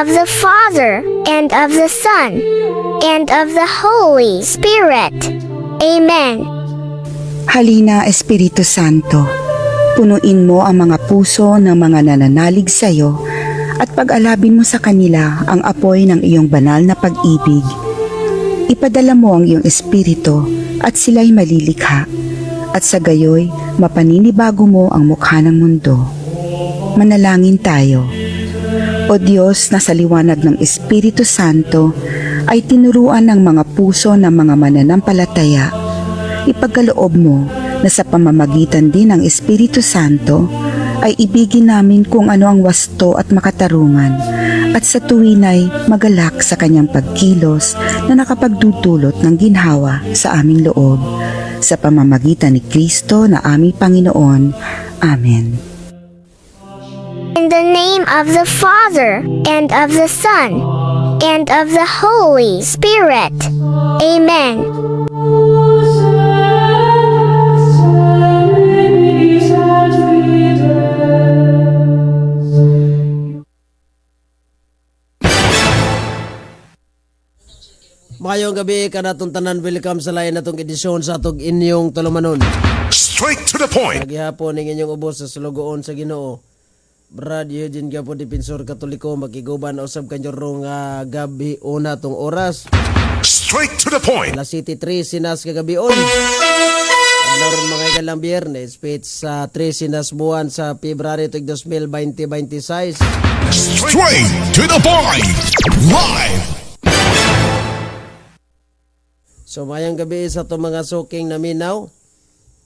of the Father, and of the Son, and of the Holy Spirit. Amen. Halina, Espiritu Santo, punuin mo ang mga puso ng mga nananalig sa iyo at pag-alabin mo sa kanila ang apoy ng iyong banal na pag-ibig. Ipadala mo ang iyong Espiritu at sila'y malilikha, at sa gayoy mapaninibago mo ang mukha ng mundo. Manalangin tayo. O Diyos na sa liwanag ng Espiritu Santo ay tinuruan ng mga puso ng mga mananampalataya, ipagkaloob mo na sa pamamagitan din ng Espiritu Santo ay ibigin namin kung ano ang wasto at makatarungan, at sa tuwinay magalak sa kanyang pagkilos na nakapagdudulot ng ginhawa sa aming loob. Sa pamamagitan ni Kristo na aming Panginoon. Amen. In the name of the Father, and of the Son, and of the Holy Spirit. Amen. Mayong gabi kanatong tanan, welcome sa lain natong edisyon sa atong inyong tulumanon. Straight to the point. Naghihapon ning inyong ubos sa sulugoon sa Ginoo. Brad Eugene Gapo, Dipensor Katoliko, magiguban usab kanyo rong gabi una tong oras. Straight to the point. Alas City 3 sinas kagabion. Naroon mga ikalang biyernes, page sa 3 sinas buwan sa February 2026. Straight to the point. Live. So mayang gabi sa itong mga suking naminaw.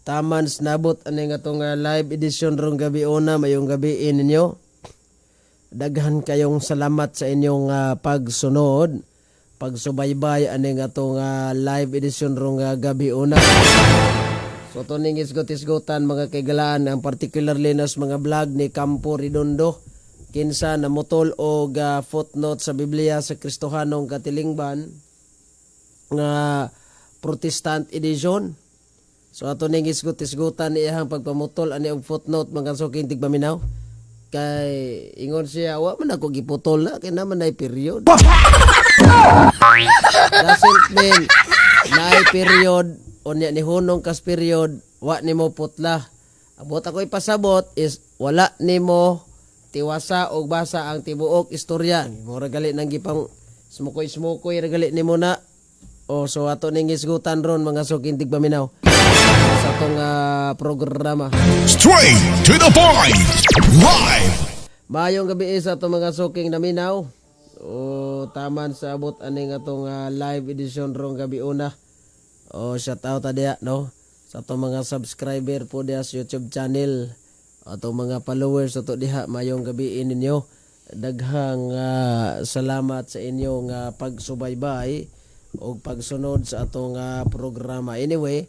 Tamans nabot ani nga itong live edition rong gabi una, mayong gabi ninyo. Daghan kayong salamat sa inyong pagsunod, pagsubaybay ani nga itong live edition rong gabi una. So ito ning isgot-isgotan mga kaigalaan, ang particularly nas mga vlog ni Campo Redondo, kinsa namutol og footnote sa Biblia sa Kristohanong Katilingban nga Protestant edition. So ato ning isgut-isgutan iyang pagpamutol ani og footnote mga suking tigpaminaw. Kay ingon siya, wa man ako giputol na kay naman nay period. Doesn't mean nay period unya ni hunong kas period wa nimo putla. Abot ako ipasabot is wala nimo tiwasa og basa ang tibuok istorya. Mura gali nang gipang smukoy-smukoy regali nimo na. O so ato ning isgutan ron mga suking tigpaminaw sa atong programa. Straight to the point. Live. Mayong gabi sa atong mga suking naminaw. O taman sa abot ani nga atong live edition rong gabi una. O shout out diha no sa atong mga subscriber po diha sa YouTube channel. Atong mga followers ato diha, mayong gabi ninyo. Daghang salamat sa inyong pagsubaybay o pagsunod sa atong programa. Anyway,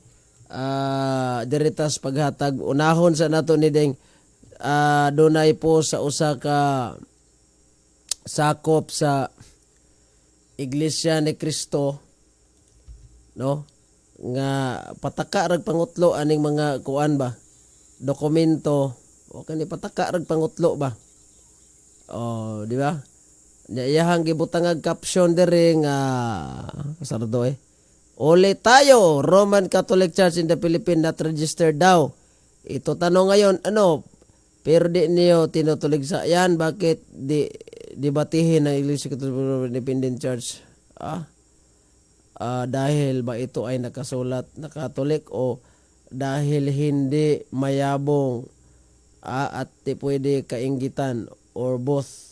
diritas paghatag unahon sa nato ni ding dunay po sa usa ka sakop sa Iglesia ni Cristo, no, nga pataka rag pangutlo aning mga kuan ba, dokumento o kani pataka rag pangutlo ba, o di ba? Iyahang gibutangag caption diri nga sardo Uli tayo, Roman Catholic Church in the Philippines not registered daw. Ito tanong ngayon, ano? Pero di niyo tinutulig sa yan, bakit dibatihin ng Iglesia Catholic Independent Church? Dahil ba ito ay nakasulat na Catholic o dahil hindi mayabong at di pwede kainggitan or both?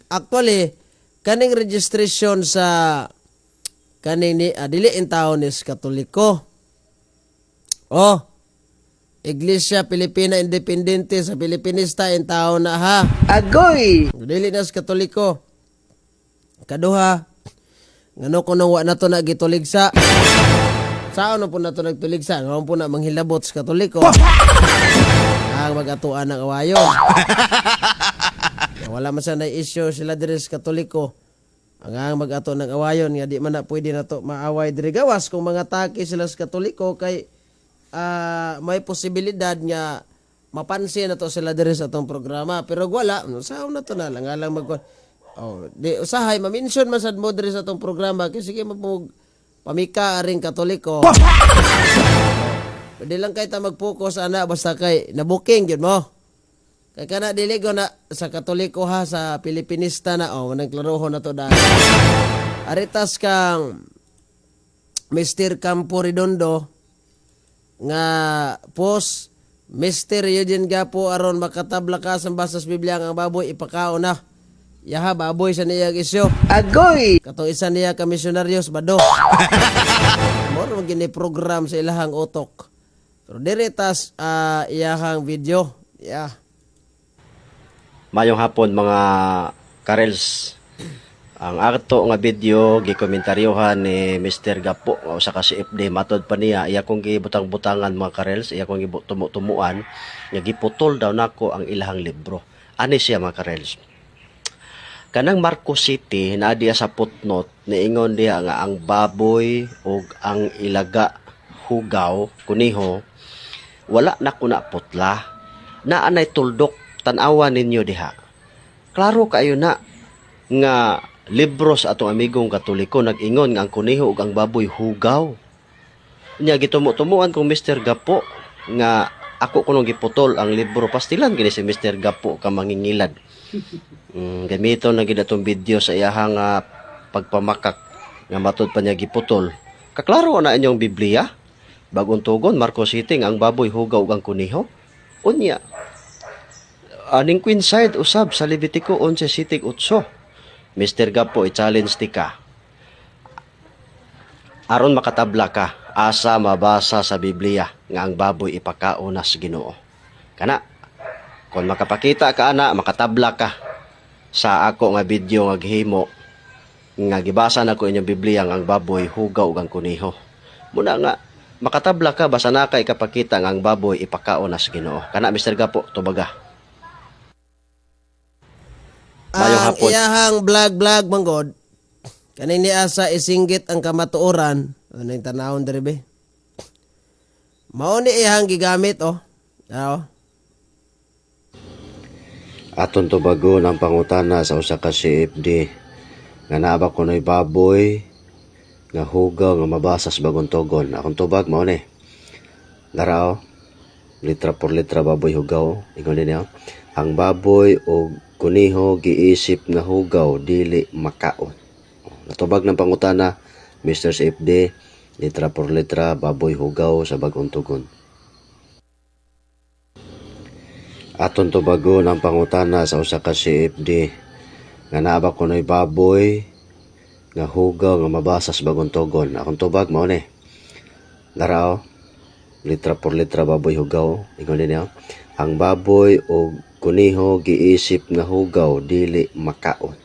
Actually, kaning registration sa kaning ni dili in taon is Katoliko. Iglesia Pilipina Independente sa Pilipinista in taon na ha. Agoy! Dili na sa Katoliko. Kaduha, ngano kuno wa nato na gituligsa. Saan po nato nagtuligsa? Ngano po na manghilabot sa Katoliko. Ang magatuan ng awayon. Wala man sa na-issue sila diri sa Katoliko. Ang mag-ato ng awayon nga di man na pwede na to maaway diri gawas kung mga taki sila sa Katoliko kay may posibilidad nga mapansin na to sila diri sa atong programa. Pero wala, saan na to na lang alang Oh, di usahay ma-mention man sad mo diri sa tong programa kay sige mo pamika aring Katoliko. Pwede lang kay ta mag-focus ana basta kay na-booking gyud mo. Kay kana dili ko na sa Katoliko ha sa Pilipinista na nang klarohon na to dahil. Aritas kang Mr. Campo Redondo nga post Mr. Eugene Gapo aron makatabla ka sa basas Biblia ang baboy ipakao na. Yaha baboy sa niya isyo. Agoy! Katong isa niya ka misionaryos bado. Mo man gini program sa ilahang utok. Pero diretas iyahang video. Yeah. Mayong hapon mga Karels. Ang ato nga video gikomentaryohan ni Mr. Gapo o sa kasi FD matod pa niya iya kong gibutang-butangan mga Karels, iya kong gitumuan nga giputol daw nako ang ilahang libro. Ani siya mga Karels? Kanang Marcos City naa diya sa footnote niingon diya nga ang baboy ug ang ilaga hugaw kuniho wala na kuna putla na anay tuldok tan-awa ninyo diha. Klaro kayo na nga libro sa atong amigong Katoliko nag-ingon nga ang kuniho ug ang baboy hugaw. Nya gitumo-tumuan kong Mr. Gapo nga ako kunong giputol ang libro pastilan gini si Mr. Gapo ka mangingilad. Gamiton na gid atong video sa iyahang pagpamakak nga matud pa niya giputol. Kaklaro na inyong Biblia. Bagong tugon Marcos City nga ang baboy hugaw ug ang kuniho. Unya aning Queen side usab sa Levitico 11:8. Mr. Gapo i-challenge ti ka. Aron makatabla ka, asa mabasa sa Biblia nga ang baboy ipakao na sa Ginoo. Kana kung makapakita ka ana, makatabla ka sa ako nga video nga gihimo nga gibasa na ko inyong Biblia nga ang baboy hugaw ug ang kuniho. Muna nga makatabla ka basa na kay kapakita nga ang baboy ipakao na sa Ginoo. Kana Mr. Gapo tubaga. Mayong Ang hapon. iyahang vlog manggod kaning ni asa isinggit ang kamatuoran ano yung tanawon diri be. Mao ni iyahang gigamit oh. Aton tubago ng pangutana sa usa ka CFD nga naaba ko no'y baboy nga hugaw nga mabasa sa bagong tugon. Akong tubag mao ni. Laraw litra por litra baboy hugaw. Ingon niya ang baboy o kuniho giisip nga hugaw dili makaon. Natubag ng pangutana Mr. CFD litra por litra baboy hugaw sa bagong tugon. Aton tubago ng pangutana sa usa ka CFD nga naaba ko no'y baboy nga hugaw nga mabasa sa bagong tugon. Akong tubag mao ni. Laraw litra por litra baboy hugaw. Ingon niya ang baboy o kuniho giisip nga hugaw dili makaon.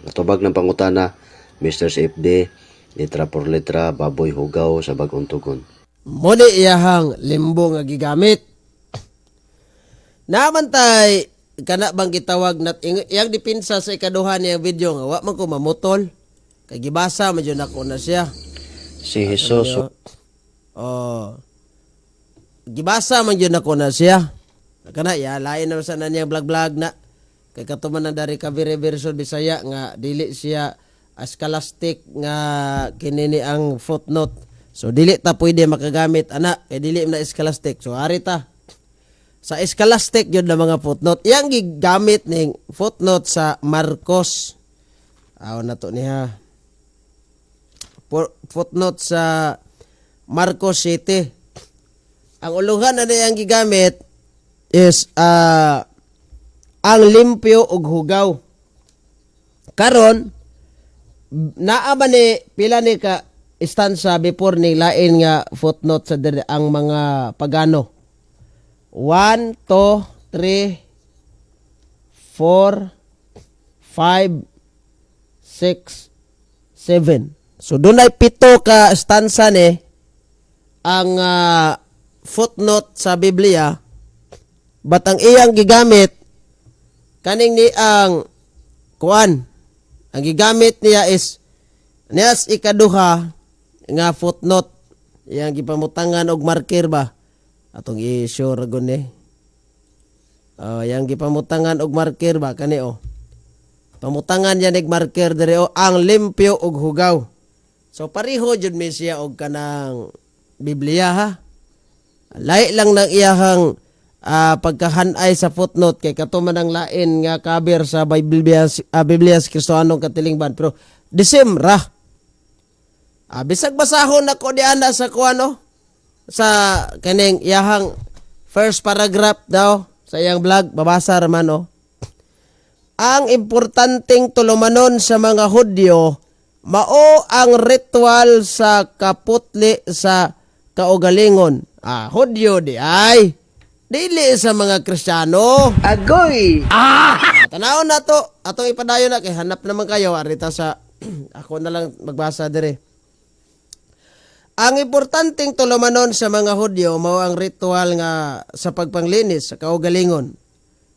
Natubag ng pangutana Mr. CFD litra por litra baboy hugaw sa bagong tugon. Mo ni iyahang limbo nga gigamit. Namantay kana bang gitawag nat iyang dipinsa sa ikaduha niyang video nga wa man ko mamutol kay gibasa man jud ako na siya. Si Jesus Gibasa man jud ako na siya. Kana ya lain na sa niyang vlog na kay katuman na dari ka version Bisaya nga dili siya scholastic nga kinini ang footnote. So dili ta pwede makagamit ana kay dili na scholastic. So ari ta sa scholastic yun na mga footnote. Yang gigamit ning footnote sa Marcos. Na to niya. Footnote sa Marcos City. Ang uluhan na niyang gigamit is ang limpyo ug hugaw. Karon naa ba ni pila ni ka istansa before ni lain nga footnote sa ang mga pagano. 1, 2, 3, 4, 5, 6, 7. So doon ay 7 ka stanza ni ang footnote sa Biblia. But ang iyang gigamit kaning ni ang kuan. Ang gigamit niya is niyas ikaduha nga footnote. Iyang gipamutangan og marker ba? Atong i-show ragon ni. Yang gipamutangan og marker ba kani oh. pamutangan niya marker diri o ang limpyo ug hugaw. So pareho jud mi siya og kanang Biblia ha. Lahi lang nang iyahang pagkahanay sa footnote kay katuman ang lain nga cover sa Biblia sa Kristohanong Katilingban pero Disemra. Bisag basahon ako diana sa kuano sa kaning iyahang first paragraph daw sa iyang vlog babasa raman oh. Ang importanteng tulumanon sa mga Hudyo mao ang ritual sa kaputli sa kaugalingon. Hudyo di ay dili sa mga Kristiyano. Agoy! Tanawon na to. Atong ipadayon na kay hanap naman kayo arita sa ako na lang magbasa dire. Ang importanteng tulumanon sa mga Hudyo mao ang ritual nga sa pagpanglinis sa kaugalingon.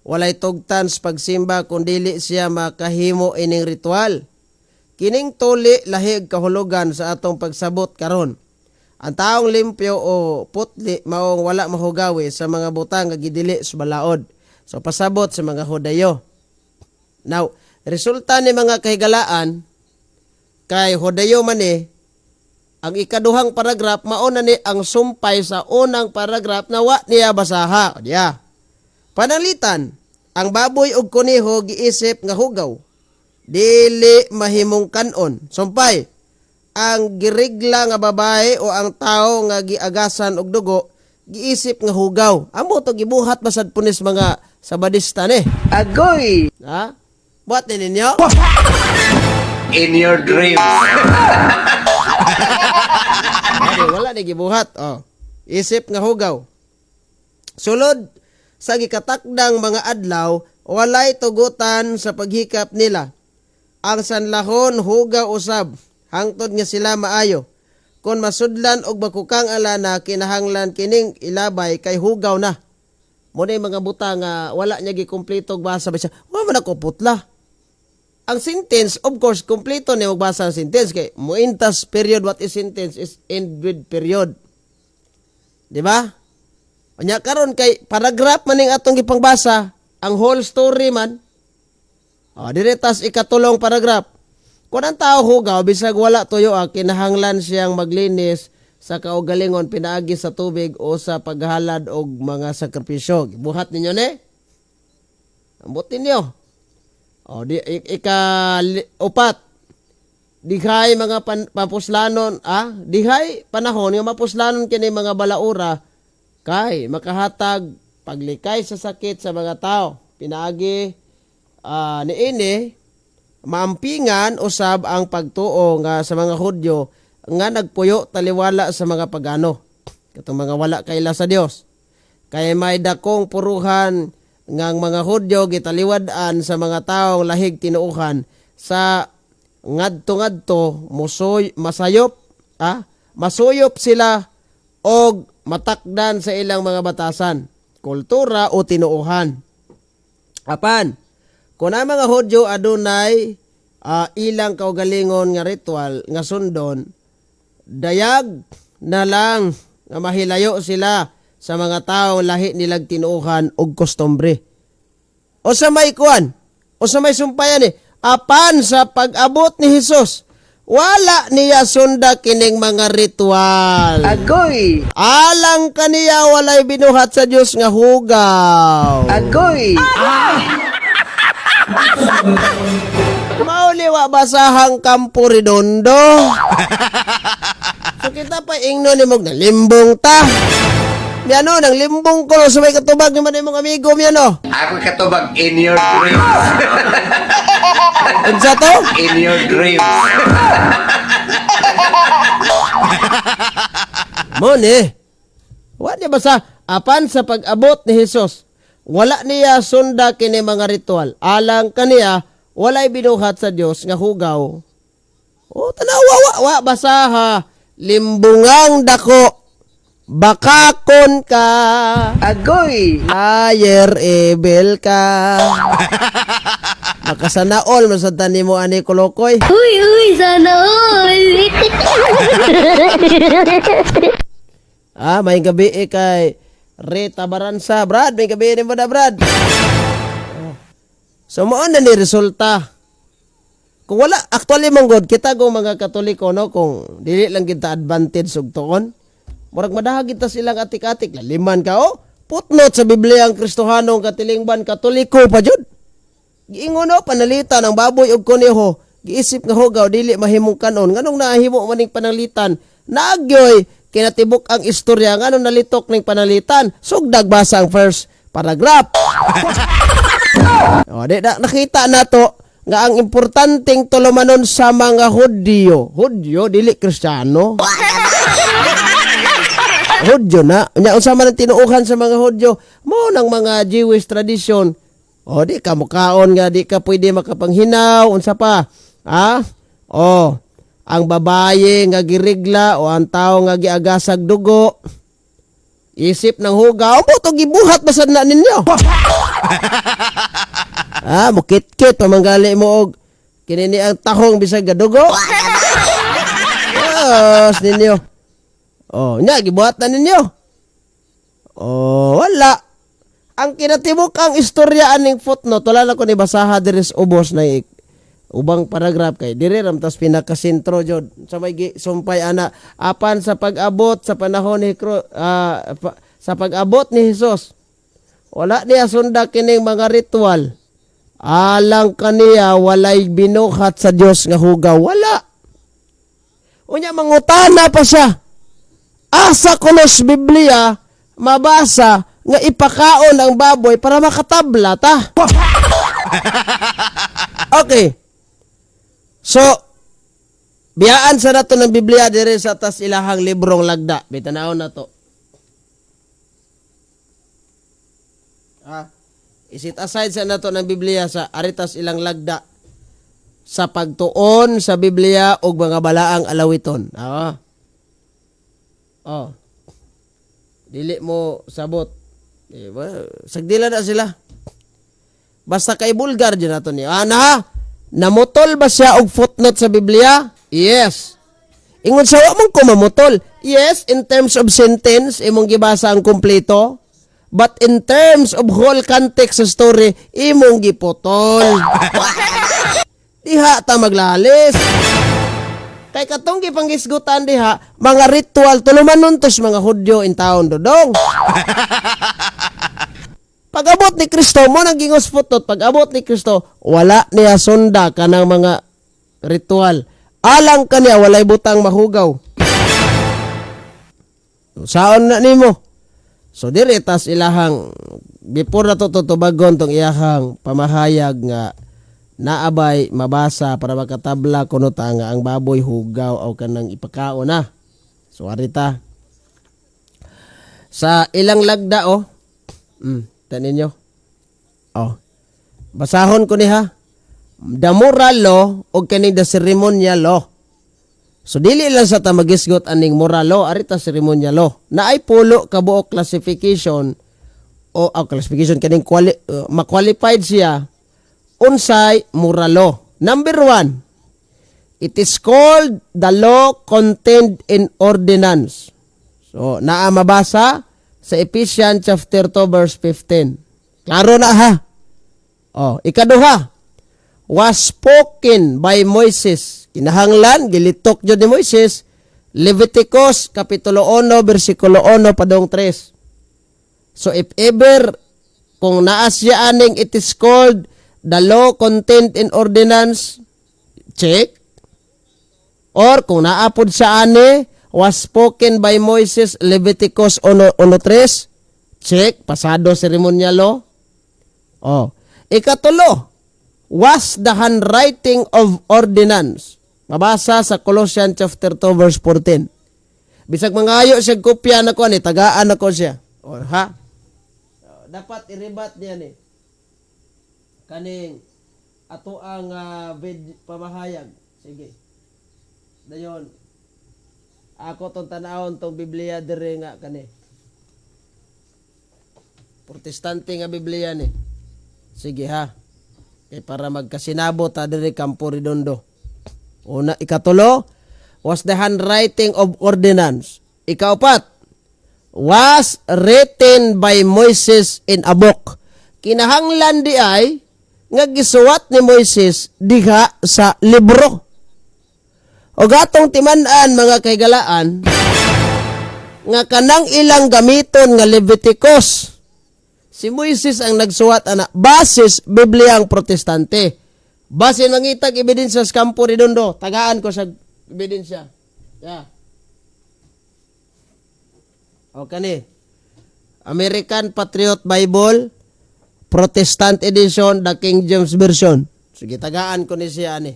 Walay tugtan sa pagsimba kundili siya makahimo ining ritual. Kining tuli lahig kahulugan sa atong pagsabot karon. Ang taong limpyo o putli maong wala mahugawi sa mga butang nga gidili sa balaod. So pasabot sa mga Hudayo. Now, resulta ni mga kahigalaan kay Hudayo man ang ikaduhang paragraph mauna ni ang sumpay sa unang paragraph na wa niya basaha. Diya. Panalitan, ang baboy ug kuniho giisip nga hugaw. Dili mahimong kanon. Sumpay, ang girigla nga babae o ang tao nga giagasan og dugo giisip nga hugaw. Amo to gibuhat basad punis mga sabadista ni. Agoy! Ha? Buhat ni ninyo? In your dreams. Wala ni gibuhat. Oh. Isip nga hugaw. Sulod sa gikatakdang mga adlaw, walay tugutan sa paghikap nila. Ang sanlahon hugaw usab, hangtod nga sila maayo. Kung masudlan og bakukang alana, kinahanglan kining ilabay kay hugaw na. Muna yung mga buta nga wala niya gikumpleto og basa ba siya, wala man ako putla. Ang sentence, of course, kumpleto niya magbasa ang sentence kay muintas period, what is sentence is end with period. Di ba? Anya karon kay paragraph man ning atong gipangbasa, ang whole story man. Diretas ikatulong paragraph. Kung ang tao hugaw bisag wala tuyo kinahanglan siyang maglinis sa kaugalingon pinaagi sa tubig o sa paghalad og mga sakripisyo. Buhat ninyo ni? Ambutin niyo. Upat. Dihay mga papuslanon, dihay panahon nga mapuslanon kini mga balaura kay makahatag paglikay sa sakit sa mga tao. Pinaagi niini maampingan usab ang pagtuo nga sa mga Hudyo nga nagpuyo taliwala sa mga pagano. Katong mga wala kaila sa Dios. Kay may dakong puruhan ngang mga Hudyo gitaliwad-an sa mga taong lahig tinuuhan sa ngadto-ngadto masuyop sila og matakdan sa ilang mga batasan, kultura o tinuuhan. Apan, kung ang mga Hudyo adunay ilang kaugalingon nga ritual nga sundon, dayag na lang nga mahilayo sila sa mga taong lahi nilang tinuuhan og kostumbre. O sa may kuan, o sa may sumpayan apan sa pag-abot ni Hesus, wala niya sunda kining mga ritual. Agoy! Alang kaniya walay binuhat sa Dios nga hugaw. Agoy! Mauliwa basahang Campo Redondo. So kita pa ingno ni mong nalimbong ta. Miyano, nang limbong ko sa may katubag ni man mong amigo miyano. Ako katubag in your dreams. Unsa to? In your dreams. Mone. Wa niya basa apan sa pag-abot ni Hesus. Wala niya sunda kini mga ritual. Alang kaniya walay binuhat sa Dios nga hugaw. Tanawa wa basaha limbungang dako. Bakakon ka. Agoy! Liar ebel ka. Makasanaol man sa tani mo ani kolokoy. Uy, sana all. May gabi kay Rita Baransa. Brad, may gabi ni mo na, Brad. So, mo na ni resulta Kung wala, actually manggod, kita kung mga Katoliko, no, kung dili lang kita advantage og tuon, murag madahag kita silang atik-atik, laliman ka, oh, putnot sa Biblia ang Kristohanong katilingban, Katoliko pa jud. Giingon no, panalitan ang baboy og kuneho, giisip nga hugaw, dili mahimong kanon, nganong nahimo maning panalitan, naagyoy, kinatibok ang istorya, nganong nalitok ning panalitan, sugdag basa ang first paragraph. O, di na, nakita na to, nga ang importanteng tulumanon sa mga Hudyo. Hudyo, dili Kristiyano. Hudyo na. Unsa man ang tinuuhan sa mga Hudyo, mo ng mga Jewish tradition. O, di ka mukaon nga, di ka pwede makapanghinaw. Unsa pa? Ha? O, ang babaye nga girigla o ang tao nga giagasag dugo. Isip ng hugaw, mo to gibuhat basad na ninyo. Mukit-kit, pamanggali mo og kinini ang tahong bisag gadugo. Yes, ninyo. Nya, gibuhat na ninyo. Wala. Ang kinatibok ang istorya aning footnote, wala na ko ni basaha diris ubos na ubang paragraph kay diri ram tas pinakasentro jud sa may sumpay ana apan sa pag-abot sa panahon ni sa pag-abot ni Hesus. Wala niya sunda kining mga ritual. Alang kaniya walay binuhat sa Dios nga hugaw. Wala. Unya mangutana pa siya. Asa kunos Biblia mabasa nga ipakaon ang baboy para makatabla ta. Okay. So, biyaan sa nato ng Biblia dire sa tas ilahang librong lagda. Bitanahon na to. Isit aside sa nato ng Biblia sa aritas ilang lagda sa pagtuon sa Biblia og mga balaang alawiton. Dili mo sabot. Diba? Sagdila na sila. Basta kay bulgar dyan nato ni. Namutol ba siya og footnote sa Biblia? Yes. Ingon sa wa mong kumamutol. Yes, in terms of sentence, imong gibasa ang kumpleto. But in terms of whole context sa story, imong giputol. Diha ta maglalis. Kay katong gipanggisgutan diha, mga ritual tulumanon tos mga Hudyo in taon dodong. Pag-abot ni Kristo mo nang gingos footnote, pag-abot ni Kristo, wala niya sunda kanang mga ritual. Alang kaniya walay butang mahugaw. Saon na nimo? So diretas ilahang before na to tutubagon tong iyahang pamahayag nga naabay mabasa para makatabla kuno ta nga ang baboy hugaw o kanang ipakaon na. So arita sa ilang lagda tanin nyo. Basahon ko ni ha. The moral law o kaning the ceremonial law. So dili lang sa ta magisgot aning moral law, arita ceremonial law. Naay pulo ka buok classification o classification kaning ma-qualified siya unsay moral law. Number 1, it is called the law contained in ordinance. So naa mabasa sa Ephesians chapter 2 verse 15. Klaro na ha. Ikaduha, was spoken by Moises. Kinahanglan, gilitok jud ni Moises. Leviticus kapitulo 1 versikulo 1 padong 3. So if ever kung naas siya aning it is called the law contained in ordinance, check. Or kung naapod sa ani was spoken by Moises, Leviticus 1:3, check, pasado ceremonial law. Ikatulo, was the handwriting of ordinance. Mabasa sa Colossians chapter 2 verse 14. Bisag mangayo siya kopya na ko ni tagaan ako siya. Dapat iribat niya ni kaning ato ang pamahayag. Sige. Dayon. Ako tong tanawon tong Biblia dire nga kani. Protestante nga Biblia ni. Sige ha. Kay para magkasinabot ta dire Campo Redondo. Una, ikatulo, was the handwriting of ordinance. Ikaapat, was written by Moses in a book. Kinahanglan di ay nga gisuwat ni Moises diha sa libro. O gatong timan-an mga kaigalaan nga kanang ilang gamiton nga Leviticus. Si Moises ang nagsuwat ana basis Bibliang Protestante. Base mangitag ebidensya sa kampo redondo, tagaan ko sa ebidensya. Yeah. O kani American Patriot Bible Protestant Edition, the King James Version. Sige, tagaan ko ni siya ani.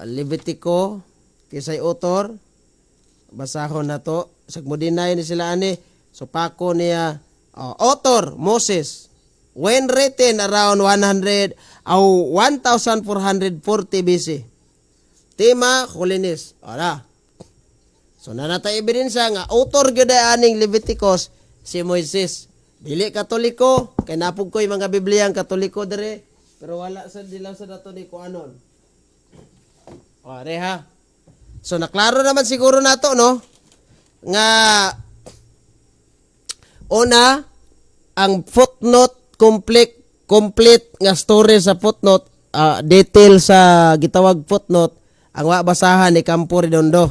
Levitico, kisay author, basahon na to. Sagmudinay ni sila ani. So pako niya, author, Moses. When written around 1440 BC. Tema, Holiness. Ora. So nanatay ebidensya nga author gyud aning Leviticus si Moises. Dili Katoliko, kay napug ko'y mga Bibliyang Katoliko dire, pero wala sa dilaw sa dato ni ko anon. O, reha. So naklaro naman siguro nato no nga una ang footnote complete nga story sa footnote, detail sa gitawag footnote ang wa basahan ni Campo Redondo.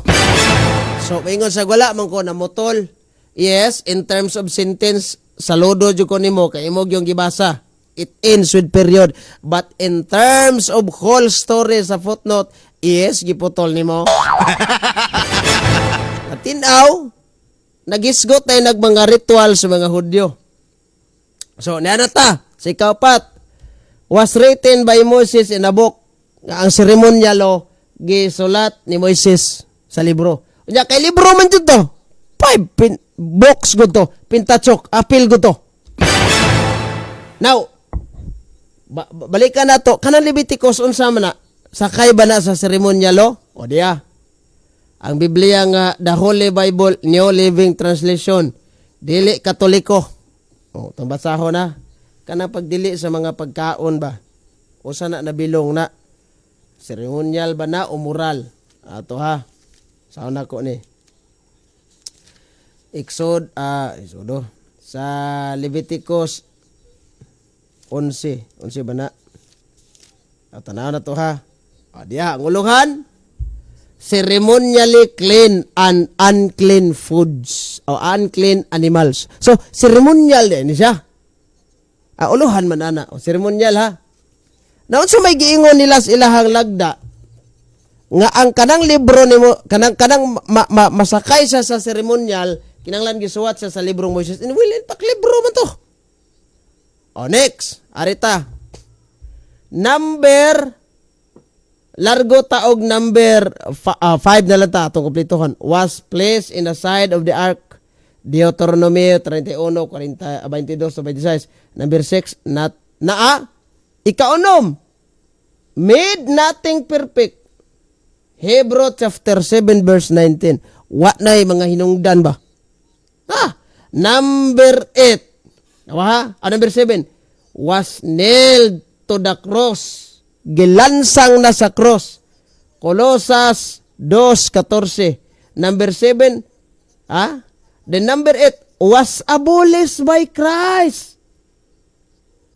So ingon sa wala man ko na motol. Yes, in terms of sentence saludo jud ko nimo kay imog yung gibasa. It ends with period. But in terms of whole story sa footnote, yes, giputol nimo. At tinaw, nagisgot na nagmanga ritual sa mga Hudyo. So, niya ta, si kaupat, was written by Moses in a book, nga ang ceremonial law, gisulat ni Moises sa libro. Unya, kay libro man dito to. 5 books go to. Pintachok, apil go to. Now, balikan na to. Kanang Leviticus, unsa man na? Sakay ba na sa ceremonial law? O diya. Ang Biblia nga, the Holy Bible, New Living Translation, dili Katoliko. O, itong basaho na. Kanang pagdili sa mga pagkaon ba? O sana nabilong na? Ceremonial ba na o moral? Ato ha. Saan na ko ni? Exod sa Leviticus 11 ba na? Tanaw na to ha. Diya, ang uluhan, ceremonially clean and unclean foods o unclean animals. So, ceremonial din siya. Uluhan man ana. O, ceremonial ha. Naon sa may giingon nila sa ilahang lagda, nga ang kanang libro nimo kanang masakay siya sa ceremonial kinanglan gisuwat siya sa librong Moses. In pak libro man to. O next, arita. Number largo taog number 5 na lang ta atong kumpletuhan. Was placed in the side of the ark. Deuteronomy 31:22 26. Number 6 ikaunom. Made nothing perfect. Hebrew chapter 7 verse 19. What na mga hinungdan ba? Number 8. Number 7. Was nailed to the cross. Gilansang na sa cross. Colossus 2:14. Number 7. The number 8 was abolished by Christ.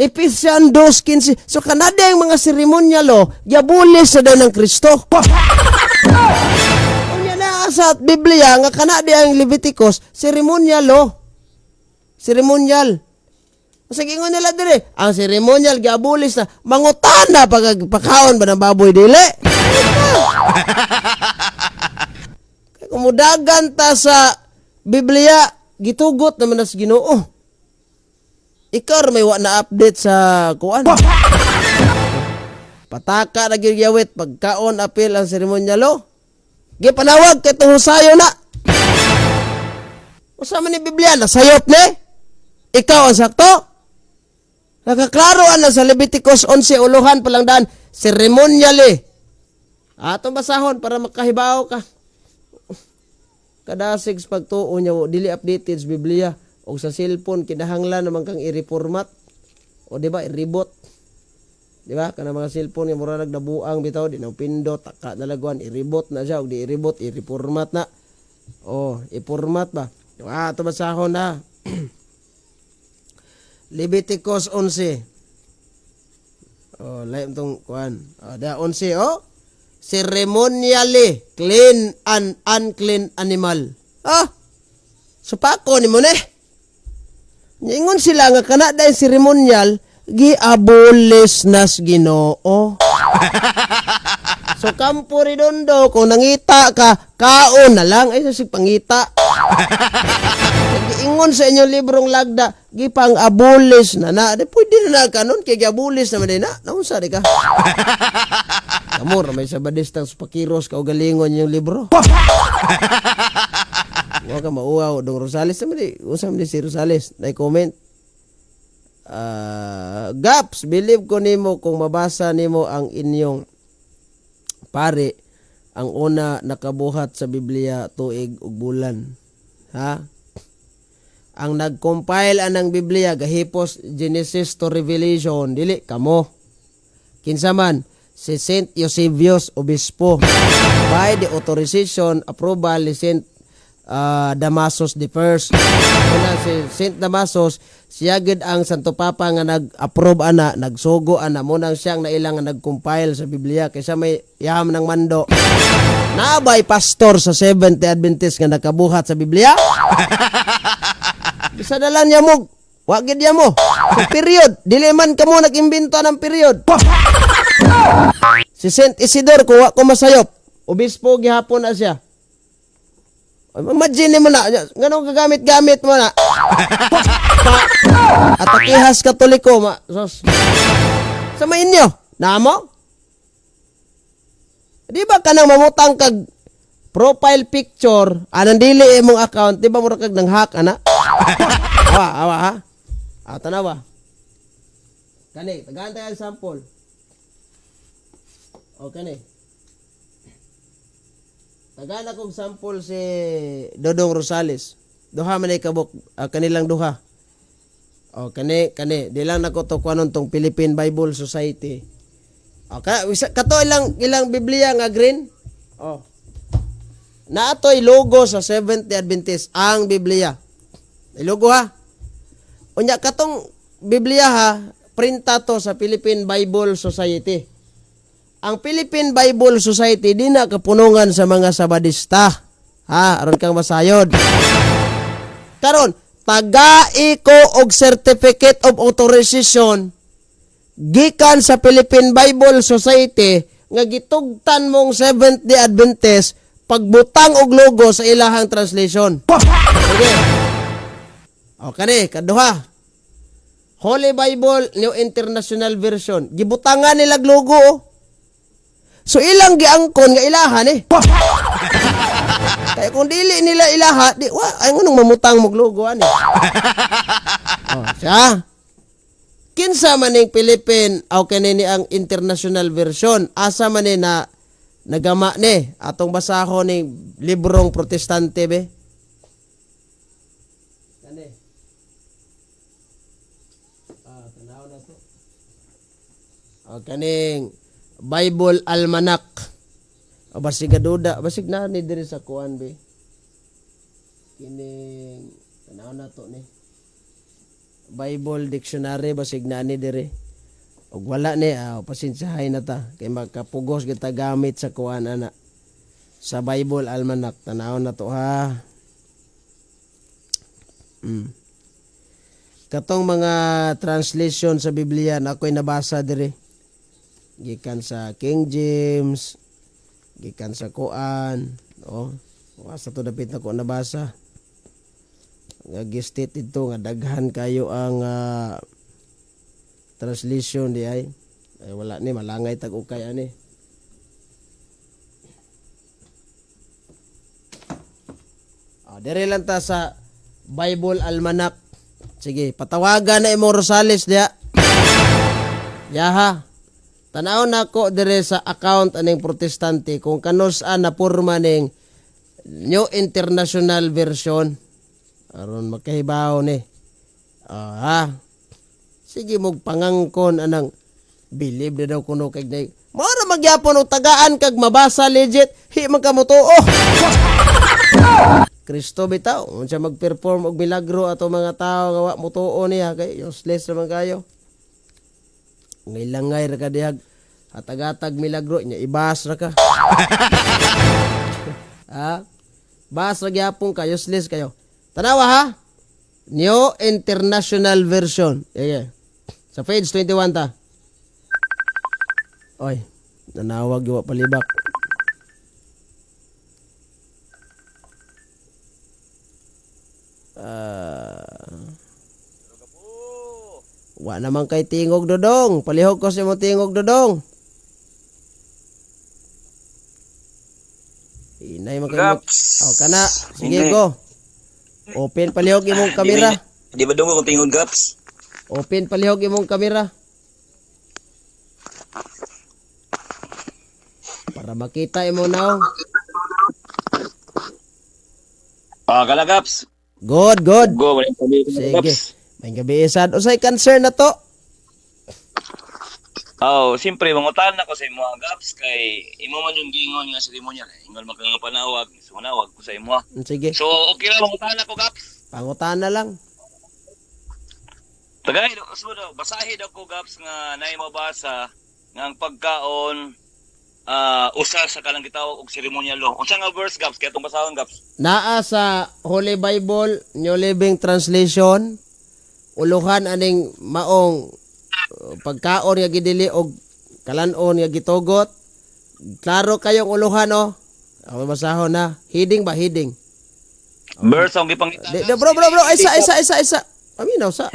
Ephesians 2:15. So kanada yung mga seremonyal law, giabolish sa daw ng Kristo. Unya na sa Biblia nga kanada ang Leviticus, seremonyal law. Seremonyal. Sa gingon nila dire, ang seremonyal giabolish na mangutana pagpakaon ba ng baboy dili? Kumudagan ta sa Biblia, gitugot naman na sa Ginoo. Ikaw may wa na update sa kuan. Pataka na gyawit pagkaon apil ang seremonyal law. Gipanawag kay tuhusayo na. Usa man ni Biblia na sayop ni? Ikaw ang sakto? Nakaklaroan na sa Leviticus 11 uluhan palang daan ceremonially. Atong basahon para makahibaw ka. Kada 6 pagtuo niya dili updated sa Biblia. O sa cellphone, kinahanglan naman kang i-reformat. O diba, i-reboot. Diba, kana mga cellphone, yung mura nagdabuang bitaw, di na pindot, taka nalaguan, i-reboot na siya. O di i-reboot, i-reformat na. O, i-format ba? Ito basahon na. Leviticus 11. Oh, lain tong kuan. Da 11 oh. Ceremonially clean and unclean animal. Supako ni mo ne. Ingon sila nga kana dahil ceremonial giabolis nas Ginoo. So kampo redondo kung nangita ka, kaon na lang ay sa pangita. Ingon sa inyong librong lagda, gipang abolis na na. Pwede na kanon kay giabolis naman din na. Naunsa di ka? Amor may sabadistang pakiros ka o galingon yung libro. Huwag ka mauaw dong Rosales naman di. Usam di si Rosales. Na-comment. Gaps, believe ko nimo kung mabasa nimo ang inyong pare ang una nakabuhat sa Biblia tuig ug bulan. Ha? Ang nag-compile anang Biblia gahipos Genesis to Revelation dili kamo. Kinsa man si Saint Eusebius Obispo by the authorization approval ni Saint Damasus the First. Una si Saint Damasus siya gid ang Santo Papa nga nag-approve ana, nagsugo ana mo nang siyang nailang nga nag-compile sa Biblia kaysa may yam ng mando. Naabay pastor sa Seventh Adventist nga nakabuhat sa Biblia. Bisa dalan niya mo. Wa gid niya mo. So period, dili man kamo nag-imbento ng period. Si Saint Isidore kung wa ko masayop, obispo gihapon na siya. Imagine mo na, ganun kagamit-gamit mo na. Atakihas Katoliko, sos. Sa mainyo, namo? Di ba ka nang mamutang kag profile picture, anang dili imong account, di ba mura kag nang hack, ana? Awa, ha? Tanawa. Kani, tagahan tayo ang sample. O, kani. Tagahan akong sample si Dodong Rosales. Duha man ay kabuk, kanilang duha. O, kani. Di lang nako to kuanon tong Philippine Bible Society. O, kato ilang Biblia nga green. O. Naatoy logo sa Seventh Adventist ang Biblia. May logo ha. Unya katong Biblia ha, printa to sa Philippine Bible Society. Ang Philippine Bible Society di na kapunungan sa mga Sabadista. Ha, aron kang masayod. Karon, tagai ko og certificate of authorization gikan sa Philippine Bible Society nga gitugtan mong Seventh-day Adventist pagbutang og logo sa ilahang translation. Okay. O kani, kaduha. Holy Bible New International Version. Gibutangan nila logo. So ilang giangkon nga ilahan eh. Kaya kung dili nila ilaha, di ay ngunong mamutang mog logo ani. Siya. Kinsa man ning Philippine aw kanini ang international version, asa man ni na nagama ni atong basahon ning librong protestante be. Kani. Tanaw na to. Kaning Bible Almanac. Basig gaduda, basig na ni diri sa kuan be. Kining tanaw na to ni. Bible Dictionary basig na ni diri. Og wala ni pasensyahay na ta kay magkapugos kita gamit sa kuan ana. Sa Bible Almanac tanaw na to ha. Katong mga translation sa Biblia na ako'y nabasa diri. Gikan sa King James, gikan sa Kuan, sa to dapit na ko nabasa. Nga gistate ito nga daghan kayo ang translation di ay wala ni malangay tag ukay ani. Dire lang ta sa Bible Almanac. Sige, patawagan na imong Rosales diya. Yaha. Tanaw na ko dire sa account aning protestante kung kanus-an na porma ning New International Version. Aron makahibaw ni. Sige mog pangangkon anang believe na daw kuno kay nay. Mao magyapon og tagaan kag mabasa legit, hi man ka mo tuo. Kristo bitaw, unsa mag-perform og milagro ato mga tao nga wa mo tuo niya kay useless naman kayo. Ngilangay ra ka dihag. Hatag-hatag milagro nya ibas ra ka. Ha? Bas ra gyapon ka, useless kayo. Tanawa ha. New International Version. Yeah. Sa page 21 ta. Oy, nanawag yung palibak. Wa naman kay tingog dodong. Palihog ko sa mo tingog dodong. Inay man kayo. Oh, kana. Sige go. Open palihog imong kamera. Di ba dungo kung tingog gaps? Open palihog imong kamera. Para makita imo now. Kala gaps. Good, good. Go, wala yung sabihin Sige. gaps. May gabi isad. Usay concern na to. Siyempre, mangutan na ko sa imo gaps kay imo man yung gingon nga seremonya. Ingon makapanawag, sumanawag ko sa imo. Sige. So, okay lang mangutan na ko gaps. Pangutana lang. Tagay, sudo, basahin ako gaps nga naay mabasa nga ang pagkaon usa sa kalang gitawag og seremonyalo. Unsa nga verse gaps kaya tong basahon gaps? Naa sa Holy Bible, New Living Translation, uluhan aning maong pagkaon nga gidili og kalanon nga gitugot. Klaro kayong uluhan no? Ako masahon na. Heading ba? Heading. Verse ang gipangita. Bro. Isa. Aminaw sa.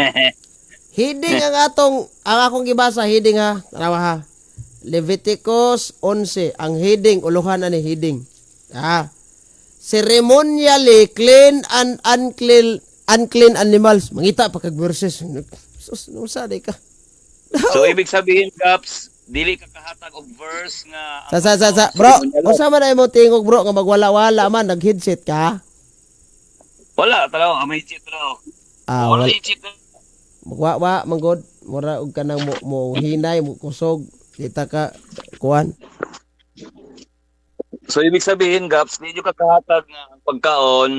Heading ang akong gibasa. Heading ha. Tanawa ha. Leviticus 11. Ang heading, uluhan ani heading. Ceremonially clean and unclean animals. Mangita pa kag verses. Sus, nusa di ka. So, ibig sabihin gaps, dili ka kahatag og verse nga Sa. Bro, unsa man ay mo tingog bro nga magwala-wala man nag-headset ka? wala talaw, may cheat talaw. Wala. Wala cheat. Magwa manggod mura og kanang mo hinay mo kusog kita ka kuan. So ibig sabihin gaps, di nyo kakahatag nga ang pagkaon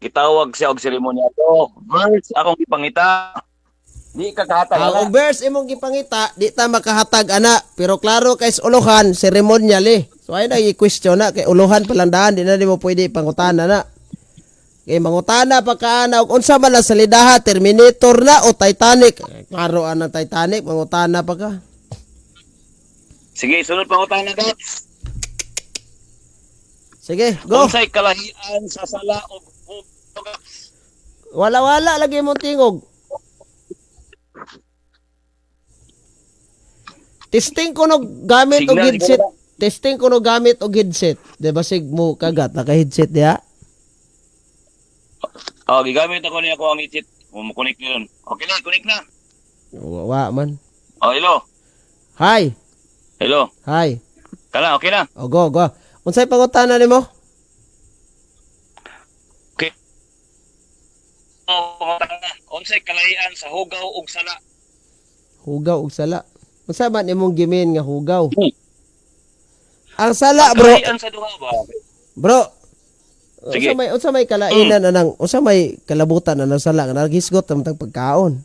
gitawag siya og seremonya. So, verse akong ipangita. Di kakahatag Og verse imong gipangita di ta makahatag ana pero klaro kay sa uluhan ceremonially. So ay na i-question na kay uluhan palandaan di na mo pwede pangutana na. Kay mangutana pa kaana og unsa man ang salidaha Terminator na o Titanic. Klaro ang Titanic mangutana pa ka. Sige, sunod pangutan na gaps. Sige, go. Unsay kalahian sa sala og gaps? Wala lagi mong tingog. Testing ko no gamit og Signal, headset. siguro. Testing ko no gamit og headset. Di ba sig mo kagat naka-headset diha? Gigamit ako niya ko ang ichit. Mo-connect yun. Okay na, connect na. Wa man. Hello. Hi. Hello. Hi. Kala, okay na. O go. Unsay pangutana nimo? Okay. Pangutan na. Unsay kalahian sa hugaw ug sala? Hugaw ug sala. Unsa man imong gimin nga hugaw? Ang Ah, sala, bro. Kalahian sa duha ba? Bro. Sige. Unsa may kalainan anang unsa may kalabutan anang sala nga naghisgot tamtang pagkaon?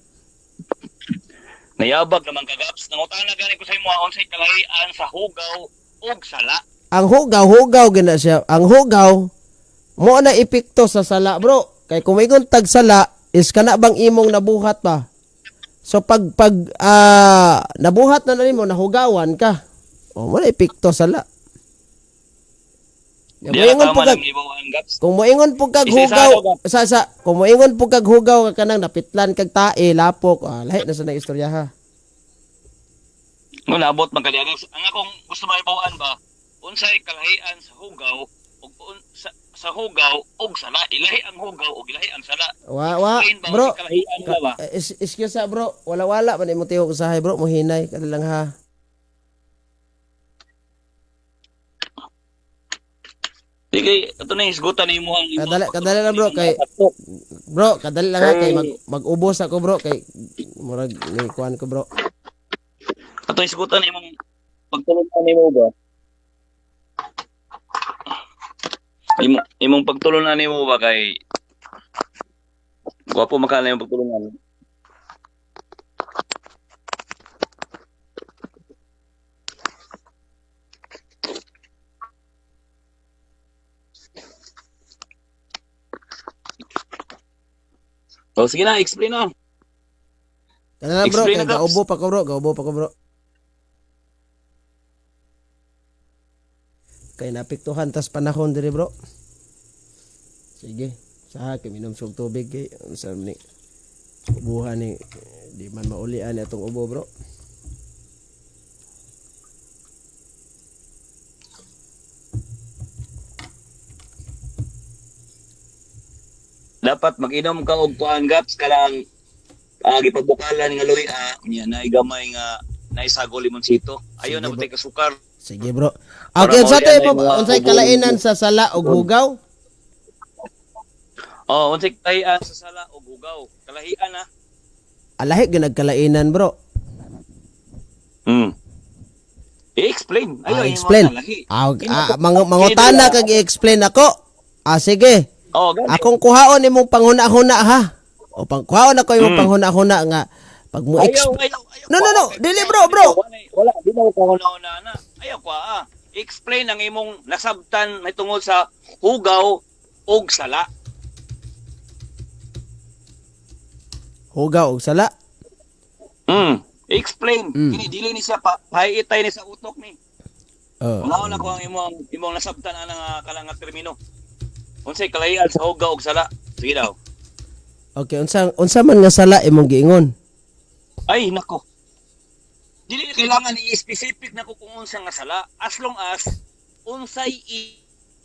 Nayabag naman ka gaps. Nangutana gani ko sa imo unsay kalahian sa hugaw ug sala? Ang hugaw gina siya. Ang hugaw mo na epekto sa sala, bro. Kay kung maygon tag sala is kana bang imong nabuhat pa. So pag nabuhat na nimo nahugawan ka. O mo na epekto sala. Di Moingon po tama kag lang imo ang gaps. kung moingon po kag Isa-isa hugaw kung moingon po kag hugaw ka kanang napitlan kag tae lapok lahi na sa na istorya ha. Ngun abot man kali gaps. Ang akong gusto maibawan ba? Unsay kalahian sa hugaw ug sa hugaw ug sala? Ilahi ang hugaw ug ilahi ang sala. Wa Explain ba bro. unsay kalahian nila ba? Excuse bro, wala man imong tihok usahay bro, mohinay ka lang ha. Sige, ito na isgutan nimo ang imo. Kadali lang bro kay kadali lang ha kay mag-ubos ako bro kay murag ni kuan ko bro. Ito isgutan imong pagtulungan nimo ba? Imong pagtulungan nimo ba kay gwapo makala yung pagtulungan. O sige na, explain na. Kana bro, Explain kay na, Gaps. gaubo pa ko bro. Kay napiktuhan tas panahon diri bro. Sige, sa akin minom sug tubig kay unsa ni ubuhan ni di man maulian atong ubo bro. Dapat mag-inom ka og kuan gaps kanang gipabukalan nga luya nya na gamay nga naisagol limonsito. Ayo na Sige, butay ka sukar. Sige bro. Para Okay, sa maulian mo na yung mga unsay ubo. kalainan sa sala ug hugaw? Oh, unsay tayan sa sala og hugaw. Kalahian na. Alahi gyud nagkalainan bro. I-explain. Ayo Explain. Mangutana kag i-explain ako. Sige. Oh, gani. Akong kuhaon imong panghuna-huna ha. O kuhaon ako imong panghuna-huna nga pag mo Ayaw. No. Dili bro. Wala, di mo ko na. Ayaw ko explain ang imong nasabtan may tungod sa hugaw og sala. Hugaw og sala. Explain. Kini dili ni siya pahiitay ni sa utok ni. Oh. Wala na ko ang imong nasabtan anang kalang nga termino. Unsay kalahian sa hugaw og sala? Sige daw. Okay, unsa man nga sala imong giingon? Ay nako. Dili na kailangan i-specific na ko kung unsa nga sala as long as unsay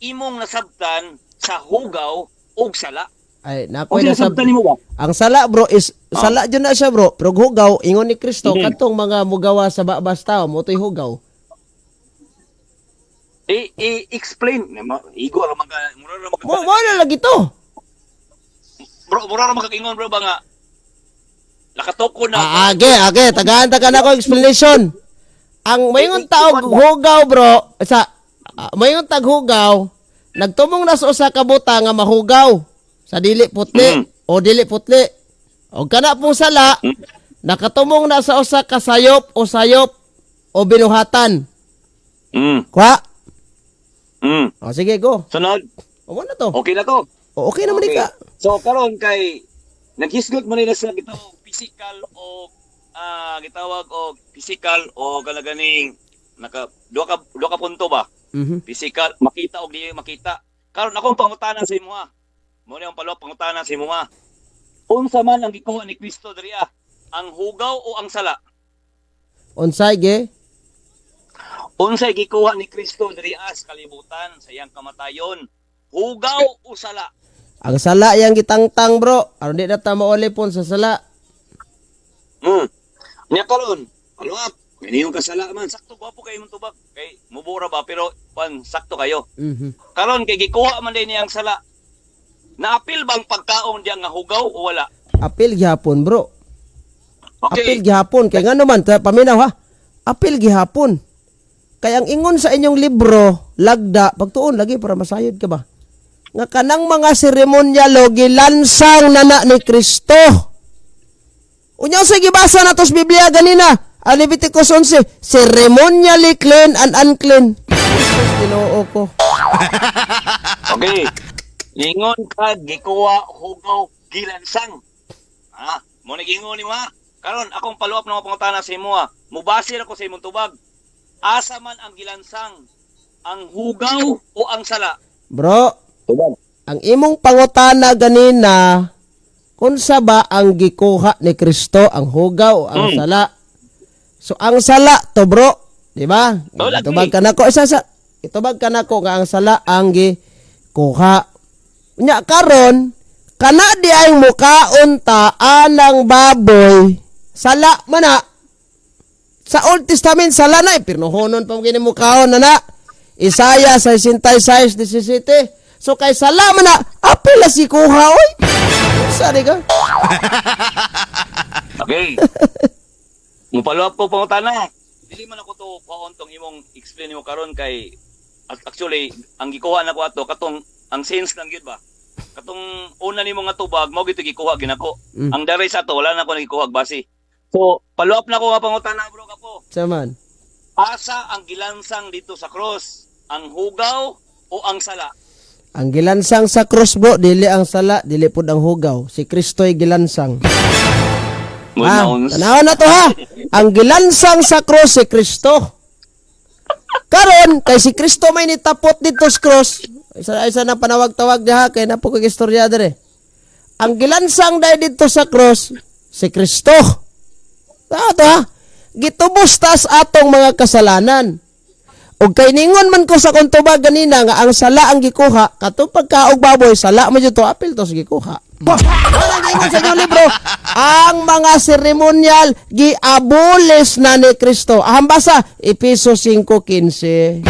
imong nasabtan sa hugaw og sala. Ay, nakoy Unsay nasab. nasabtan nimo ba? Ang sala bro is sala jud na siya bro. Pero hugaw ingon ni Kristo Mhm. kadtong mga mugawa sa babas tao mo toy hugaw. I-explain. Igo ra mura ra Mo na lagi to. mura ra makaingon bro ba nga nakatoko na. Age, tagaan na ko explanation. Ang mayong taog hugaw bro, mayong tag hugaw, nagtumong na sa usa ka buta nga mahugaw sa dili putli o dili putli. O kana pong sala, nakatumong na sa usa ka sayop o binuhatan. Kwa? O sige go. Sunod. O na to. Okay na to. O okay naman Okay. ka. So karon kay naghisgot mo nila sa gitawag physical o gitawag o physical o galaganing duha ka punto ba? Mhm. Physical makita og di makita. Karon akong pangutanan sa imo ha. Mo ni ang palwa pangutanan sa imo ha. Unsa man ang gikuha ni Kristo diri ang hugaw o ang sala? Unsay ge? Unsay gikuha ni Kristo diri sa kalibutan sa iyang kamatayon? Hugaw o sala? Ang sala yang gitangtang bro. Aron di na ta maulipon sa sala. Nya karon, follow up. Kini yung kasala man sakto gwapo kay imong tubag. Kay mubura ba pero sakto kayo. Mhm. Karon kay gikuha man din niyang sala. Naapil bang pagkaon diya nga hugaw o wala? Apil gihapon bro. Apil Okay. gihapon kay ngano man paminaw ha. Apil gihapon. Kay ang ingon sa inyong libro, lagda, pagtuon lagi para masayod ka ba? Nga kanang mga seremonyalo gilansang nana ni Kristo. Unyaw sa gibasa na tos Biblia ganina, Leviticus 11, ceremonially clean and unclean. Ginoo ko. Okay. Ingon ka gikuha hugaw gilansang. Mo ni gingon ni ma. Karon akong follow up na pangutana sa imo ha. Mubase ako sa imong tubag. Asa man ang gilansang? Ang hugaw o ang sala? Bro, Tubag. ang imong pangutana ganina, kung sa ba ang gikuha ni Kristo, ang hugaw, ang sala. So, ang sala to bro, di ba? Lagi. Itubag ka na ko, itubag ka na ko nga ang sala ang gikuha. Nya karon, kana di ay mukaon ta anang baboy, sala man na. Sa Old Testament, sala na, pirnohonon pa mo mukaon na. Isaiah 66:17. So kay sala man na, apila si kuha oy. Sari ka? Okay. Mupalo up ko pangutana. Dili man ako to kuhaon tong imong explain mo karon kay actually ang gikuha nako ato katong ang sense lang gyud ba. Katong una nimo nga tubag mao gito gikuha ginako. Ang dare sa ato wala na ko nagikuha base. So follow up na ko nga pangutana bro kapo. Saman. Asa ang gilansang dito sa cross? Ang hugaw o ang sala? Ang gilansang sa cross bro, dili ang sala, dili pud ang hugaw. Si Kristo'y gilansang. Ha? Tanaw na to ha. Ang gilansang sa cross si Kristo. Karon kay si Kristo may nitapot dito sa cross. Isa na panawag-tawag diha kay napo kag istorya dire. Ang gilansang dai dito sa cross si Kristo. Tato ha. Gitubos tas atong mga kasalanan. Ug kay ningon man ko sa kong tubag ganina nga ang sala ang gikuha, katong pagkaog baboy, sala man jud to apil to sa gikuha. Wala gingon sa inyong libro, ang mga seremonyal giabolis na ni Kristo. Ahang basa, Efeso 5:15.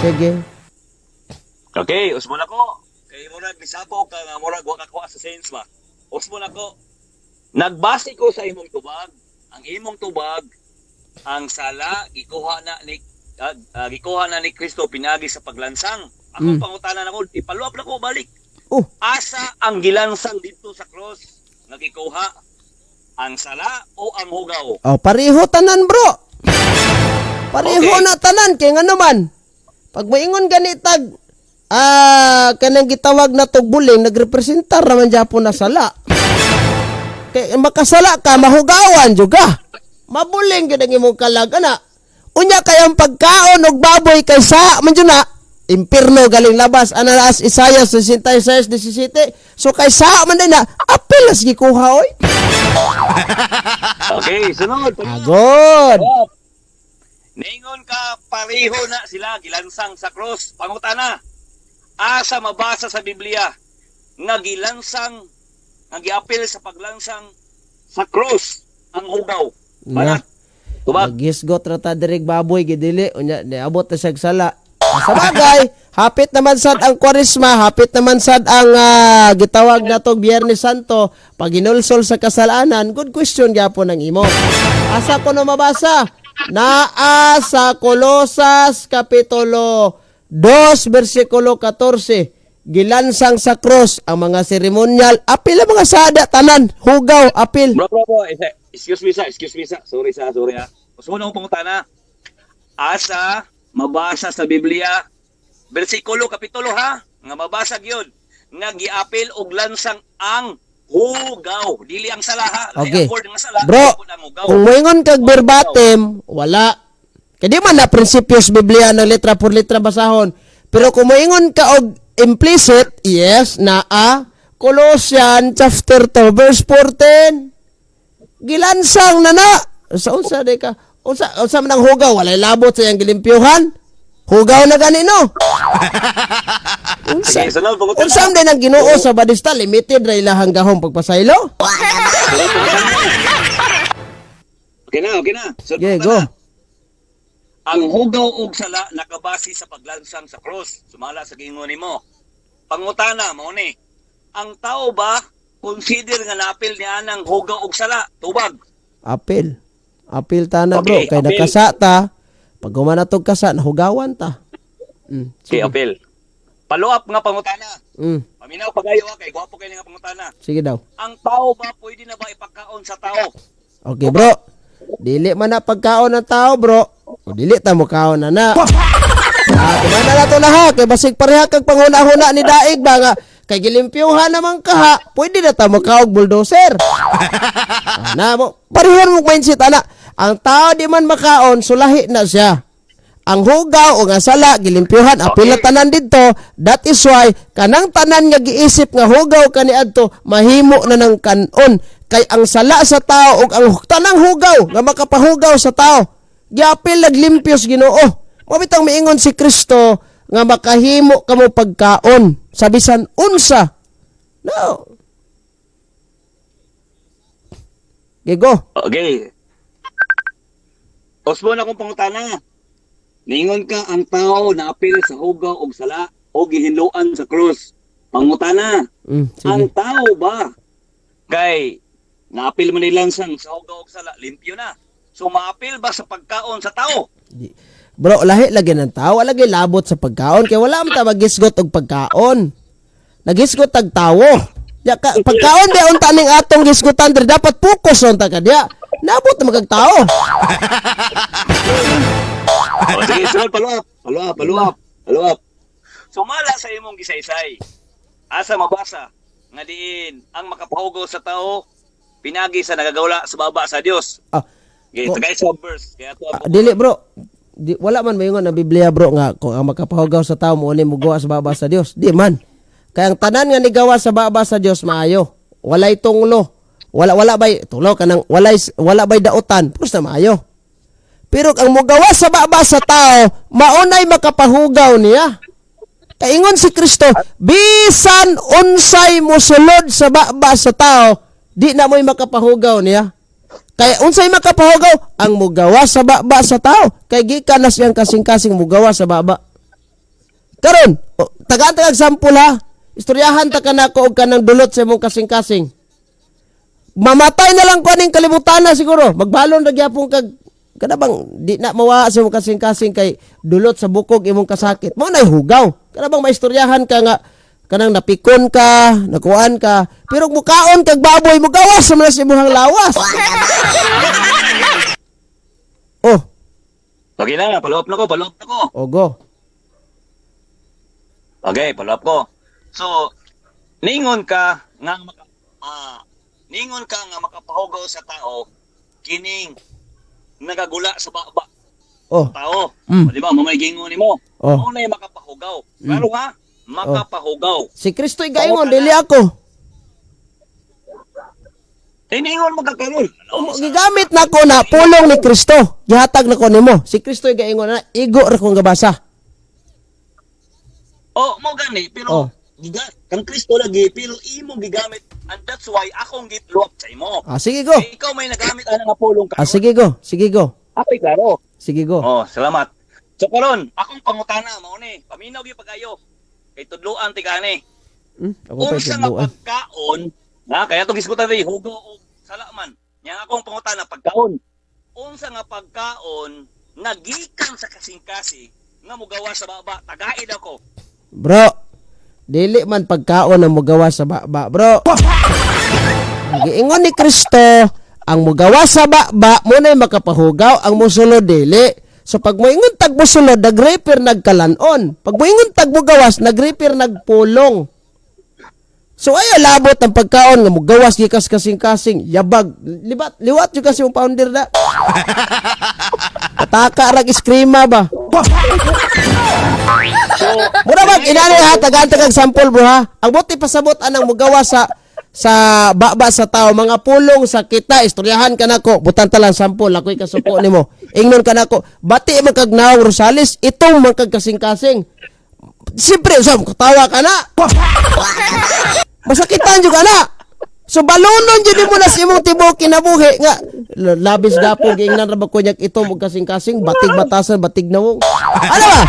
Sige. Okay, usmo na ko. Kay murag bisabog ka nga murag wa ka kuha sa sense ba. Usmo na ko. Nagbase ko sa imong tubag. Ang imong tubag ang sala gikuha na ni Kristo pinagi sa paglansang. Ako pangutanan ako, ipaluap na ko balik. Asa ang gilansang dito sa cross nga gikuha? Ang sala o ang hugaw? Oh, pareho tanan, bro. Pareho Okay. na tanan kay nga naman. Pag moingon ganitag kanang gitawag na tugbuling nagrepresentar naman gyapon na sala. Kay makasala ka mahugawan juga. Mabuling gyud ang imong kalag ana. Unya kay ang pagkaon og baboy kay sa man jud na impierno galing labas anaas Isaiah 66:17. So kay sa man din na apelas gikuha oy. Okay, sunod. Agod. Ningon ka pareho na sila gilansang sa cross. Pangutana. Asa mabasa sa Biblia nga gilansang nga giapil sa paglansang sa cross ang hugaw. Banat. Tubag. Nagisgot ra ta direk baboy gidili unya niabot na siya sala. Sa bagay, hapit naman sad ang Kwaresma, hapit naman sad ang gitawag natong Biyernes Santo, pag ginulsol sa kasalanan, good question gyapon ang imo. Asa ko na mabasa? Naa sa Kolosas Kapitulo 2 versikulo 14. Gilansang sa cross ang mga seremonyal, apil ang mga sada tanan, hugaw, apil. Bro. Excuse me sa. Sorry ha. Gusto mo na akong pangutana. Asa mabasa sa Biblia, versikulo, kapitulo ha, nga mabasa gyud nga giapil og lansang ang hugaw, dili ang sala ha. Okay. Ang word nga sala, Bro, ang hugaw. kung moingon kag verbatim, wala. Kaya di man na prinsipyo sa Biblia na letra por letra basahon. Pero kung moingon ka og implicit, yes, naa, Colossians chapter 2 verse 14. Gilansang na na. Sa unsa de ka? Unsa man ang hugaw, walay labot sa iyang gilimpyuhan. Hugaw na gani no. Unsa? Okay, sunod, pangutana. Unsa man ang Ginoo sa Badista limited ra ilahang gahom pagpasaylo? Okay na. Sunod, Okay, pangutana. go. Ang hugaw og sala nakabase sa paglansang sa cross. Sumala sa gingon nimo. Pangutana mao ni. Ang tao ba consider nga napil ni anang hugaw og sala? Tubag. Apil. Apil ta na, bro. Okay, Kay apil. nakasa ta. Pag gumanatog kasa, nahugawan ta. Okay, apil. Follow-up nga pangutana. Paminaw pagayo kay gwapo kay nga pangutana. Sige daw. Ang tao ba pwede na ba ipagkaon sa tao? Okay, bro. Dili man na pagkaon ng tao, bro. O dili ta mo kaon na na. Kumana na to na ha. Kay basig pareha kag panghuna-huna ni Daig ba nga. Kay gilimpyuhan naman ka ha. Pwede na ta mo kaog bulldozer. Na mo. Parehon mo mindset, ana. Ang tao di man makaon, sulahi na siya. Ang hugaw o nga sala, gilimpyuhan, apil na tanan dito. That is why, kanang tanan nga giisip nga hugaw kaniadto, mahimo na ng kanon. Kay ang sala sa tao o ang tanang hugaw nga makapahugaw sa tao, giapil naglimpyos Ginoo. Mabitang miingon si Kristo nga makahimo kamo pagkaon sa bisan unsa. No. Gigo. Okay. Osbo na kong pangutana. Ningon ka ang tao na apil sa hugaw og sala o gihinluan sa krus. Pangutana. Ang Sige. tao ba kay naapil man nilansang sa hugaw og sala, limpyo na. So maapil ba sa pagkaon sa tao? Bro, lahi lagi ng tao, lagi labot sa pagkaon kay wala man ta magisgot og pagkaon. Nagisgot tag tawo. Ya pagkaon di unta ning atong gisgutan diri dapat focus unta ka diya. Nabot na magagtao. O sige, sunod, follow up. sumala sa imong gisaysay. Asa mabasa nga diin ang makapahugaw sa tao pinagi sa nagagawla sa baba sa Dios. Ah, Okay, tagay sa verse. Kaya to dili bro. Wala man mayingon ang Biblia bro nga kung ang makapahugaw sa tao mo ni mugawa sa baba sa Dios. Di man. Kaya ang tanan nga nigawa sa baba sa Dios maayo. Walay tunglo. Wala bay tulo kanang wala bay dautan. Pus na maayo. Pero ang mugawa sa baba sa tao, maunay makapahugaw niya. Kaingon si Kristo, bisan unsay mo sulod sa baba sa tao, di na mo'y makapahugaw niya. Kaya unsay makapahugaw, ang mugawa sa baba sa tao. Kay gikan na siyang kasing-kasing mugawa sa baba. Karon, tagaan-tagag sampul ha. Istoryahan ta kanako og kanang dulot sa imong kasing-kasing. Mamatay na lang ko ning kalibutan na siguro. Magbalon ra gyapon kag kada bang di na mawa sa imong kasing-kasing kay dulot sa bukog imong kasakit. Mao nay hugaw. Kada bang maistoryahan ka nga kanang napikon ka, nakuan ka, pero mukaon kag baboy mo gawas sa mga imong lawas. Oh, Okay na, follow up na ko. ogo. Okay, follow up ko. So, ningon ka nga makapahugaw sa tao kining nagagula sa baba Oh, tao. Mm. O, di ba, mamay gingon nimo. Oh. Mao na makapahugaw. Pero nga, makapahugaw. si Kristo igaingon dili ako. Tiningon magkakaroon. Gigamit na ko na pulong ni Kristo. Gihatag na ko nimo. Si Kristo igaingon na igo ra kong gabasa. Oh, mo gani, Oh. pero kang Kristo lagi, pero imo gigamit. And that's why akong gitluwap sa imo. Ah, sige go. Eh, ikaw may nagamit ana nga pulong ka. Ah, sige go. Sige go. Ako'y klaro. Sige go. Oh, salamat. So karon, akong pangutana mao ni, paminaw gyud pagayo. Kay tudloan ti gani. Ako pa Unsa nga itubuan. pagkaon, na kaya to gisgutan ri hugo o salaman. Nya akong pangutana pagkaon. Unsa nga pagkaon nga gikan sa kasing-kasing nga mugawa sa baba, tagaid ako. Bro, dili man pagkaon ang mugawa sa baba, bro. Ang giingon ni Kristo, ang mugawa sa baba mo na makapahugaw, ang musulod dili. So pag mo ingon tag musulod, nag-repair nagkalanon. Pag mo ingon tag mugawas, nag-repair nagpulong. So ay labot ang pagkaon nga mugawas gikas kasing-kasing, yabag. Liwat yung kasi yung founder da. Ataka rag iskrima ba? Mura bang inani ha, tagaan-tagang sample bro ha. Ang buti pasabot anang mugawa sa baba sa tao, mga pulong sa kita, istoryahan ka nako, butan talang sample, ako'y kasuko nimo. Ingnon ka nako, bati magkagnawang Rosales, itong magkagkasing-kasing. Siyempre, so, katawa ka na. Masakitan juga na. So balunon jud mo na sa imong tibuok kinabuhi nga labis gapon giingnan ra ba ko nyak ito mog kasing-kasing batig batasan batig nawong. Ano ba?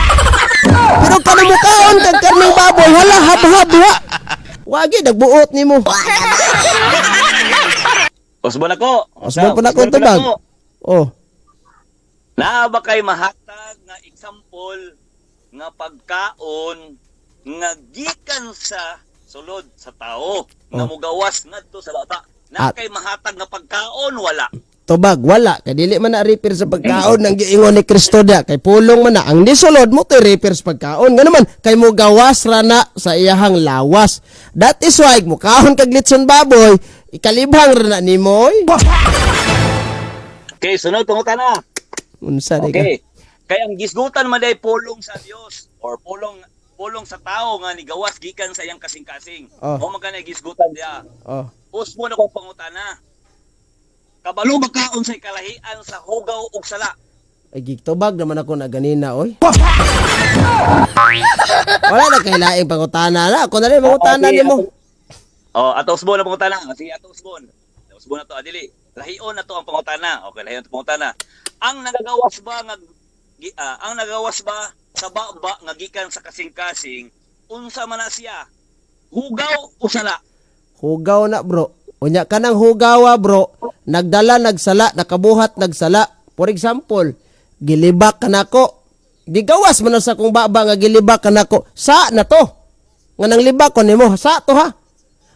Pero kanang mukaon kag karning baboy hala hab-hab ha. Wagi nagbuot nimo. Osbon ako. Osbon pa na ko tubag. Oh. Naa ba kay mahatag nga example nga pagkaon nga gikan sa sulod sa tao nga mugawas ngadto sa baba. Na kay mahatag nga pagkaon wala. Tubag wala kay dili man na repair sa pagkaon nang giingon ni Kristo dia kay pulong man na ang nisulod mo to repair sa pagkaon nga naman kay mugawas ra na sa iyahang lawas. That is why mo kaon kag litson baboy ikalibhang ra na nimo. Okay, sunod pangutana. Unsa di ka? Okay. Kay ang gisgutan man day pulong sa Dios or pulong sa tao nga nigawas gikan sa iyang kasing-kasing. Oh. O magkanay gisgutan dia. Oh. Usmo na kong pangutana. Kabalo magkaon sa kalahian sa hugaw ug sala. Ay gigtubag naman ako na ganina oy. Wala na kay laing pangutana na. Ako na rin pangutana nimo. Oh, ato usbon na pangutana. Sige, ato usbon. Usbon na to adili. Lahion na to ang pangutana. Okay, lahion to pangutana. Ang nagagawas ba sa baba nga gikan sa kasing-kasing unsa man na siya? Hugaw o sala? Hugaw na bro. Unya kanang hugawa bro, nagdala nagsala, nakabuhat nagsala. For example, gilibak kanako. Gigawas man sa kong baba nga gilibak kanako. Sa na to. Nga nang libak ko nimo, sa to ha.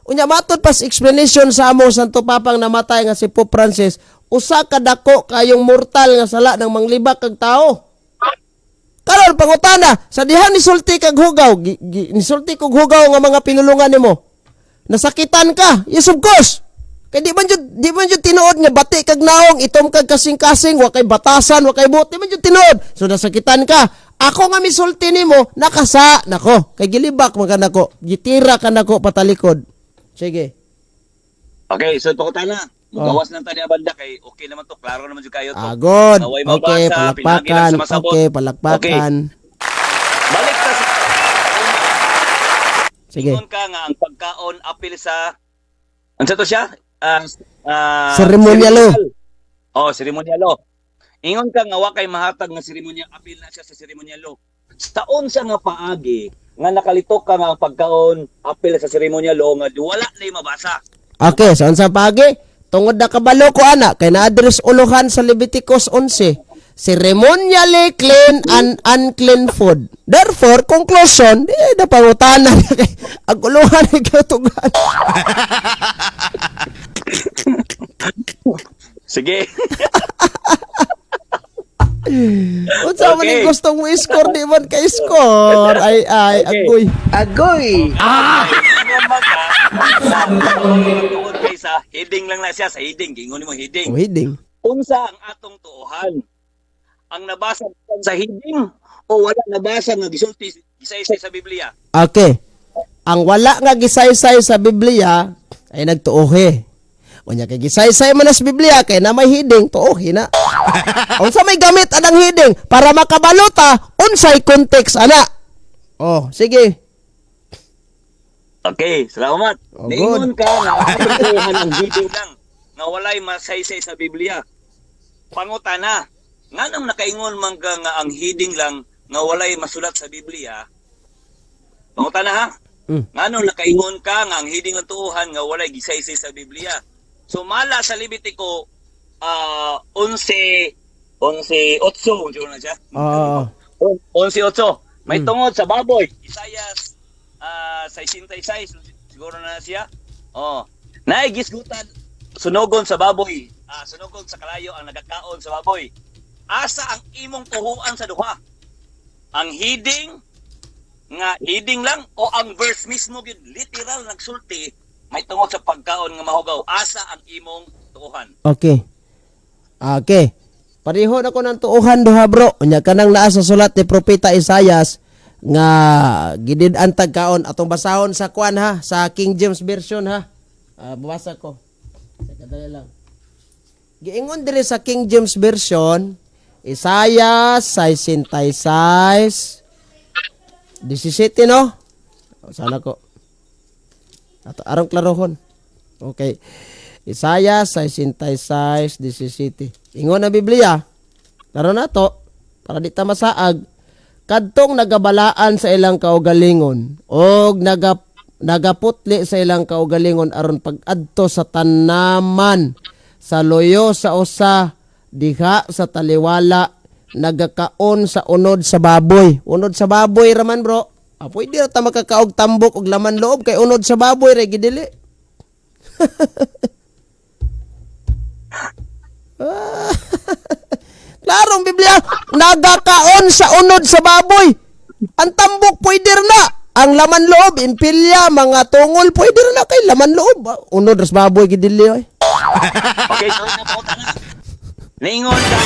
Unya matod pas explanation sa among Santo Papang namatay nga si Pope Francis, usa ka dako kayong mortal nga sala ng manglibak kag tao. Karon pangutana, sa diha nisulti kag hugaw, nisulti kog hugaw nga mga pinulungan nimo. Nasakitan ka, yes of course. Kay di man jud tinuod nga bati kag naong, itom kag kasing-kasing, wa kay batasan, wa kay buot, di man jud tinuod. So nasakitan ka. Ako nga misulti nimo, nakasa nako. Kay gilibak man ka nako, gitira ka nako patalikod. Sige. Okay, so pangutana. Mugawas lang tani banda kay okay naman to, klaro naman jud kayo to. Agod. Naway Okay, mabasa, pinagi lang palakpakan. sa masabot. Okay, palakpakan. Balik ta sa Sige. ingon ka nga ang pagkaon apil sa unsa to siya? Seremonyalo. Oh, seremonyalo. Ingon ka nga wa kay mahatag nga seremonya, apil na siya sa seremonyalo. Sa unsa nga paagi nga nakalitok ka nga ang pagkaon apil sa seremonyalo nga wala na mabasa. Okay, so unsa pagi? Tungod na kabalo ko ana kay na-address uluhan sa Leviticus 11. Ceremonially clean and unclean food. Therefore, conclusion, di na pangutanan kay ang uluhan ay katugan. Sige. Unsa man Okay. yung gustong mo i-score di man kay score. Ay Okay. agoy. Ingon man ka. Tungod kay sa heading lang na siya sa heading. Ingon mo heading. Oh, hiding. Unsa ang atong tuohan? Ang nabasa sa heading o wala nabasa nga gisulti gisay-say sa Biblia? Okay. Ang wala nga gisaysay sa Biblia ay nagtuohe. Unya kay gisaysay man sa Biblia kay na may hiding, tuohe na. Unsa may gamit anang hiding para makabalota unsay context ana. Oh, sige. Okay, salamat. Oh, Naingon ka nga ang tuohan ang heading lang nga walay masaysay sa Biblia. Pangutana, nganong nakaingon man ka nga ang heading lang nga walay masulat sa Biblia? Pangutana ha? Nganong nakaingon ka nga ang heading ng tuohan nga walay gisaysay sa Biblia? Sumala sa Levitico 11:8 unsa na siya? Oo. 11:8. May tungod sa baboy. Isayas 66 siguro na siya. Oh. Naigisgutan sunogon sa baboy. Sunogon sa kalayo ang nagakaon sa baboy. Asa ang imong tuhuan sa duha? Ang heading nga heading lang o ang verse mismo gyud literal nagsulti may tungod sa pagkaon nga mahugaw, asa ang imong tuuhan? Okay. Okay. Pareho na ko ng tuuhan duha bro. Unya kanang naa sa sulat ni Propeta Isayas nga gidid-an tagkaon atong basahon sa kwan ha, sa King James version ha. Babasa ko. Kadali lang. Giingon diri sa King James version, Isayas 66 17 no? Sana ko. Ato arong klarohon. Okay. Isayas 66 17. Ingon na Biblia. Klaro na to para di ta masaag. Kadtong nagabalaan sa ilang kaugalingon og nagaputli sa ilang kaugalingon aron pag-adto sa tanaman sa loyo sa usa diha sa taliwala nagakaon sa unod sa baboy. Unod sa baboy raman bro. Pwede ta makakaog tambok og laman loob kay unod sa baboy ra gidili. Klarong Biblia, nagakaon sa unod sa baboy. Ang tambok pwede na. Ang laman loob, impilya, mga tungol, pwede na kay laman loob. Unod ras baboy gidili oy. Okay, so na po na. Naingon ka,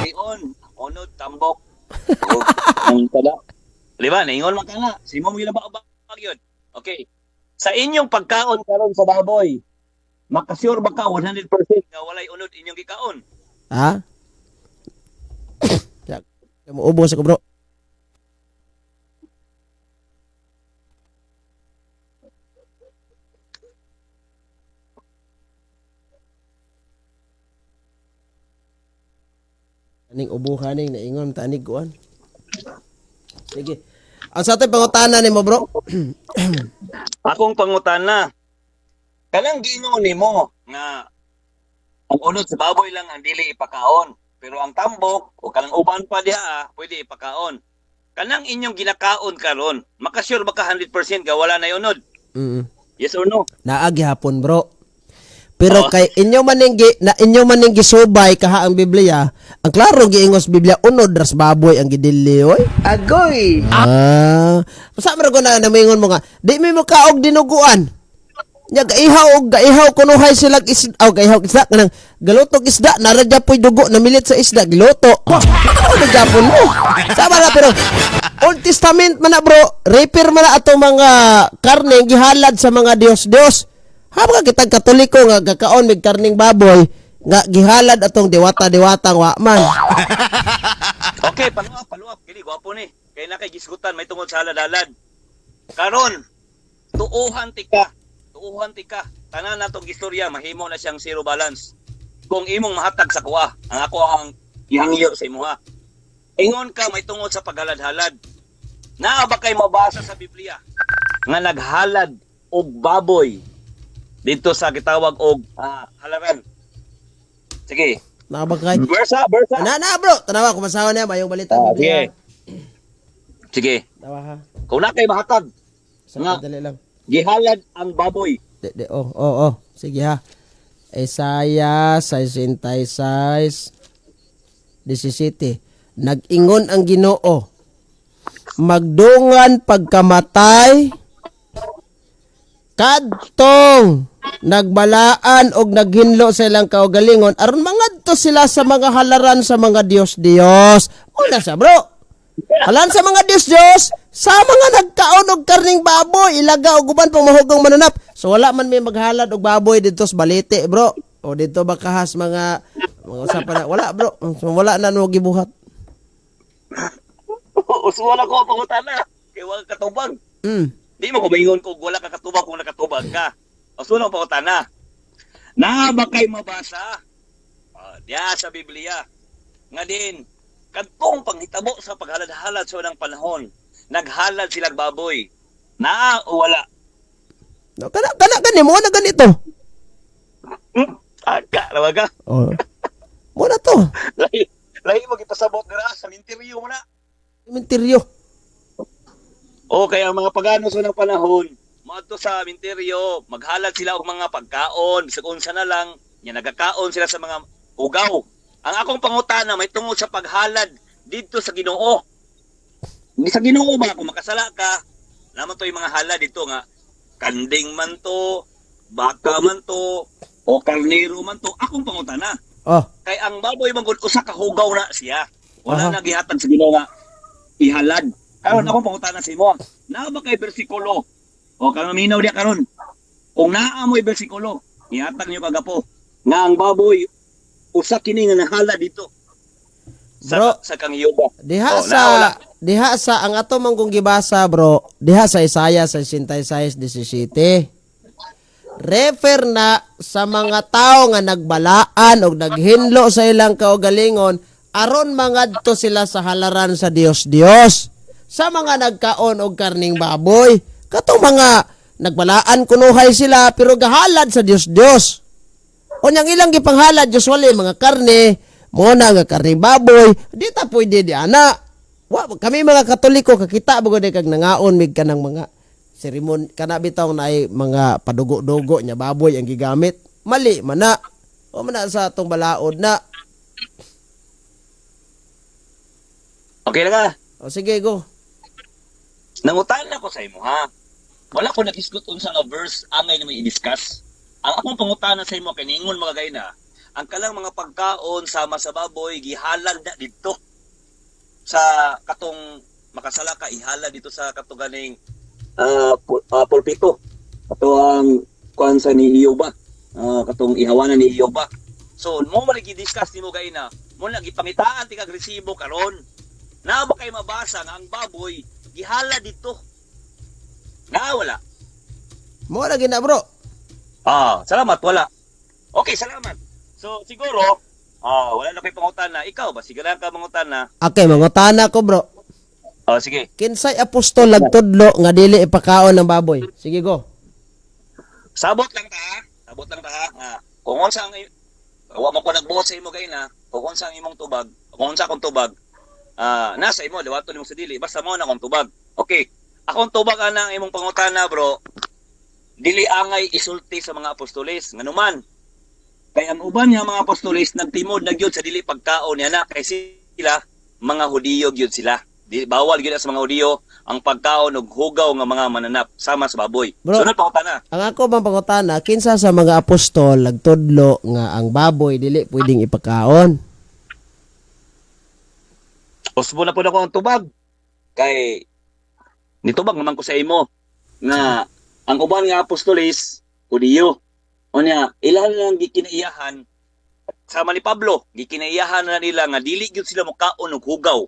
iyon, unod tambok. Ang tada. Di ba? Naingon man ka nga. Simo mo yun ba yun? Okay. Sa inyong pagkaon karon sa baboy, makasure ba ka 100% na walay unod inyong gikaon? Ha? Kamu ubos ako bro. Aning ubuhan ning naingon tanig kuan. Sige. Ang sa tay pangutana nimo bro. Akong pangutana, kanang giingon nimo nga ang unod sa baboy lang ang dili ipakaon, pero ang tambok o kanang uban pa diha pwede ipakaon. Kanang inyong ginakaon karon, makasure ba ka 100% nga wala na unod? Yes or no? Naagi hapon bro. Pero kay inyo man ning gisubay kaha ang Biblia, ang klaro giingos Biblia unod ras baboy ang gidili oy. Agoy! Sa man ko na namingon mo nga, di mi mo kaog dinuguan. Nya gaihaw kunuhay sila isda, gaihaw isda kanang galutog isda naradya poy dugo namilit sa isda giluto. Ano gyapon mo? Sama na pero Old Testament man na bro, repair man na ato mga karne gihalad sa mga Dios. Habang kita Katoliko nga kakaon mig karning baboy nga gihalad atong diwata-diwatang wa man. Okay, paluap. Kini gwapo ni. Kay na kay gisgutan may tungod sa halad-halad. Karon, tuuhan tika. Tanan natong istorya mahimo na siyang zero balance. Kung imong mahatag sa kuha, ang ako ang ihangyo sa imuha. Ingon ka may tungod sa paghalad-halad. Naa ba kay mabasa sa Biblia nga naghalad og baboy dito sa gitawag og halaran? Sige. Nakabagay. Bersa. Na bro, tanawa ko masawa niya mayong balita ng Biblia. Sige. Tawa ha. Kung na kay mahatag Sa dali lang. gihalad ang baboy. Oh. Sige ha. Isaiah 66 17. Nag-ingon ang Ginoo, magdungan pagkamatay kadtong nagbalaan og naghinlo sa ilang kaugalingon aron mangadto sila sa mga halaran sa mga Dios. Una sa bro. Halan sa mga Dios sa mga nagkaon og karning baboy ilaga og uban pang mahugong mananap. So wala man may maghalad og baboy dito sa balite bro. O dito ba kahas mga usapan na wala bro. So, wala na no gibuhat. Usuwala ko ang pangutana. Kay wala katubag. Di mo ko maingon kung wala ka katubag kung nakatubag ka. Usuwala ang pangutana. Na ba kay mabasa? Diya sa Biblia. Nga din, kadtong panghitabo sa paghalad-halad sa unang panahon, naghalad silang baboy. Na o wala? No, kana mo na ganito. Aga, rawaga. Oh. Mo na to. Lahi mo gipasabot dira sa minteryo mo na. Mentiryo. O kaya ang mga pagano sa unang panahon, maadto sa minteryo, maghalad sila og mga pagkaon, bisag unsa na lang, nya nagakaon sila sa mga ugaw. Ang akong pangutana may tungod sa paghalad dito sa Ginoo. Hindi sa Ginoo ba kung makasala ka, naman to yung mga halad dito nga kanding man to, baka man to, o karnero man to. Akong pangutana. Oh. Kay ang baboy man gud usa ka hugaw na siya. Wala Aha. na gihatag sa Ginoo nga ihalad. Karon akong pangutana sa imo. Naa ba kay bersikulo? O kanang minaw diya karon. Kung naa mo'y bersikulo, ihatag niyo kagapo nga ang baboy usa kini nga nahala dito. Bro, Sa kang Yoba. diha sa ang ato man kung gibasa bro, diha sa Isaiah 66:17. Refer na sa mga tao nga nagbalaan o naghinlo sa ilang kaugalingon aron mangadto sila sa halaran sa Dios. Sa mga nagkaon og karning baboy, katong mga nagbalaan kunuhay sila pero gahalad sa Dios. O niyang ilang gipanghalad usually mga karne, mo na nga karning baboy, di ta pwede di ana. Kami mga Katoliko kakita bugod kag nangaon mig kanang mga seremon kana bitaw na ay mga padugo-dugo nya baboy ang gigamit. Mali man na. O man na sa atong balaod na. Okay na ka. O sige go. Nangutan ako sa imo ha. Wala ko nakisgot unsa nga verse angay na may i-discuss. Ang akong pangutana sa imo kiningon mga gay na, ang kalang mga pagkaon sama sa baboy gihalad na dito sa katong makasala ka ihalad dito sa katuganing pulpito. Ato ang kuansa ni Iyoba. Katong ihawanan ni Iyoba. So mo man gi-discuss nimo gay na, mo na gipangitaan ti kag resibo karon. Na ba kay mabasa nga ang baboy gihalad dito? Na wala. Mo na gina bro. Salamat, wala. Okay, salamat. So, siguro, wala na kayo pangutan na. Ikaw ba? Sige lang ka pangutan na. Okay, mangutana ko bro. Sige. Kinsay apostol nagtudlo nga dili ipakaon ng baboy? Sige go. Sabot lang ta, ha? Sabot lang ta, ha? Kung unsa ang wa mo ko nagbuot sa imo gay na, kung unsa ang imong tubag, kung unsa akong tubag, nasa imo, liwaton nimo sa dili, basta mo na akong tubag. Okay. Akong tubag ana ang imong pangutana, bro. Dili angay isulti sa mga apostoles nganuman Kay ang uban nga mga apostoles nagtimod na gyud sa dili pagkaon niya na kay sila mga Hudiyo gyud sila. Di bawal gyud sa mga Hudiyo ang pagkaon og hugaw nga mga mananap sama sa baboy. Bro. Sunod pa ko na. Ang ako bang pangutana, kinsa sa mga apostol nagtudlo nga ang baboy dili pwedeng ipakaon? Usbo na po na ko ang tubag. Kay nitubag naman ko sa imo nga ang uban nga apostoles Hudiyo. Unya ilan lang gikinaiyahan sama ni Pablo, gikinaiyahan na nila nga dili gyud sila mokaon og hugaw.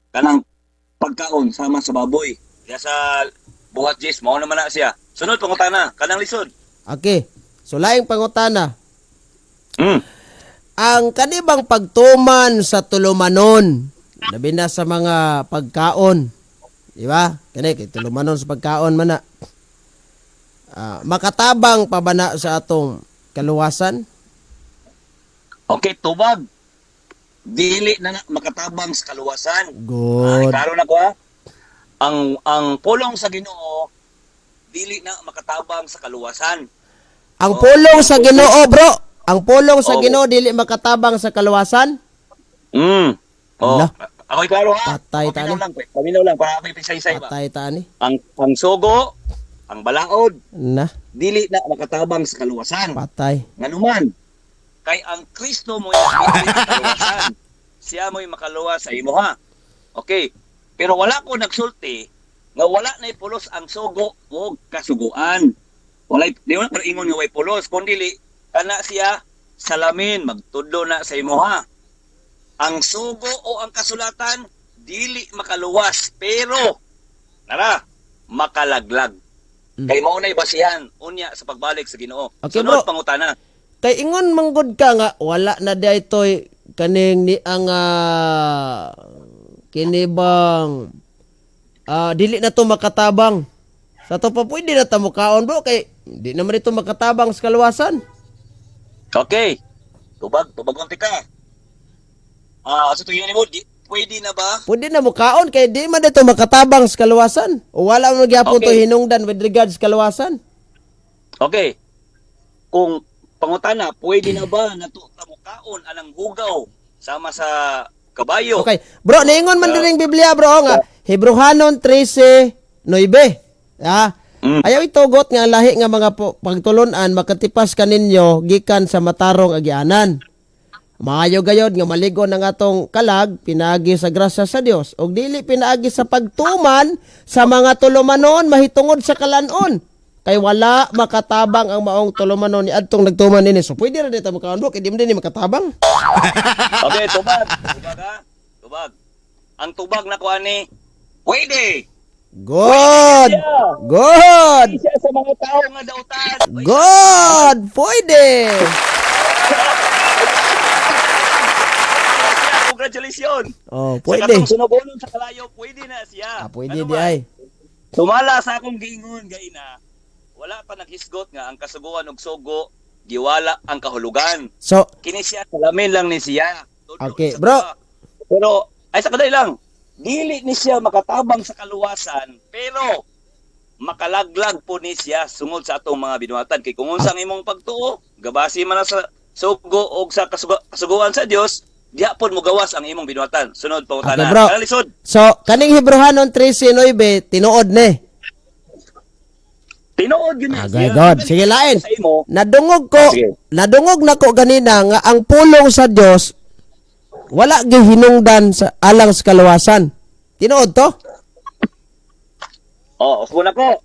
Kanang pagkaon sama sa baboy. Kaya sa buhat Jis, mao naman na siya. Sunod pangutana, kanang lisod. Okay. So laing pangutana, Mm. ang kanibang pagtuman sa tulumanon, labi na sa mga pagkaon, di ba? Kani kay tulumanon sa pagkaon man na. Makatabang pa ba na sa atong kaluwasan? Okay, tubag. Dili na makatabang sa kaluwasan. Good. Karon ako ha. Ang pulong sa Ginoo dili na makatabang sa kaluwasan. Ang pulong sa Ginoo, bro. Ang pulong sa Oh. Ginoo dili makatabang sa kaluwasan. Mm. Oh. Ala. Ako'y klaro ha. Patay tani. Paminaw lang para may pisaysay ba. Patay ta ni. Ang sugo, ang balaod, Na, dili na makatabang sa kaluwasan. patay. Nganuman, kay ang Kristo mo yung kaluwasan. Siya mo'y makaluwas sa imo ha. Okay. Pero wala ko nagsulti nga wala na pulos ang sugo o kasuguan. Wala di wala pero ingon nga way pulos kundi kana siya salamin magtudlo na sa imo ha. Ang sugo o ang kasulatan dili makaluwas pero nara makalaglag. Kay mao nay basihan unya sa pagbalik sa Ginoo. Okay, Sunod bro. pangutana. Kay ingon manggod ka nga wala na daytoy kaning ni ang kini bang dili na to makatabang. Sa to pa pwede na ta mukaon bro kay di naman ito makatabang sa kaluwasan. Okay. Tubag unti ka. Sa tuyo ni mo, pwede na ba? Pwede na mukaon kay di man dito makatabang sa kaluwasan. O wala man gyapon to Okay. hinungdan with regards sa kaluwasan. Okay. Kung pangutana, pwede na ba na tamukaon anang hugaw sama sa kabayo? Okay. Bro, niingon man din ang Biblia bro nga Hebrehanon 13:9. Ayaw itugot nga ang lahi nga mga pagtulunan makatipas kaninyo gikan sa matarong agianan. Maayo gayod nga maligo ng atong kalag pinaagi sa grasya sa Dios ug dili pinaagi sa pagtuman sa mga tulumanon mahitungod sa kalanon. Kay wala makatabang ang maong tulumanon ni adtong nagtuman ini. So pwede ra dito makaon bro kay di man din makatabang. Okay, tubag. Tubag ha? Tubag. Ang tubag na kuha ni, pwede. Good. Good. Siya sa mga tao nga dautan. Good. Pwede. Congratulations. Oh, Sa pwede. katong sunugonon sa kalayo, pwede na siya. Pwede Ano di ba? ay. Sumala sa akong giingon gaina, wala pa naghisgot nga ang kasuguan og sugo giwala ang kahulugan. So, Kini siya salamin lang ni siya. Tudlo Okay, sa bro. tuwa. Pero ay sa kaday lang, dili ni siya makatabang sa kaluwasan, pero makalaglag po ni siya sungod sa atong mga binuhatan kay kung unsang imong pagtuo, gabasi man na sa sugo og sa kasuguan sa Dios, diha pod mo gawas ang imong binuhatan. Sunod pa Okay, utana. bro. Kanang lisod. so kaning Hebrehanon 13:9 tinuod ni. Tinuod gyud na Okay, God. Sige lain. Sa imo. Nadungog ko, Sige. nadungog na ko ganina nga ang pulong sa Dios wala gihinungdan sa alang sa kaluwasan. Tinuod to? Oh, usbo na ko.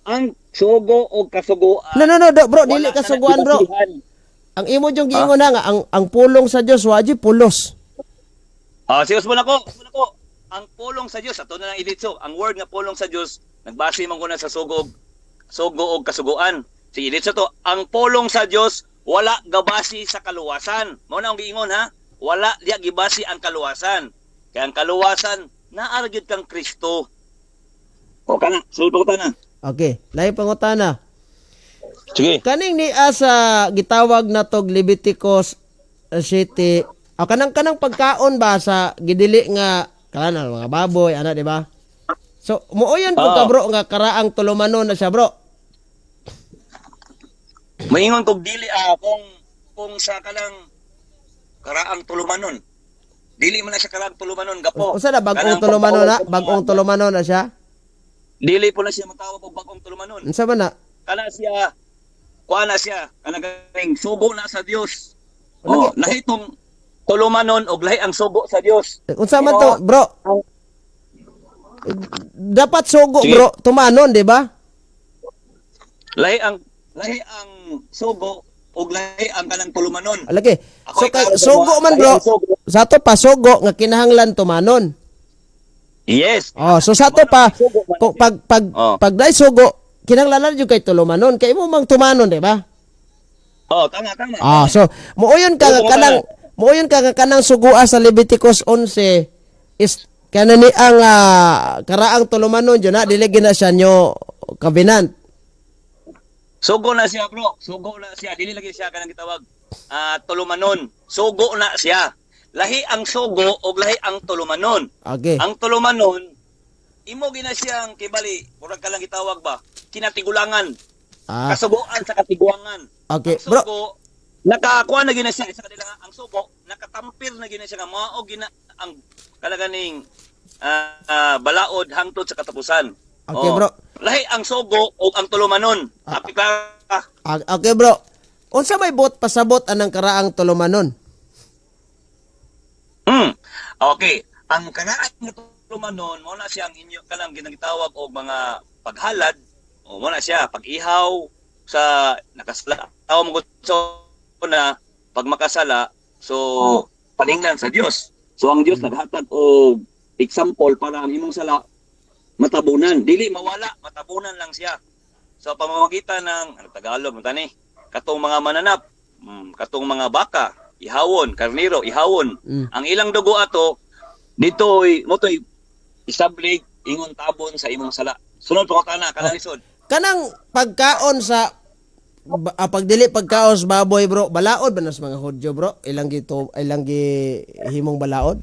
Ang sugo o kasuguan. No, bro, dili wala kasuguan na bro. nagibasihan. Ang imo jung giingon na nga ang pulong sa Dios wa pulos. Sige, usbo na ko. Ang pulong sa Dios ato na lang iditso. Ang word nga pulong sa Dios nagbase man ko na sa sugo o kasuguan. Sige, iditso to. Ang pulong sa Dios wala gabasi sa kaluwasan. Mao na ang giingon ha. Wala diya gibasi ang kaluwasan. Kaya ang kaluwasan naa gyud kang Kristo. O kana, sulod ko na. Okay, lahi pangutana. Sige. Kaning ni sa gitawag na tog Leviticus City. Kanang pagkaon ba sa gidili nga kana mga baboy ana di ba? So muuyon pud ka bro nga karaang tulumanon na siya bro. Maingon kog dili kung sa kanang karaang tulumanon. Dili man na siya karaang tulumanon gapo. Usa na bagong Kanang tulumanon na, pagtawag sa bagong mga- tulumanon na siya. Dili po na siya matawag og bagong tulumanon. Unsa man na? Kana siya kuha na siya kanang galing sugo na sa Dios. Lagi- Lahi tong tulumanon og lahi ang sugo sa Dios. Unsa man to, bro? Dapat sugo, Sige. bro, tumanon, di ba? Lahi ang sugo og lahi ang kanang tulumanon. Lagi. Ako So ikaw, kay sugo dalawa. man, Lahi bro. ang sugo. Sa to pa sugo nga kinahanglan tumanon. Yes. Oh, so sa to pa kung Oh. pag dai sugo kinahanglan jud kay tulumanon kay mo mang tumanon, di ba? Tama. Ah, so muuyon ka nga Sugo kanang muuyon ka nga kanang sugua sa Leviticus 11 is kanani ang karaang tulumanon jud na dili gina siya nyo covenant. Sugo na siya, bro. Sugo na siya. Dili lagi siya kanang gitawag tulumanon. Sugo na siya. Lahi ang sugo o lahi ang tulumanon. Okay. Ang tulumanon, imo gina siyang kibali, murag ka lang gitawag ba? Kinatigulangan. Ah, Kasuguan sa katiguangan. okay, Ang bro. sugo, nakakuha na gina siya isa kanila nga ang sugo, nakatampir na gina siya nga mao gina ang kalaganing balaod hangtod sa katapusan. Okay, bro. Lahi ang sugo o ang tulumanon. Happy ka. Okay, bro. Unsa may bot pasabot anang karaang tulumanon? Okay. Ang kanaan nga tulumanon, mo na siya ang inyo kanang ginagitawag og mga paghalad o mo na siya pag-ihaw sa nakasala. Tao mo gusto na pag makasala, so paningnan sa Dios. So ang Dios naghatag og example para ang imong sala matabunan. Dili mawala, matabunan lang siya. So pamamagitan ng Tagalog mo tani, katong mga mananap, katong mga baka, ihawon, karniro, ihawon. Ang ilang dugo ato ditoy motoy isablig ingon tabon sa imong sala. Sunod pa ko kana kanang lisod. Kanang pagkaon sa pagdili pagkaon sa baboy, bro, balaod ba na sa mga Hudyo, bro? Ilang himong balaod?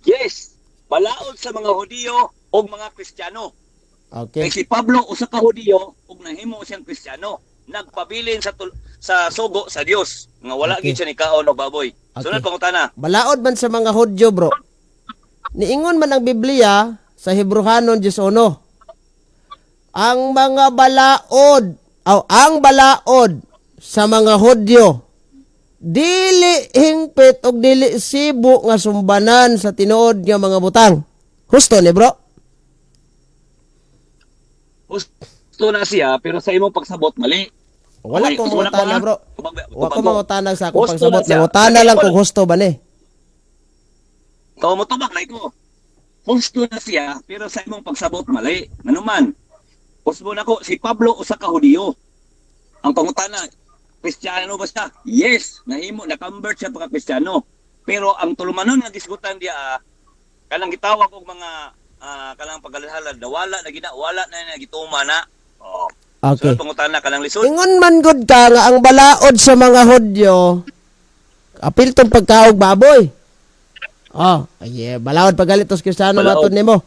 Yes, balaod sa mga Hudiyo ug mga Kristiyano. Okay. Kay si Pablo usa ka Hudiyo ug nahimo siyang Kristiyano. Nagpabilin sa sugo sa Dios nga wala Okay. gid siya ni kaon og baboy. Sunod Okay. pangutana. Balaod man sa mga Hudyo, bro. Niingon man ang Biblia sa Hebrehanon 11. Ang mga ang balaod sa mga Hudyo dili hingpit og dili sibo nga sumbanan sa tinuod nga mga butang. Husto ni, bro? Gusto na siya pero sa imong pagsabot mali. Wala Okay, ko gusto na mangutana, pa, bro. Kumbaga- Wa ko kumbaga- mangutana sa akong Husto pagsabot. na siya. Mangutana lang kung husto ba ni. Ikaw mo tubak na ko. Gusto na siya pero sa imong pagsabot mali. Nanuman. Gusto na ko si Pablo usa ka Hudiyo. Ang pangutana, Kristiyano ba siya? Yes, nahimo na-convert siya pagka Kristiyano. Pero ang tulumanon nga gisgutan dia kanang gitawag og mga kanang paghalhalad wala na gituma na. Oh. Okay. So pangutana kanang lisod. Ingon man gud ka nga ang balaod sa mga Hudyo apil tong pagkaog baboy. Oh, ay balaod pagalitos Kristiyano Balaod. matud nimo.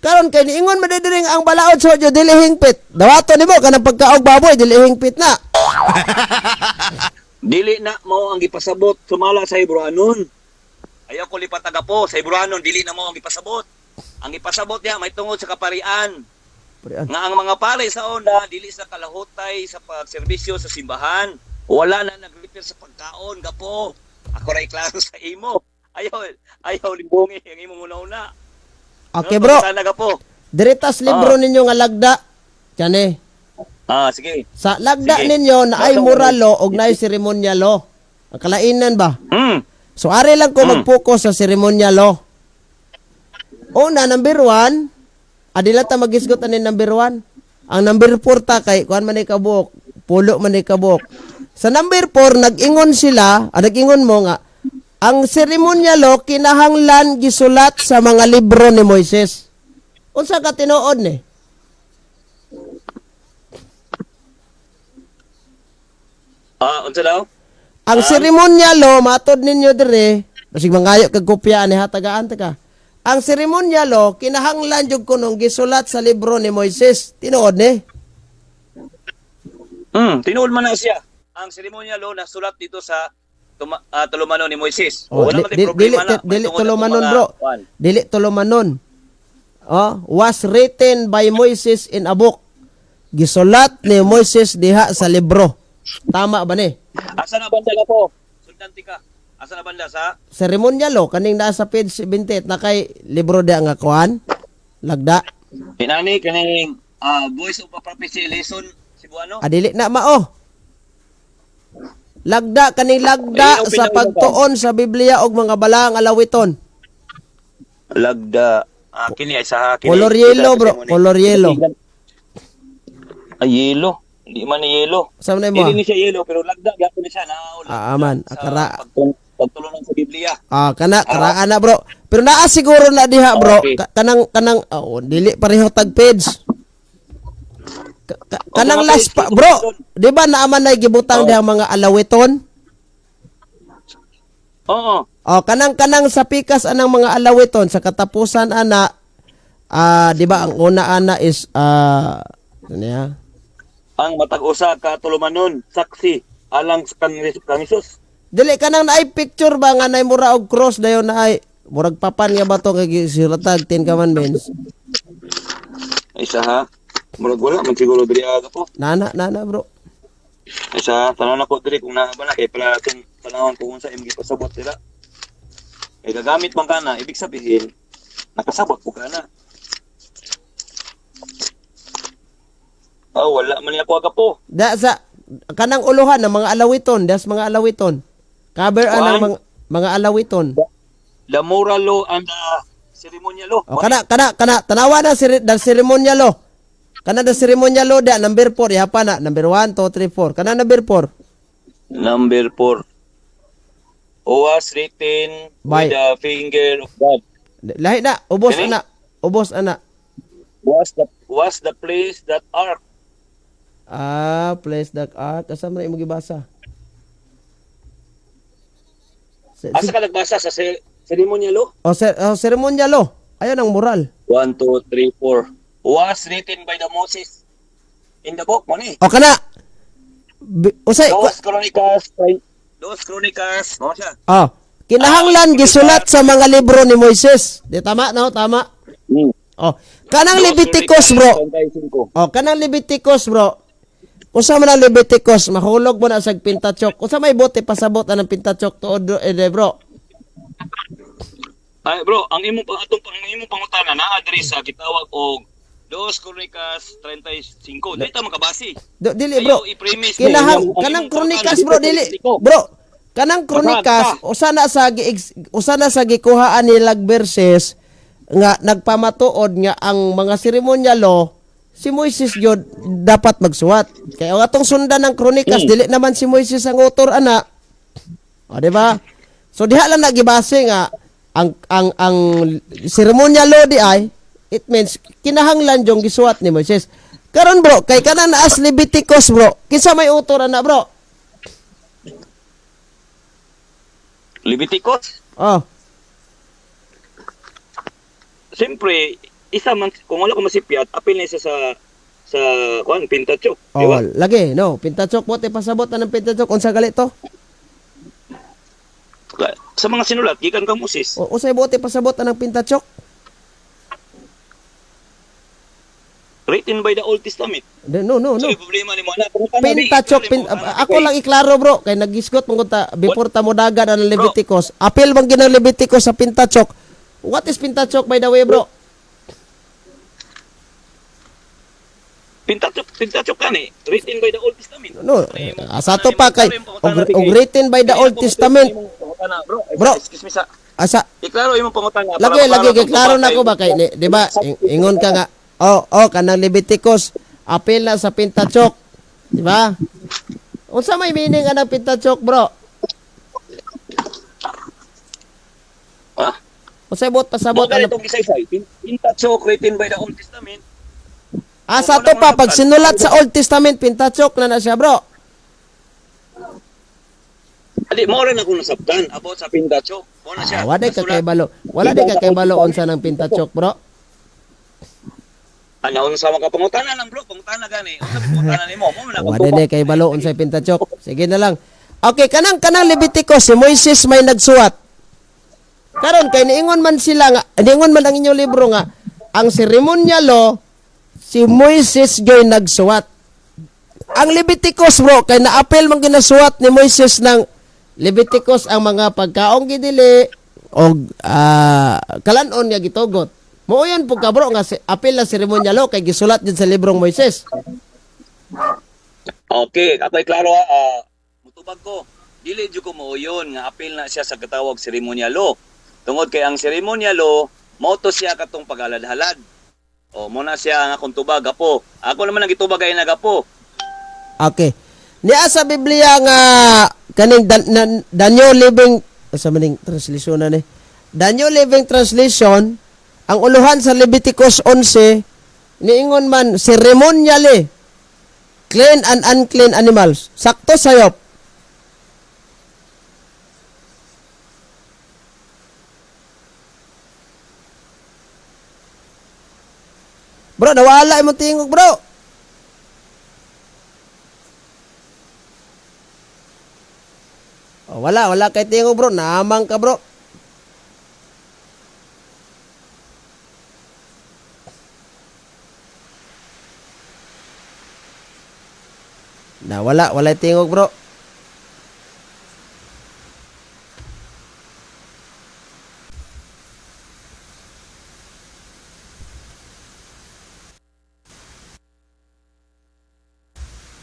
Karon kay niingon madediring ang balaod sa Hudyo dili hingpit. Dawaton nimo kanang pagkaog baboy dili hingpit na. Dili na mo ang gipasabot sumala sa Hebrehanon. Ayaw ko lipat taga po sa Hebrehanon dili na mo ang gipasabot. Ang gipasabot niya may tungod sa kaparian. Nga ang mga pare sa onda dili sa kalahutay sa pagserbisyo sa simbahan. Wala na nag-refer sa pagkaon gapo. Ako ra klaro sa imo. Ayaw limbongi ang imong una-una. Okay, bro. Sana gapo. Diritas libro ninyo nga lagda. Kani. Sige. Sa lagda Sige. ninyo na ay moral law og naay ceremonial law. Ang kalainan ba? So ari lang ko mag-focus sa ceremonial law. Una, number 1, adila ta magisgot ani number 1. Ang number 4 ta kay kuan man ni kabuok, pulo man ni kabuok. Sa number 4 nag-ingon sila, nag-ingon mo nga ang ceremonial law kinahanglan gisulat sa mga libro ni Moises. Unsa ka tinuod ni? Unsa daw? Ang ceremonial law matod ninyo dire, basig mangayo kag kopya ani hatagaan ta ka. Ang ceremonial law kinahanglan jud kunong gisulat sa libro ni Moises. Tinuod ni? Tinuod man na siya. Ang ceremonial law na sulat dito sa tulumanon ni Moises. Oh, Wala man dili tayong problema na. dili Tungod tulumanon, sa bro. kuwan. Dili tulumanon. Oh, was written by Moses in a book. Gisulat ni Moses diha sa libro. Tama ba ni? Asa na banda ka po? Sultanti ka. Asa na banda sa? Ceremonial law kaning naa sa page 78 na kay libro dia nga kuan. Lagda. Hinani kaning Voice of a Prophecy lesson Cebuano. Adili na mao. Lagda kaning lagda Ay, sa pagtuon sa Biblia og mga balaang alawiton. Lagda. Kini ay sa Color yellow, bro. Color yellow. Yellow. Hindi man ni yellow. Sa man mo? Hindi ni siya yellow pero lagda gyapon ni siya na. Aman, Sa akara. pagtulong sa Biblia. Karaan na bro. Pero naa siguro na diha bro. Okay. Kanang dili pareho tag page. Kanang Okay, last pa bro. Di ba naaman na gibutang diha mga alawiton? Oo. Kanang sa pikas anang mga alawiton sa katapusan ana di ba ang una ana is niya? Ang matag usa ka tulumanon saksi alang sa kang Hesus. Dili kanang naay picture ba nga nay mura og cross dayon naay murag papan nga ba to kay siratag 10 commandments. Isa ha. Murag wala man siguro diri aga po. Nana bro. Isa tanan ako diri kung naa ba na kay pala itong panahon ko unsa imong gipasabot nila. Eh gagamit man kana ibig sabihin nakasabot po kana. Wala man niya ako aga po. Da sa kanang uluhan ng mga alawiton, das mga alawiton. Cover anang mga alawiton. The moral law and the ceremonial law. Kana tanawa na dal ceremonial law. Kana da ceremonial law da number 4 ihapa na number 1 2 3 4. Kana number 4. Number 4. Was written By- with the finger of God. Lahi na ubos Kini? ana. Ubos ana. Was the place that ark. Place the ark. Asa man imong gibasa? Asa ka nagbasa sa ceremonial law? Ceremonial law. Ayon ang moral. 1, 2, 3, 4. Was written by the Moses in the book, money. Kana usay Those Chronicles, mo siya. kinahanglan gisulat sa mga libro ni Moises. Di tama no? Tama. Kanang Leviticus bro. Kanang Leviticus bro. Usa man ang Leviticus, mahulog mo na sa Pentateuch. Usa may bote pasabot ang Pentateuch tuod bro. Ay bro, ang imong pangutana na address sa gitawag og Dos Chronicles 35. Dili ta makabasi. Dili bro. Ayaw i-premise mo. Kanang Kronikas bro dili. Bro, kanang Kronikas usa na sa gikuhaan nilag verses nga nagpamatuod nga ang mga seremonial law si Moises gyud dapat magsuwat. Kaya ang atong sundan ng Kronikas dili naman si Moises ang author ana. Di ba? So diha lang nagibase nga ang ceremonial law di ay it means kinahanglan jong gisuwat ni Moises. Karon bro, kay kanan as Leviticus bro. Kinsa may author ana bro? Leviticus? Siyempre, isa man kung wala ko masipyat, apil na isa sa Pentateuch, di ba? Lagi, no. Pentateuch mo pasabot na ng Pentateuch unsa gali to? Sa mga sinulat gikan kang Moses. Usay bote pasabot na ng Pentateuch? Written by the Old Testament. No. So, yung problema ni mo na. Pentateuch, ako lang iklaro bro, kay nagisgot mong ta before ta mo dagan ang Leviticus. Apil bang ginang Leviticus sa Pentateuch? What is Pentateuch by the way bro? Pentateuch kani, written by the Old Testament. No, asa to pa kay og written by the Old Testament. Bro, excuse me sa. Asa Iklaro imong pangutana. lagi klaro na ko ba kay di ba ingon ka nga kanang Leviticus apil na sa Pentateuch, di ba? Unsa may meaning anang Pentateuch, bro? Unsay bot pasabot Ano ano? itong gisaysay? Pentateuch written by the Old Testament. Asa to pa pag sinulat sa Old Testament Pentateuch na siya, bro. Adi mo rin ako nasabtan about sa Pentateuch. Mo na siya. Wala di ka kay balo. Wala di ka kay balo unsa ng Pentateuch, bro. Ano sa mga pangutana lang bro, pangutana gani. Unsa pangutana nimo? Mo na Wala na kay balo unsay pintachok. Sige na lang. Okay, kanang Leviticus si Moises may nagsuwat. Karon kay niingon man sila nga, niingon man ang inyong libro nga ang ceremonial law si Moises gay nagsuwat. Ang Leviticus bro kay naapel man ginasuwat ni Moises ng Leviticus ang mga pagkaong gidili og kalanon nga gitugot. Mao yan po ka bro nga apel na ceremonial law kay gisulat din sa librong Moises. Okay, ako'y klaro mutubag ko. Dili jud ko mao yun nga apil na siya sa katawag ceremonial law. Tungod kay ang ceremonial law mao to siya katong paghalad-halad. O mo na siya nga kung tubag apo. Ako naman ang gitubag ay nagapo. Okay. Niya sa Biblia nga kaning Daniel Living sa maning translation na ni. Daniel Living Translation ang uluhan sa Leviticus 11 niingon man ceremonially clean and unclean animals. Sakto sayop. Bro, nawala imong tingog, bro. Oh, wala kay tingog, bro. Naamang ka, bro. Wala tingog, bro.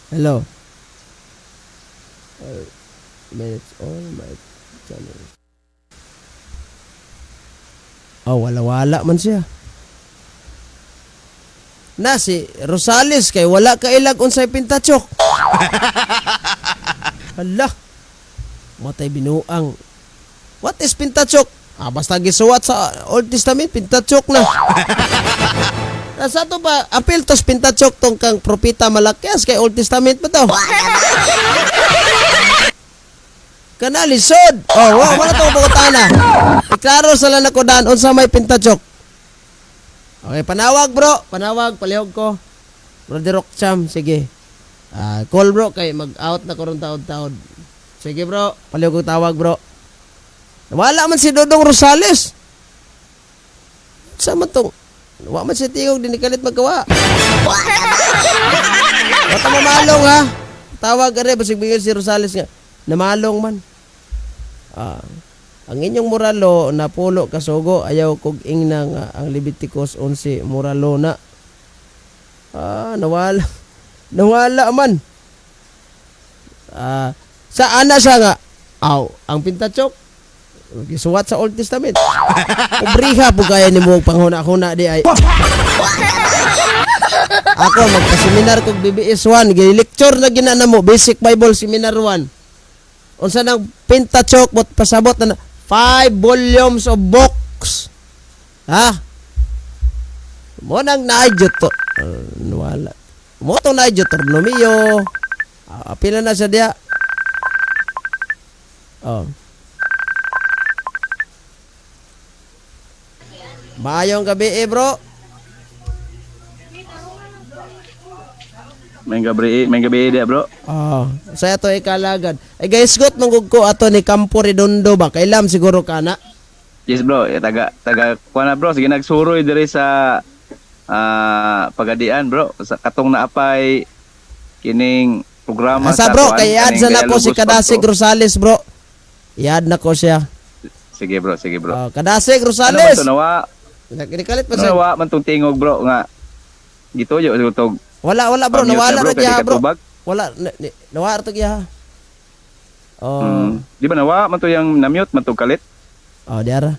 Hello. Minutes all my channel. Oh, wala man siya. Na si Rosales kay wala ka ilag unsay pintachok. Hala. Matay binuang. What is pintachok? Basta gisuwat sa Old Testament pintachok na. Sa to pa apil tos pintachok tong kang propeta Malakias kay Old Testament pa to. Kana lisod. Oh, wala to pagutana. Iklaro sa lan ako daan unsa may pintachok. Okay, panawag bro. Panawag, palihog ko. Brother Rockcham, sige. Call bro, kay mag-out na ko ron taod-taod. Sige bro, palihog ko tawag bro. Wala man si Dodong Rosales. Sama tong, wala man si Tingog, dinikalit magkawa. Wata mamalong ha. Tawag ka rin, basig bigyan si Rosales nga. Namalong man. Ang inyong moralo na pulo kasugo ayaw kog ingna nga ang Leviticus 11 moralo na. Nawala man. Sa ana siya nga ang pintachok gisuwat sa Old Testament. Obriha po kaya ni mo panghuna-huna di ay. Ako magpa-seminar kog BBS 1, gi-lecture na ginana mo Basic Bible Seminar 1. Unsa nang pintachok bot pasabot na 5 volumes of books. Ha? Mo nang naayot to. Wala. Mo to naayot Tornomio. Pila na siya dia. Oh. Mayong gabi bro. May gabi dia bro. Saya to ikalagad. Ay guys, got manggug ko ato ni Campo Redondo ba? Kailam siguro kana. Yes bro, taga kuana bro, sige nagsuroy diri sa pagadian bro. Sa katong naapay kining programa Asa bro, kuan, kay add sa kaning nako si Dialogos Kadasig Pagto. Rosales bro. I-add nako siya. Sige bro. Kadasig Ano Rosales. man to nawa? Nagdikalit pa sa. Nawa man tong tingog bro nga gituyo sa tog. Wala bro, Pamute nawala bro, ra diha kay bro. katubag. Wala nawala to giha. Oh. Di ba nawa man to yang na-mute man to kalit? Oh, diara.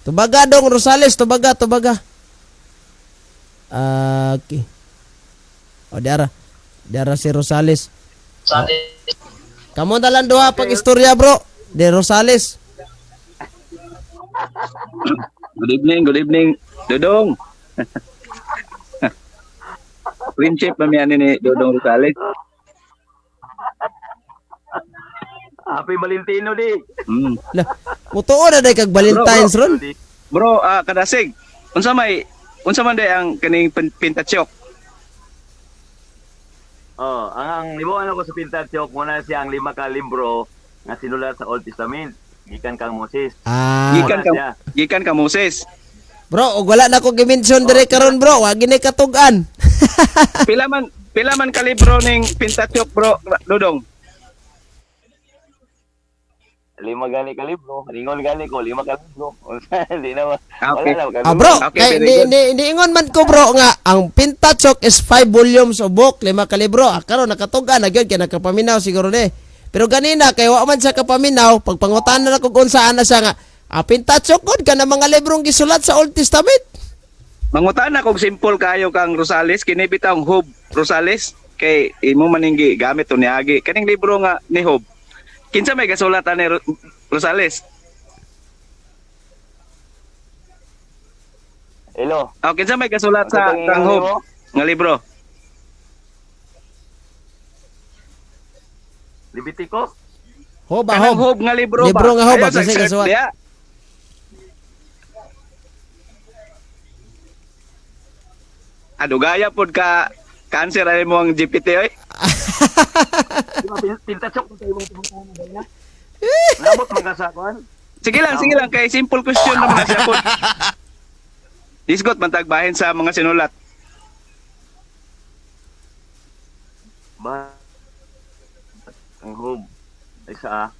Tubaga dong Rosales, tubaga. Okay. Oh, diara. Diara si Rosales. Kamu dalan duha pag istorya bro. De Rosales. Good evening, Dodong. Friendship mamiyan ni Dodong Rosales. Happy Valentino di. Lah, mutuo na day kag Valentine's ron. Bro, Kadasig, unsa may unsa man day ang kaning Pentateuch? Oh, ang libuan ako sa Pentateuch muna siya ang 5 ka libro nga sinulat sa Old Testament gikan kang Moses. Gikan ka siya. gikan ka Moses. Bro, ug wala na ko gi-mention dire karon bro, wa gini katugan. Pila man ka libro ning Pentateuch bro, Dudong? 5 gani ka libro, ringon gani ko 5 ka libro. Hindi na Okay. wala na Ah bro, Okay, kay very niingon man ko bro nga ang Pentateuch is 5 volumes of book, 5 ka libro. Karon nakatugan na gyud kay nakapaminaw siguro ni. Pero ganina kay wa man sa kapaminaw, pagpangutan na ko kung saan na siya nga Pentateuch gud ka na mga librong gisulat sa Old Testament. Mangutan kog simple kayo kang Rosales, kini bitang Job Rosales kay imo maninggi gamit to niagi. Kaning libro nga ni Job. Kinsa may gasulatan ni Rosales? Hello. Oh, kinsa may gasulat sa Ano kang tong Job mo? nga libro? Leviticus? Hoba Kanang hob. Job nga libro, Libro nga Job, Ayaw, kasi search gasulat. diya. Adugaya pod ka cancer ay mo ang GPT oy. Pentateuch kung tayo mong pumunta na. Nabot mga sakuan. Sige lang kay simple question naman na siya pod. Isgot man tagbahin sa mga sinulat. Ba ang hub ay sa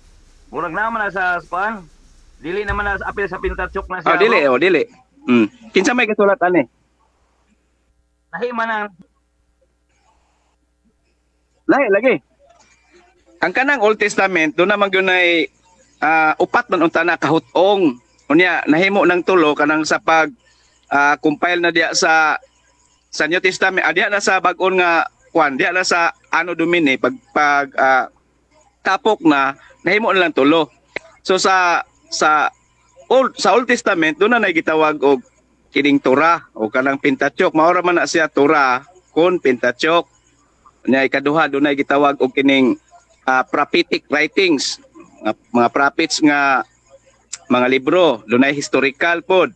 murag naman na sa span. Dili naman na apil sa Pentateuch na siya. Oh, dili. Kinsa may gasulat ani? Nahi man ang Lagi. Ang kanang Old Testament do naman gyud ay upat man unta na kahutong. Unya nahimo ng tulo kanang sa pag compile na diya sa New Testament, diya na sa bag-on nga kwan, diya na sa Anno Domini pag tapok na nahimo na lang tulo. So sa Old Testament do na gitawag og kining Torah o kanang Pentateuch. Mao ra man na siya Torah kun Pentateuch. Nya ikaduha do na gitawag og kining prophetic writings, mga prophets nga mga libro, dunay historical pod.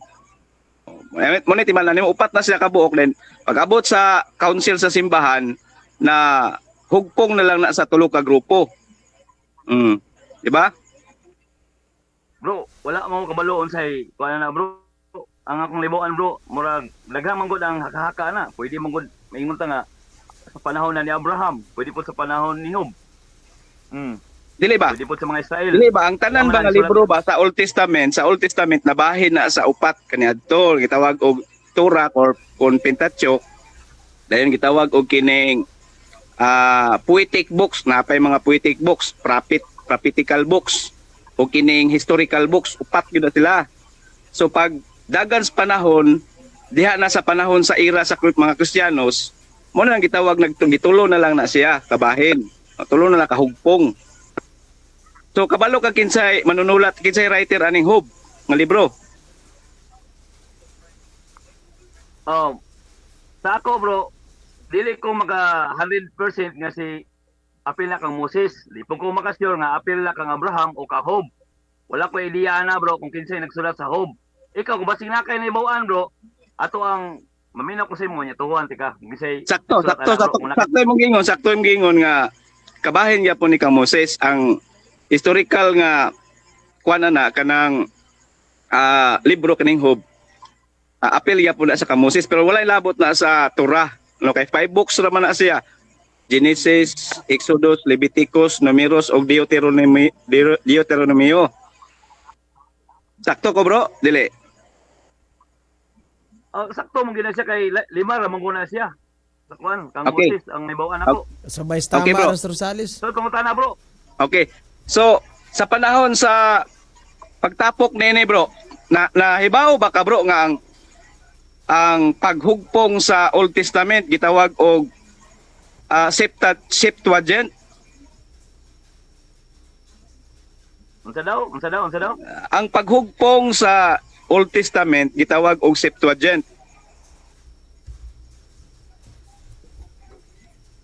Mo ni timal na upat na sila kabuok then pag abot sa council sa simbahan na hugpong na lang na sa tulo ka grupo. Di ba? bro, wala mo kabaloon sa kuan na bro. Ang akong libuan bro, murag daghang man gud ang haka-haka na. Pwede man gud maingon ta nga sa panahon na ni Abraham, pwede po sa panahon ni Job. Dili ba? Pwede po sa mga Israel. Dili ba ang tanan Wala ba nga man libro ba sa Old Testament nabahin na sa upat kaniadto gitawag og Torah or kon Pentateuch. Dayon gitawag og kining poetic books, napay mga poetic books, prophetical books o kining historical books, upat gyud na sila. So pag dagan sa panahon, diha na sa panahon sa era sa mga Kristiyanos, mo na lang gitawag nagtulo na lang na siya kabahin. Tulo na lang kahugpong. So kabalo ka kinsay manunulat, kinsay writer aning Job nga libro. Sa ako bro, dili ko maka 100% nga si apil na kang Moses. Di po ko makasure nga apil na kang Abraham o ka Job. Wala ko idea na bro kung kinsay nagsulat sa Job. Ikaw kung basing na kay nibawaan bro, ato ang maminaw ko sa imo nya tuwan tika. Kinsay Sakto imong gingon nga kabahin gyapon ni kang Moses ang historical nga kuan na kanang libro kaning Job. Apil gyapon na sa kang Moses pero walay labot na sa Torah. No kay 5 books ra man na siya. Genesis, Exodus, Leviticus, Numeros ug Deuteronomio. Sakto ko bro, dili. Sakto mong gina siya kay lima ra mong guna siya. Sa kuan kang Okay. Moses ang nibawaan ako. Sabay tama Okay, bro. Rosales. So tungod na bro. Okay. So sa panahon sa pagtapok nini bro, nahibaw ba ka bro nga ang paghugpong sa Old Testament gitawag og Septuagint. Unsa daw? Ang paghugpong sa Old Testament gitawag og Septuagint.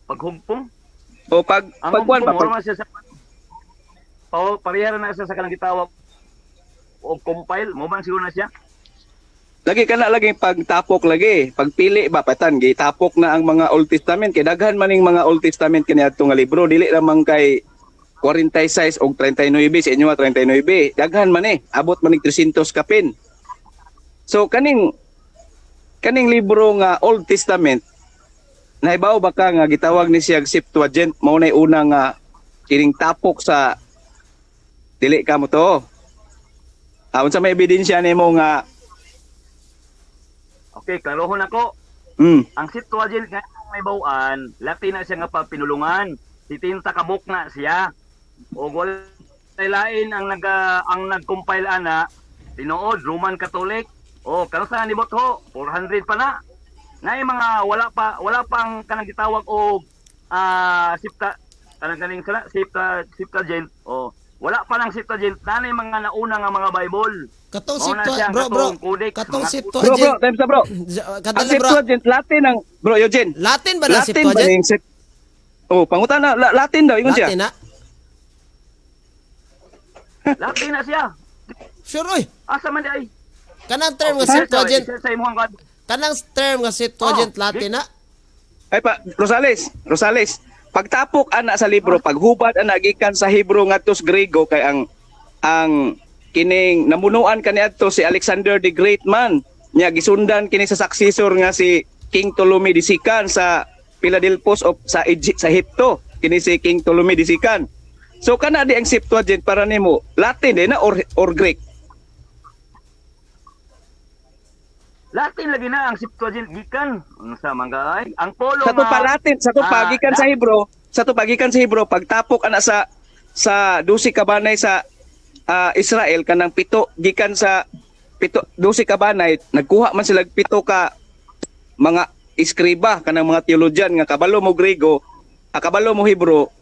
Paghugpong? O Ang pagkuan ba? hugpong siya sa parehara na siya sa kanang gitawag o compile mo man siguro na siya. lagi ka na lagi pagtapok lagi, pagpili ba patan gitapok na ang mga Old Testament kay daghan maning mga Old Testament kaniadto nga libro dili lamang kay 46 o 39 sa inyo 39 daghan man abot man 300 kapin. So kaning libro nga Old Testament nahibaw ba ka nga gitawag ni siya Septuagint mao nay una nga kining tapok sa dili ka mo to. Unsa may ebidensya nimo nga Okay, klarohon ako. Ang Septuagint nga may bawaan, Latin na siya nga pinulungan. Si Tinta kabuk na siya. O wala lain ang nag-compile ana tinuod Roman Catholic. O kano sa nibot ho 400 pa na. Nay mga wala pa ang kanang gitawag og Septuagint. O wala pa lang Septuagint, nanay mga nauna nga mga Bible. Katong Mao na Septuagint, siya, bro, codex, katong mga- Septuagint. Bro, time sa bro. Ang Kadali, bro. Septuagint Latin ang bro Eugene. Latin ba na Latin ba Septuagint? ning Oh, pangutana Latin daw ingon siya. Latin na? Latin na siya. Sure, oy. Asa man di ay? Kanang term nga Isa Septuagint. sa imong kad. Kanang term nga Septuagint Latin na? Ay pa Rosales, pagtapok ana sa libro, paghubad ana gikan sa Hebro ngadto sa Grego kay ang kining namunuan kaniadto si Alexander the Great man. Nya gisundan kini sa successor nga si King Ptolemy the Second sa Philadelphos of sa Ehipto. Kini si King Ptolemy the Second. So kana di ang Septuagint para nimo Latin din na or Greek. Latin lagi na ang Septuagint gikan. Unsa man gaay? Ang polo Sa to pa Latin, sa to pagikan sa Hebro, pagtapok ana sa 12 kabanay sa Israel kanang pito gikan sa 12 kabanay nagkuha man sila pito ka mga iskriba kanang mga teologian nga kabalo mo Grego, kabalo mo Hebro,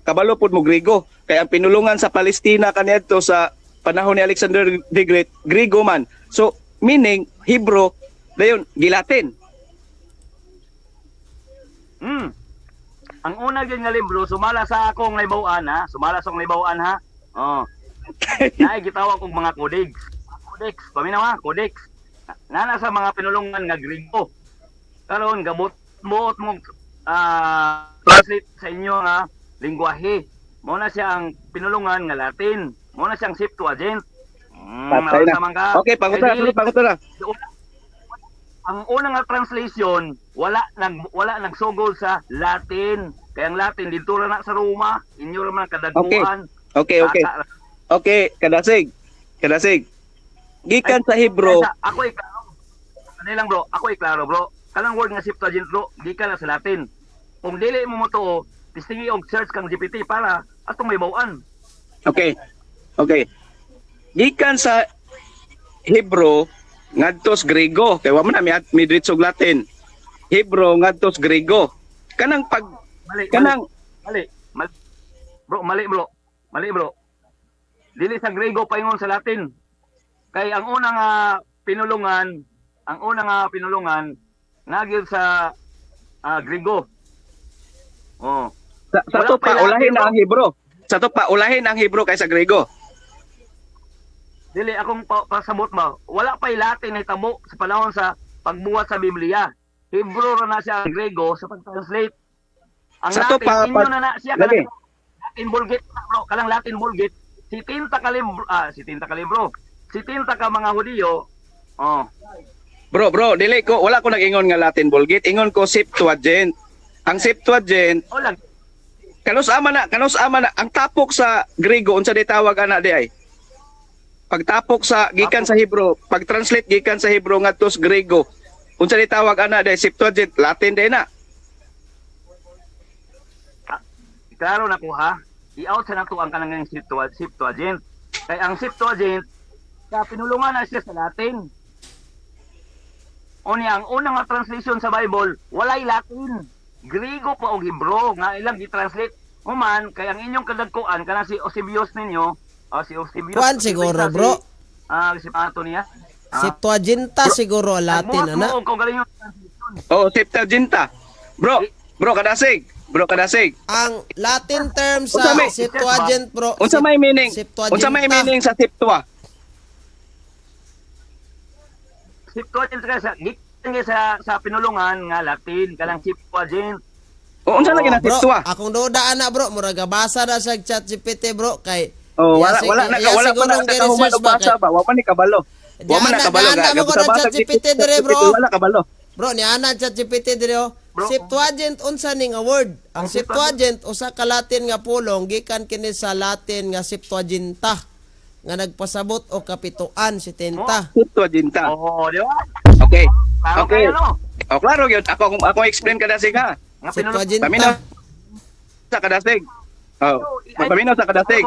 kabalo pud mo Grego. Kaya ang pinulungan sa Palestina kaniadto sa panahon ni Alexander the Great, Grego man. So meaning Hebro dayon gilatin. Ang una gyud nga libro sumala sa akong naibawaan ha. Sumala sa akong naibawaan ha. Oh. Nay gitawag og mga codex. Codex, paminaw ha, codex. Nana sa mga pinulungan nga Grego. Karon gabot mo translate sa inyo nga lingwahe. Mao na siya ang pinulungan nga Latin. Mao na siyang Septuagint. Patay na. Okay, pangutana. Ang unang nga translation wala nagsugol sa Latin. Kaya ang Latin dito ra na sa Roma, inyo ra man kadagkuan. Okay, kadasig. Gikan sa Hebro. Ako iklaro. Lang bro, ako iklaro bro. Kanang word nga Septuagint bro, gikan na sa Latin. Kung dili mo to, pistingi og search kang GPT para atong may bawaan. Okay. Gikan sa Hebro ngadto sa Grego, kay wa man na mi diretso og Latin. Hebro ngadto sa Grego. Kanang Mali. Bro. Dili sa Grego paingon sa Latin. Kay ang unang pinulungan nagyud sa Grego. Oh. Sa to pa ulahin na ang Hebro. Sa to pa ulahin ang Hebro kaysa Grego. Dili akong pasabot ba. Wala pa'y Latin na tabo sa panahon sa pagbuhat sa Biblia. Hebro ra na siya ang Grego sa pag-translate. Ang Sa to Latin, pa inyo na siya lagi. Latin Vulgate bro, kalang Latin Vulgate. Si tinta ka mga Hudiyo. Oh. Bro, dili ko wala ko nag-ingon nga Latin Vulgate, ingon ko Septuagint. Ang Septuagint O lang. kanus ama na ang tapok sa Grego unsa di tawag ana di ay? Pagtapok sa gikan sa Hebro, pag-translate gikan sa Hebro ngadto sa Grego, unsa di tawag ana di Septuagint, Latin di na. Klaro na ko ha. I-out sa nato ang kanang Septuagint. Kay ang Septuagint sa pinulungan na siya sa Latin. Unya ang unang nga translation sa Bible, walay Latin. Grego pa o Hebro nga ilang gi-translate. Human kay ang inyong kadagkuan kana si Eusebius ninyo, si Eusebius. Kuan siguro, bro. Si Pato niya. Septuaginta siguro Latin ana. Kung galing yung translation. Oh, Septuaginta. Bro kadasig. Ang Latin term Unsa sa may- Septuagint, bro. Unsa may meaning? Septuaginta. Unsa may meaning sa Septua? Septuagint sa gikan sa pinulungan nga Latin kanang Septuagint. O unsa lagi na Bro, titwa? akong duda ana bro, murag basa na sa ChatGPT bro kay Oh, iya wala pa na sigurong humad gi-research og basa ba? Wa man ni kabalo. Wa man na kabalo Diana mo ko na ChatGPT dire bro. Wala kabalo. Bro, ni ana ChatGPT dire oh. Bro. Septuagint unsa ni nga word? Ang Ang Septuagint usa ka Latin nga pulong gikan kini sa Latin nga Septuaginta nga nagpasabot o kapituan 70. Septuaginta. Oo, di ba? Okay. Klaro Okay. kayo, no? O klaro gyud ako explain kada siga. Nga pinulungan. Septuaginta. Paminaw sa kadasig. Oh, magpaminaw sa kadasig.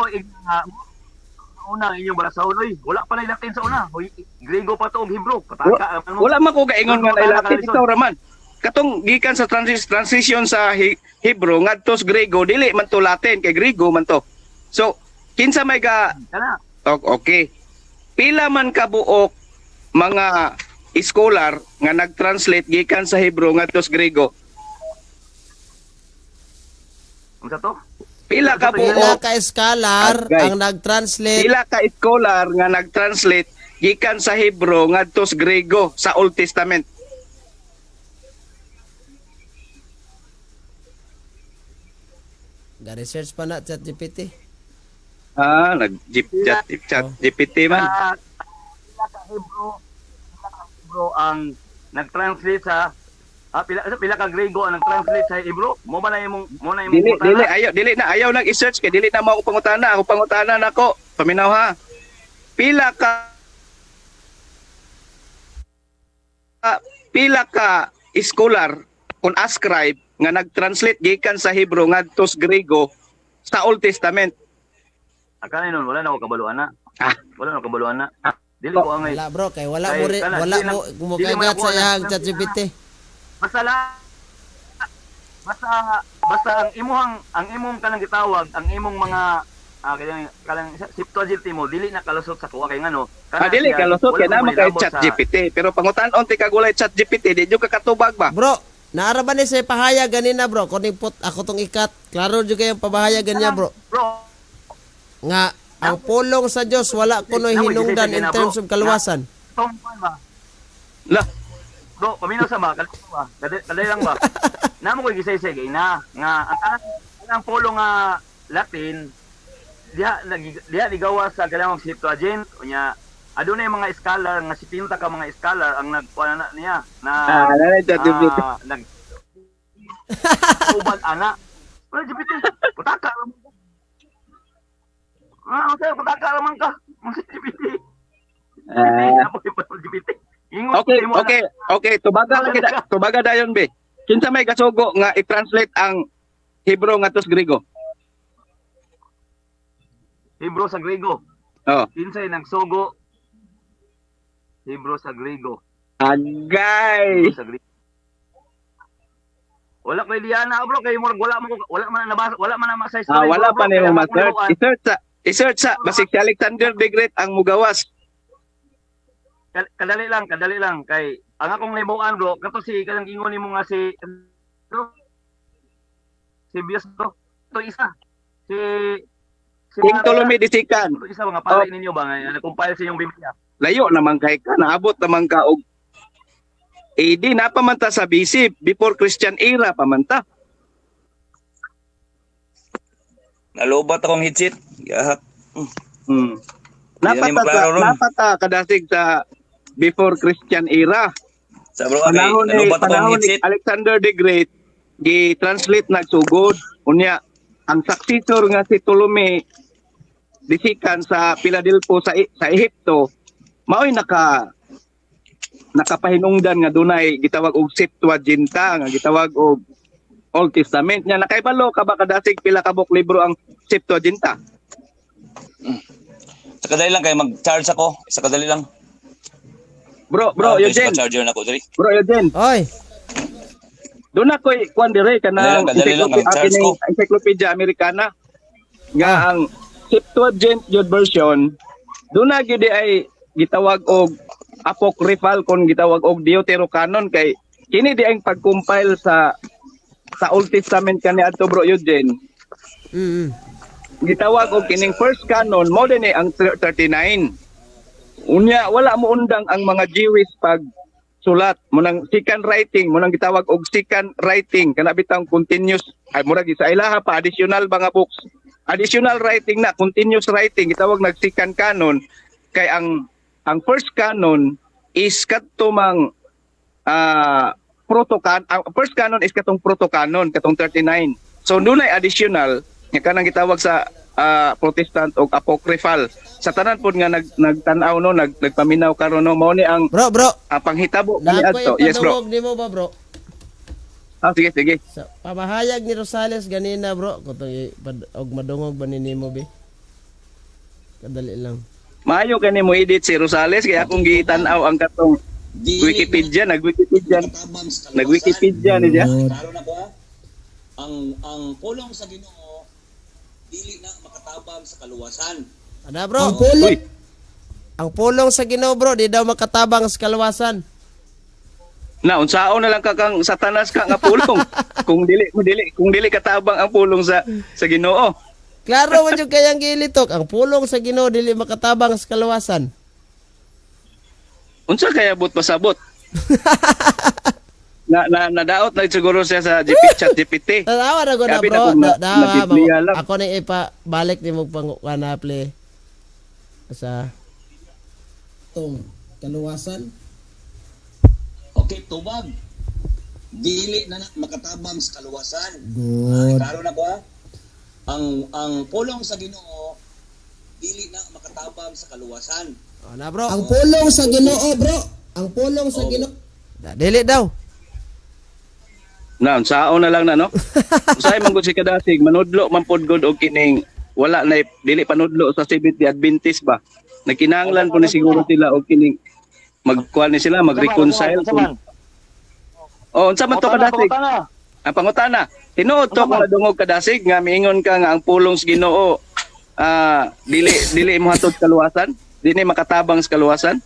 Una inyong bala sa uloy. Wala pa na Latin sa una. Hoy, Grego pa to og Hebrew. Pataka mo. Wala man ko gaingon nga Latin ikaw raman. Katong gikan sa transition sa Hebrew ngadto sa Grego dili man to Latin kay Grego man to. So kinsa may ka Kana. okay. Pila man ka buok mga scholar nga nag-translate gikan sa Hebrew ngadto sa Grego. Unsa to? Pila ka Pila buok, ka scholar Agay. ang nag-translate pila ka scholar nga nag-translate gikan sa Hebrew ngadto sa Grego sa Old Testament. ga-research pa na ChatGPT. Chat GPT man. Pila ka Hebrew ang nag-translate sa pila ka Grego ang nag-translate sa Hebrew. Mo ba na imong Dili na ayaw nang i-search kay dili na mao ko pangutana. Ako pangutana nako. Paminaw ha. Pila ka scholar kun ascribe nga nag-translate gikan sa Hebrew ngadto sa Grego sa Old Testament. Akala nun wala na ko kabaluan na. Ah. Wala na ko kabaluan na. Dili ko angay. Wala bro, kay wala Ay, mo rin, kana, wala dili mo lang- gumukagat dili man sa ako iyang nag- ChatGPT. Basta ang imong kanang gitawag, ang imong mga kanang Septuagint mo dili na kalusot sa kuha kay ngano. Dili ka lusot kay naman kay Chat GPT. Pero pangutan-on ti kagulay Chat GPT, di jud ka katubag ba? Bro, naara ba ni sa pahayag ganina bro? Kung ipot ako tong ikat, klaro jud kayong pabahayagan niya bro. Bro, Nga ang pulong sa Dios wala kunoy hinungdan in terms of kaluwasan. tong ba? La, Bro, paminaw sa ba? Kadali lang ba? Namo ko gisay-say na nga ang polo nga Latin diha ligawa sa kanang Septuagint unya adunay mga scholar nga 70 ka mga scholar ang nagkuha na niya na Chat GPT. nag ubad ana. Wala GPT. Putaka. Okay, putaka naman ka. Mga GPT. GPT. Okay, tubaga dayon be. Kinsa may kasugo nga i-translate ang Hebrew ngadto sa Grego? Hebrew sa Grego. Oh, Kinsay nagsugo Hebrew sa Grego. agay. Sa Grego. Wala ko Eliana bro kay murag wala man nabasa, wala man na sa story. Wala bro, pa kaya nimo ako ma-search. luwan. I-search sa basig si Alexander the Great ang mugawas. Kadali lang kay ang akong libuan bro kato si kanang ingon nimo nga si Bias bro. To isa. Si King Ptolemy Disikan. to isa mga pare ninyo ba nga na-compile sa inyong Biblia. Layo naman kay ka, naabot naman ka og AD na pamanta sa BC, before Christian era pamanta. Nalobat akong headset. Gahak. Hmm. Di na maklaro ron. Napata kadasig sa before Christian era. Sa bro kay nalobat akong Panahon ni headset. Alexander the Great, gi-translate nagsugod. Unya, ang successor nga si Ptolemy Disikan sa Philadelphia sa Ehipto, mao'y nakapahinungdan nga dunay gitawag og Septuaginta nga gitawag og Old Testament nya nakaibalo ka ba kadasig pila ka buk libro ang Septuaginta? Sa kadali lang kay mag-charge ako. Sa kadali lang. Bro, Eugene. Eugene. Charger na ko diri. Bro, Eugene. Oy, Doon ako'y kwan dire ka na Dali lang, charge ko. Encyclopedia Americana nga ang Septuagint yun version doon na gyud ay gitawag og apocryphal kon gitawag og Deuterocanon kay kini di ang pag-compile sa Old Testament kaniadto bro Eugene gitawag og kining first canon mo din ang 39 Unya wala mo undang ang mga Jewish pag sulat mo nang second writing mo nang gitawag og second writing kana bitang continuous ay murag sa ilaha pa additional mga books. Additional writing na continuous writing gitawag nag second canon kay ang first canon is katumang ang first canon is katong proto-canon katong 39. So dunay additional nga kanang gitawag sa Protestant o apocryphal sa tanan pod nga nagtan-aw no nagpaminaw karon no mao ni ang Bro, panghitabo kani lahat ko adto. Yes bro. ipadungog nimo ba, bro? Sige. Sa pamahayag ni Rosales ganina, bro, kutong og madungog ba ni nimo be? Kadali lang. Maayo kani mo edit si Rosales kaya akong gitan-aw ang katong Wikipedia, nag-Wikipedia ni dia. Karon na ba? Ang pulong sa Ginoo dili na makatabang sa kaluwasan. Ana, bro? Uy, Ang pulong sa Ginoo, bro, di daw makatabang sa kaluwasan. na unsaon na lang ka kang satanas ka nga pulong. kung dili katabang ang pulong sa Ginoo. Klaro man yung kayang gilitok. Ang pulong sa Ginoo dili makatabang sa kaluwasan. Unsa kaya but pasabot? Nadaot na siguro siya sa chat GPT. Tanawa na ko na, Sabi na bro. kung Dawa, Biblia lang. ako na ipabalik ni mo pang play. Sa tong kaluwasan. Okay, tubag. Dili na makatabang sa kaluwasan. Good. Karon na ba? Ang pulong sa Ginoo dili na makatabang sa kaluwasan. Ana, bro. Ang pulong sa Ginoo, bro. Ang pulong sa Ginoo. Dili daw. Na unsaon na lang na no. Usahay man gud si kadasig manudlo man pod gud og kining wala na dili panudlo sa Seventh Day Adventist ba. Nagkinahanglan po ni siguro sila og kining magkuan ni sila mag-reconcile. Unsa man to kadasig? Ang pangutana, tinuod to kung nadungog kadasig nga miingon ka nga ang pulong sa Ginoo dili mo hatod kaluwasan, dili makatabang sa kaluwasan.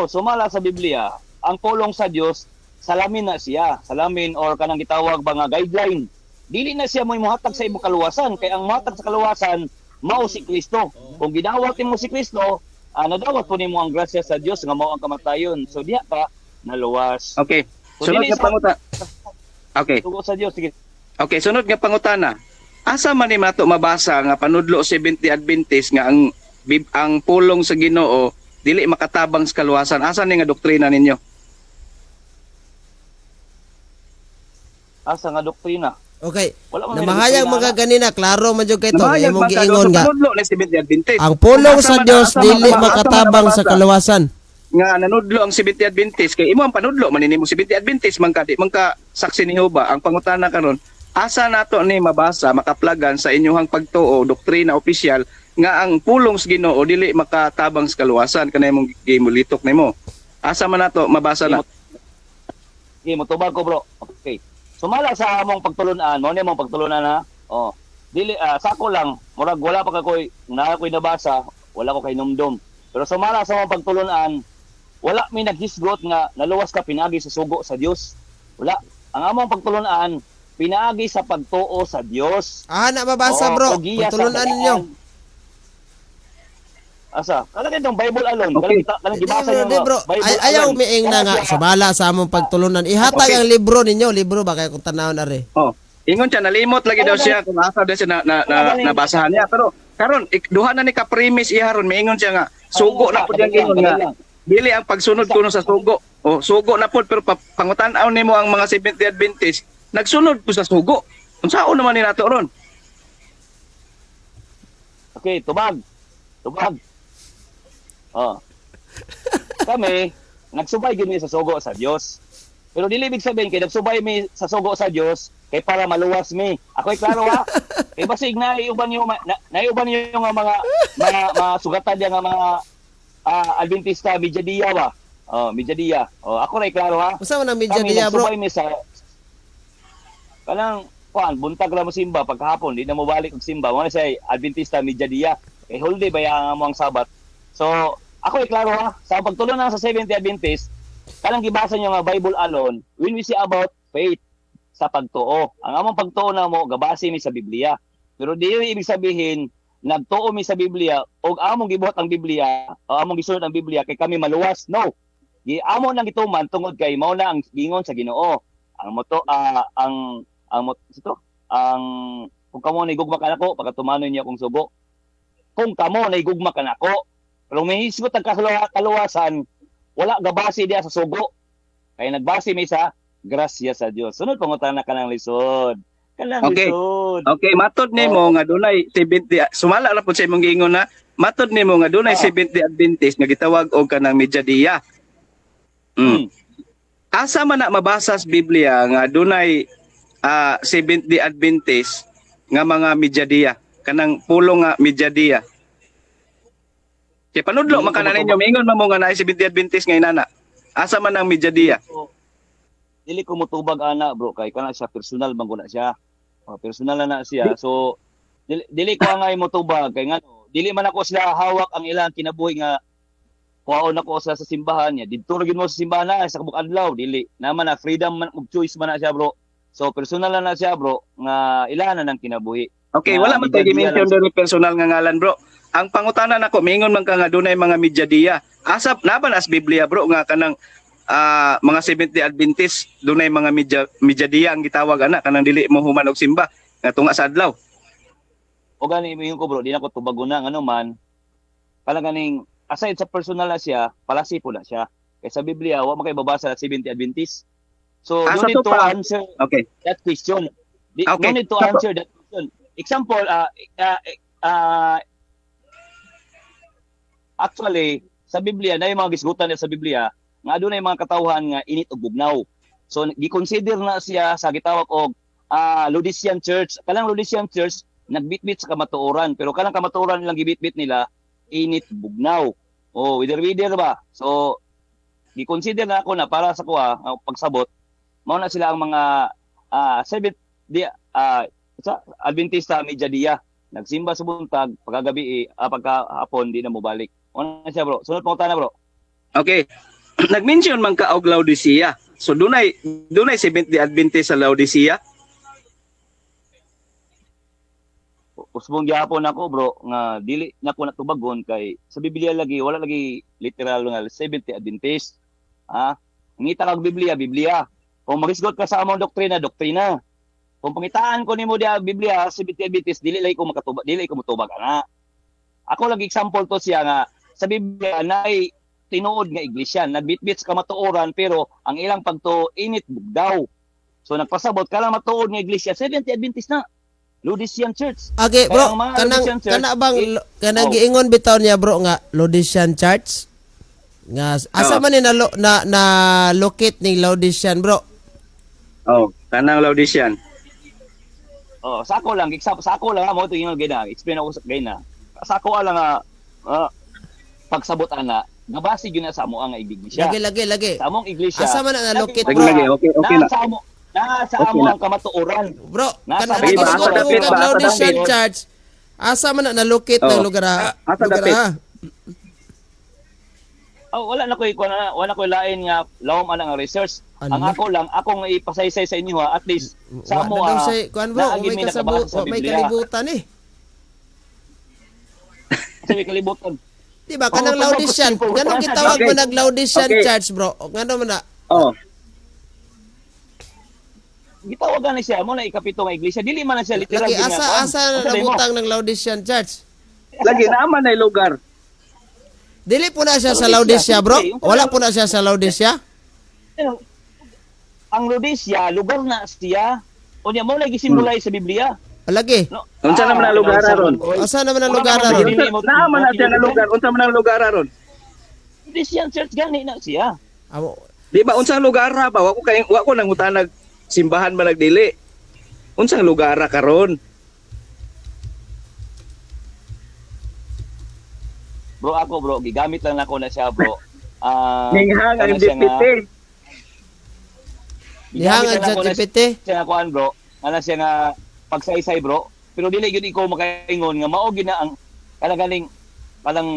Sumala sa Biblia, ang pulong sa Dios salamin na siya. Salamin or kanang gitawag ba nga guideline. Dili na siya mo imuhatag sa imong kaluwasan kay ang muhatag sa kaluwasan mao si Kristo. Kung gidawat nimo si Kristo, nadawat po nimo ang grasya sa Dios nga mao ang kamatayon. So diha ka naluwas. Okay. So, Sunod dili nga pangutana. Okay. Tugo sa Dios sige. Okay, sunod nga pangutana. Asa man ni mato mabasa nga panudlo 70 Adventist nga ang pulong sa Ginoo dili makatabang sa kaluwasan. Asa ni nga doktrina ninyo? Asa nga doktrina? Okay. Wala man may Namahayag doktrina, mga ganina, klaro man jud kay to. Mahayag Imong man sa giingon nga. panudlo ni 70 Adventist. Ang pulong Asa sa man- Dios asa man- dili asa man makatabang sa nabasa kaluwasan. Nga nanudlo ang 70 Adventist kay imo ang panudlo man nimo 70 Adventist man ka di man ka saksi ni Jehova. Ang pangutana karon, asa nato ni mabasa makaplagan sa inyong pagtuo doktrina opisyal nga ang pulong sa Ginoo dili makatabang sa kaluwasan kanay imong gimulitok nimo. Asa man nato mabasa na? Sige, motubag ko bro. Okay. Sumala sa among pagtulunan, mo ni among pagtulunan na. Dili sako lang, murag wala pa kakoy nabasa, wala ko kay numdum. Pero sumala sa among pagtulunan, wala may naghisgot nga naluwas ka pinaagi sa sugo sa Dios. Wala. Ang among pagtulunan, pinaagi sa pagtuo sa Dios. Na mabasa, bro. Ugiya sa Pagtulunan ninyo. Asa? Kala itong Bible alone. Okay. Kalang gibasa Di, niyo. bro. Ayaw umiing na nga. Kaya siya- Sumala sa among pagtulunan. Ihatag Okay. ang libro ninyo. Libro ba kaya kung tanawon are? Ingon siya nalimot lagi daw siya kung asa daw siya nabasahan niya pero karon duha na ni ka premise iharon miingon siya nga sugo na pud yang ingon nga dili ang pagsunod kuno sa sugo. Sugo na pud pero pangutan-aw nimo ang mga 70 Adventist nagsunod po sa sugo. Unsaon naman ni nato ron? Okay, tubag. Kami, nagsubay gini sa sugo sa Dios. Pero dili ibig sabihin kay nagsubay mi sa sugo sa Dios kay para maluwas mi. Ako'y klaro ha. Kay basig naiuban yung mga sugatan diya nga mga Adventista Midyadiya ba. Midyadiya. Ako ray klaro ha. Usa man ang media diya, bro? Nagsubay mi sa kanang buntag lang mo simba pagkahapon, di na mo balik og simba. Mo na say Adventista Midyadiya. Kay holiday ba mo ang Sabat. So, ako klaro ha, sa pagtulunan sa 70 Adventist, kanang gibasa nyo nga Bible alone, when we say about faith, sa pagtuo. Ang among pagtuo na mo, gabase mi sa Biblia. Pero di yun ibig sabihin, nagtuo mi sa Biblia o among gibuhat ang Biblia o among gisunod ang Biblia kay kami maluwas. No. Amo nang gituman tungod kay mao na ang gingon sa Ginoo. Ang moto ang kung kamo na igugma ka nako pagatumanon niya kung sugo. Kung kamo na igugma ka nako, pero may hisgot ang kaluwasan, wala gabase diya sa sugo. Kaya nagbase mi sa grasya sa Dios. Sunod pangutana ka ng lisod. Kanang Okay. lisod. Okay, matod nimo nga dunay 70 sumala ra pud sa imong giingon na matod nimo nga dunay 70 Adventist nga gitawag og kanang Medyadiya. Asa man na mabasa sa Biblia nga dunay 70 Adventist nga mga Medyadiya, kanang pulong nga Medyadiya. Kay panudlo man kana ninyo mingon man mo nga naay 70 Adventist nga inana. Asa man ang Medyadiya? Dili ko motubag ana bro kay kana siya personal man guna siya. Personal na siya. So dili ko nga motubag kay ngano dili man ako sila hawak ang ilang kinabuhi nga kuhaon ako sa simbahan niya. Dito ra gyud mo sa simbahan na sa kabuk adlaw dili. Naman na freedom man og choice man na siya bro. So personal na siya bro nga ilahan na ng kinabuhi. Okay, wala man tayo mention diri personal nga ngalan bro. Ang pangutana nako mingon man ka nga dunay mga Medyadiya. Asap naban as Biblia bro nga kanang mga 70 Adventist dunay mga Medyadiya ang gitawag ana kanang dili mo human og simba nga tunga sa adlaw. O gani mingon ko bro, di na ko tubago na ngano man. Pala ganing aside sa personal na siya, palasi po na siya. Kaya sa Biblia, wa man kay babasa sa 70 Adventist. So, you need to answer Okay. that question. Okay. You need to answer that question. Example, actually, sa Biblia, na yung mga gisgutan niya sa Biblia, nga doon na mga katawhan nga init o bugnaw. So, gi-consider na siya sa gitawag og Laodicean Church. Kalang Laodicean Church, nagbitbit sa kamatuoran. Pero kalang kamatuoran nilang gibitbit nila, init bugnaw. Wither ba? So, gi-consider na ako na para sa kuha, pagsabot, mao na sila ang mga Adventista Medyadiya. Nagsimba sa buntag, pagkagabi, pagkahapon, di na mo balik. Ano na siya bro? Sunod pang utana bro. Okay. Nag-mention man ka og Laodicea. So dunay 70 Adventist sa Laodicea. Usbong gyapon ako bro nga dili na ko natubagon kay sa Biblia lagi wala lagi literal nga 70 Adventist. Ngita kag Biblia. Kung magisgot ka sa among doktrina. Kung pangitaan ko nimo dia Biblia 70 Adventist dili ko motubag ana. Ako lagi example to siya nga sa Biblia naay tinuod nga iglesia, nagbitbit sa kamatuoran pero ang ilang pagtuo init bugdaw. So nagpasabot ka lang matuod nga iglesia 70 Adventist na. Laodicean Church. Okay, bro, kana bang giingon bitaw niya bro nga Laodicean Church? Nga asa man ni na locate ni Laodicean bro? Kanang Laodicean. Sako lang mo to ingon gina. Explain ako sa gina. Sako lang pagsabot ana. Nabasi gyud na sa amo ang iglesia. Lagi. Sa among iglesia. Asa man na locate Lagi. Okay na. Nasa amo ang kamatuoran. Bro, Nasa kana gigisgot basa ko dapit kag ba? Laodicean Church. Asa man na locate ng lugar Asa dapit? Wala na ko'y lain nga lawom ang research. Ano? Ang ako lang, akong ipasaysay sa inyo at least sa mo kuan bro, may kalibutan eh. Sa may kalibutan. Di ba kanang Laodicean? Ganun gitawag mo nag Laodicean Church bro. Ngano man na? Gitawagan na siya mo na ikapito nga iglesia. Dili man na siya literal. Lagi asa nabutang ng Laodicean Church. Lagi naman ay lugar. Dili po na siya sa Laodicea bro. Wala po na siya sa Laodicea. Ang Laodicea lugar na siya. Unya mo lagi simbolize sa Biblia. Lagi. Unsa naman ang lugar ron? Asa naman ang lugar ron? Naman na siya nga lugar. Unsa man ang lugar ron? Laodicean Church gani na siya. Di ba unsang lugar ba? Wa ko nangutanag simbahan man nagdili. Unsang lugar karon? Bro, gigamit lang ako na siya, bro. Ninghang ang GPT. Nihang ang GPT. Siya nga kuan, bro. Ana siya nga pagsaysay, bro. Pero dili gyud ikaw makaingon nga mao gid na ang kanagaling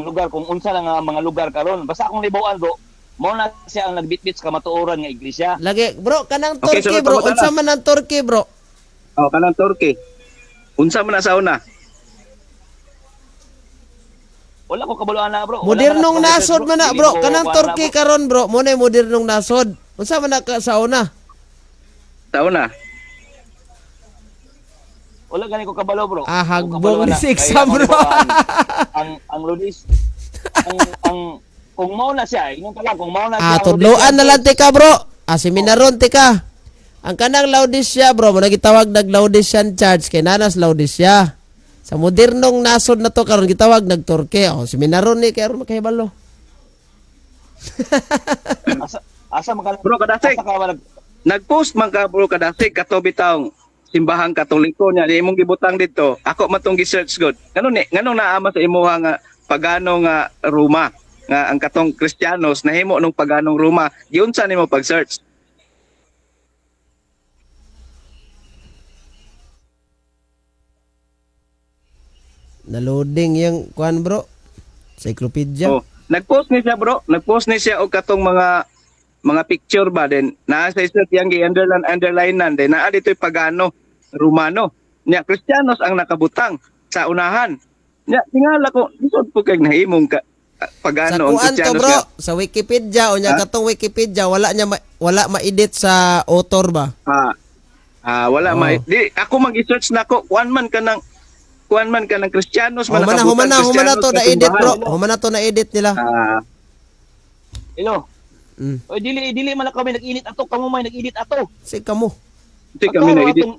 lugar kung unsa lang nga mga lugar karon. Basta akong libawan, bro. Mao na siya ang nagbitbit sa kamatuoran nga iglesia. Lagi, bro, kanang Turkey, bro. Unsa man ang Turkey, bro? Kanang Turkey. Unsa man na sa una? Wala ko kabaluan na bro. Wala Modernong ka na- nasod man na Dili bro. ko Kanang kuha na, Turkey bro. karon bro. Mo na modernong nasod. Unsa man na ka sa una? Sa una. Wala gani ko kabalo bro. Ah, Ko hagbong kabalo ni na. Siksam, Kaya, bro. ang Ludis ang kung mao na siya, ingon ka lang kung mao na siya. Ah, ang tudloan Ludis, na lang tika bro. Ah, seminaron tika. Ang kanang Laodicea bro, mo nagitawag nag Laodicean Church kay nanas Laodicea. Sa modernong nasod na to karon gitawag nag Turkey. Oh, seminaron ni kay aron makahibalo. asa man ka Bro, kadasig. asa ka man Nag-post man ka bro kadasig kato bitawng simbahang Katoliko niya di imong gibutang dito. Ako matong gi-search god. Ngano naama sa imuha nga pagano nga Roma nga ang katong Kristiyanos nahimo nung paganong Roma. Giunsa nimo pag-search? Na-loading yung kuan bro. Encyclopedia. Oh, nag-post ni siya bro. Nag-post ni siya og katong mga picture ba din naa sa isot yang underlinean din naa dito'y pagano Romano. Nya Kristiyanos ang nakabutang sa unahan. Nya tingala ko isod po kay nahimong Sa pagano ang kuan to Kristiyanos bro, nga. sa Wikipedia o nya Ha? katong Wikipedia wala ma-edit sa author ba? Wala Oh. may di ako mag-search nako kuan man ka ng Kristiyanos man Humana to na edit bro. Humana to na edit nila. Ilo. Mm. Oy dili man na kami nag-init ato, kamo may nag-edit ato. Si kamo. Di kami na edit.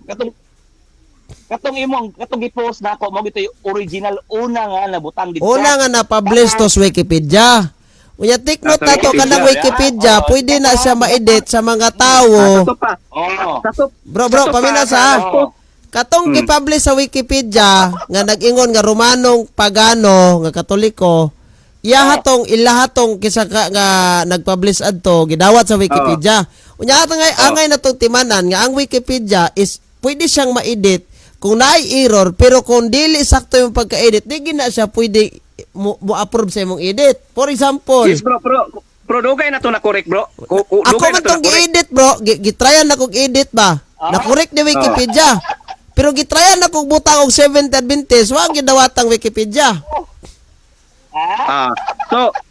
Katong imong katong gi-post na ako mo gito yung original una nga nabutang dito. Una nga na-publish to sa Wikipedia. Unya take note Sa na to kanang Wikipedia. Wikipedia, pwede na siya ma-edit sa mga Sato tawo. pa. Oo. Sato. Bro, sato pa, pamina sa Oo. katong gi-publish sa Wikipedia nga nag-ingon nga Romanong pagano nga Katoliko, ilahatong kisa ka, nga nag-publish adto gidawat sa Wikipedia. Unya atong angay na tong timanan nga ang Wikipedia is pwede siyang ma-edit kung naay error pero kung dili sakto yung pagka-edit, di gina siya pwede mo-approve sa imong edit. For example, Yes bro, pero dugay na to na correct bro. ako Dugay na man to na tong correct. gi-edit bro, gitryan na kog edit ba? Na-correct ni Wikipedia. Pero gitryan na kog butang og 7th Adventist, wa gidawatang Wikipedia.